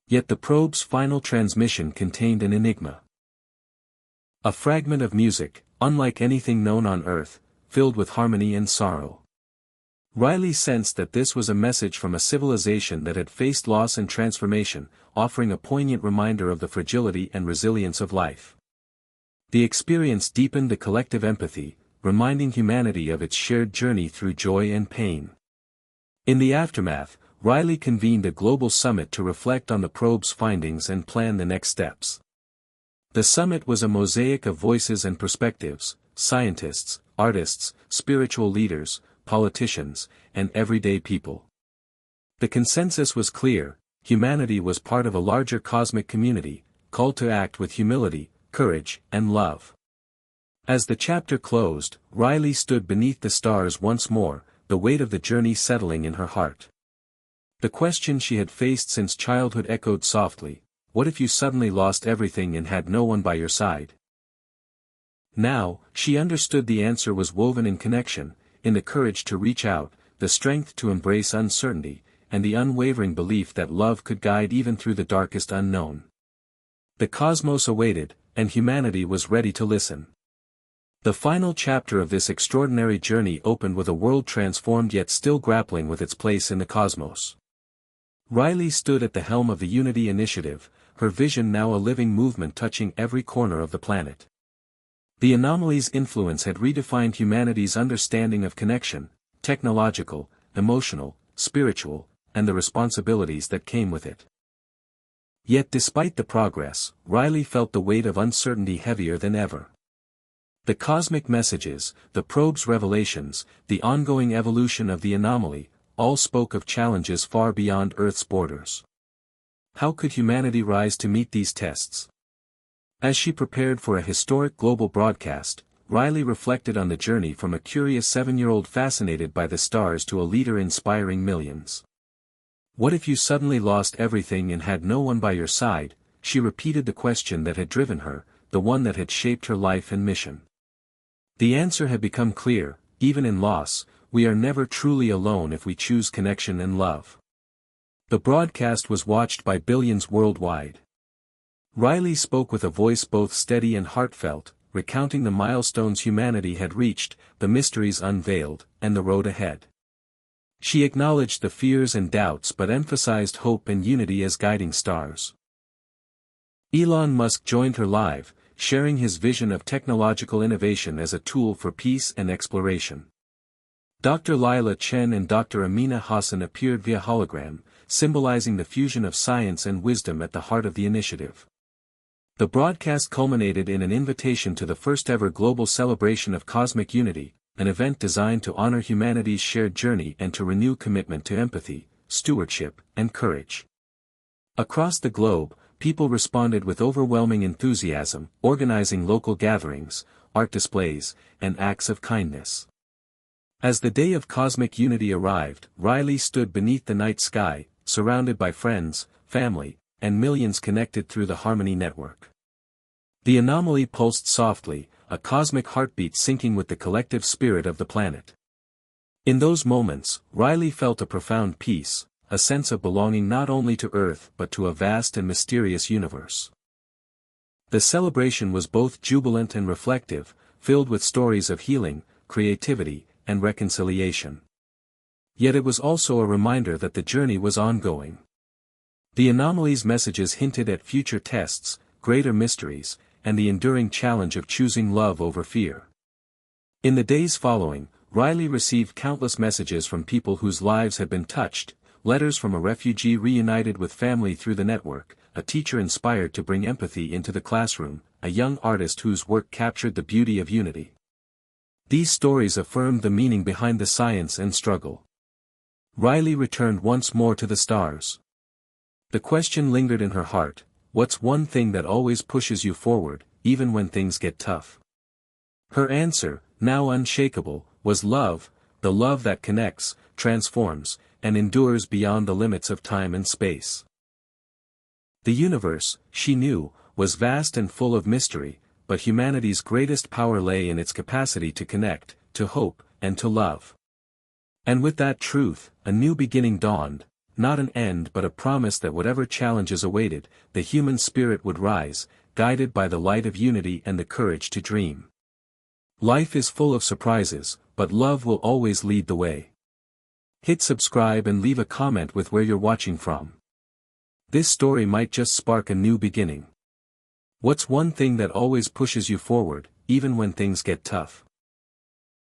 Speaker 1: Yet the probe's final transmission contained an enigma. A fragment of music, unlike anything known on Earth, filled with harmony and sorrow. Riley sensed that this was a message from a civilization that had faced loss and transformation, offering a poignant reminder of the fragility and resilience of life. The experience deepened the collective empathy, reminding humanity of its shared journey through joy and pain. In the aftermath, Riley convened a global summit to reflect on the probe's findings and plan the next steps. The summit was a mosaic of voices and perspectives: scientists, artists, spiritual leaders, politicians, and everyday people. The consensus was clear: humanity was part of a larger cosmic community, called to act with humility, courage, and love. As the chapter closed, Riley stood beneath the stars once more, the weight of the journey settling in her heart. The question she had faced since childhood echoed softly: what if you suddenly lost everything and had no one by your side? Now, she understood the answer was woven in connection, in the courage to reach out, the strength to embrace uncertainty, and the unwavering belief that love could guide even through the darkest unknown. The cosmos awaited, and humanity was ready to listen. The final chapter of this extraordinary journey opened with a world transformed yet still grappling with its place in the cosmos. Riley stood at the helm of the Unity Initiative, her vision now a living movement touching every corner of the planet. The anomaly's influence had redefined humanity's understanding of connection, technological, emotional, spiritual, and the responsibilities that came with it. Yet despite the progress, Riley felt the weight of uncertainty heavier than ever. The cosmic messages, the probe's revelations, the ongoing evolution of the anomaly, all spoke of challenges far beyond Earth's borders. How could humanity rise to meet these tests? As she prepared for a historic global broadcast, Riley reflected on the journey from a curious 7-year-old fascinated by the stars to a leader inspiring millions. What if you suddenly lost everything and had no one by your side? She repeated the question that had driven her, the one that had shaped her life and mission. The answer had become clear: even in loss, we are never truly alone if we choose connection and love. The broadcast was watched by billions worldwide. Riley spoke with a voice both steady and heartfelt, recounting the milestones humanity had reached, the mysteries unveiled, and the road ahead. She acknowledged the fears and doubts but emphasized hope and unity as guiding stars. Elon Musk joined her live, sharing his vision of technological innovation as a tool for peace and exploration. Dr. Lila Chen and Dr. Amina Hassan appeared via hologram, symbolizing the fusion of science and wisdom at the heart of the initiative. The broadcast culminated in an invitation to the first-ever global celebration of cosmic unity, an event designed to honor humanity's shared journey and to renew commitment to empathy, stewardship, and courage. Across the globe, people responded with overwhelming enthusiasm, organizing local gatherings, art displays, and acts of kindness. As the day of cosmic unity arrived, Riley stood beneath the night sky, surrounded by friends, family, and millions connected through the Harmony Network. The anomaly pulsed softly, a cosmic heartbeat syncing with the collective spirit of the planet. In those moments, Riley felt a profound peace, a sense of belonging not only to Earth but to a vast and mysterious universe. The celebration was both jubilant and reflective, filled with stories of healing, creativity, and reconciliation. Yet it was also a reminder that the journey was ongoing. The anomaly's messages hinted at future tests, greater mysteries, and the enduring challenge of choosing love over fear. In the days following, Riley received countless messages from people whose lives had been touched, letters from a refugee reunited with family through the network, a teacher inspired to bring empathy into the classroom, a young artist whose work captured the beauty of unity. These stories affirmed the meaning behind the science and struggle. Riley returned once more to the stars. The question lingered in her heart: what's one thing that always pushes you forward, even when things get tough? Her answer, now unshakable, was love, the love that connects, transforms, and endures beyond the limits of time and space. The universe, she knew, was vast and full of mystery, but humanity's greatest power lay in its capacity to connect, to hope, and to love. And with that truth, a new beginning dawned, not an end but a promise that whatever challenges awaited, the human spirit would rise, guided by the light of unity and the courage to dream. Life is full of surprises, but love will always lead the way. Hit subscribe and leave a comment with where you're watching from. This story might just spark a new beginning. What's one thing that always pushes you forward, even when things get tough?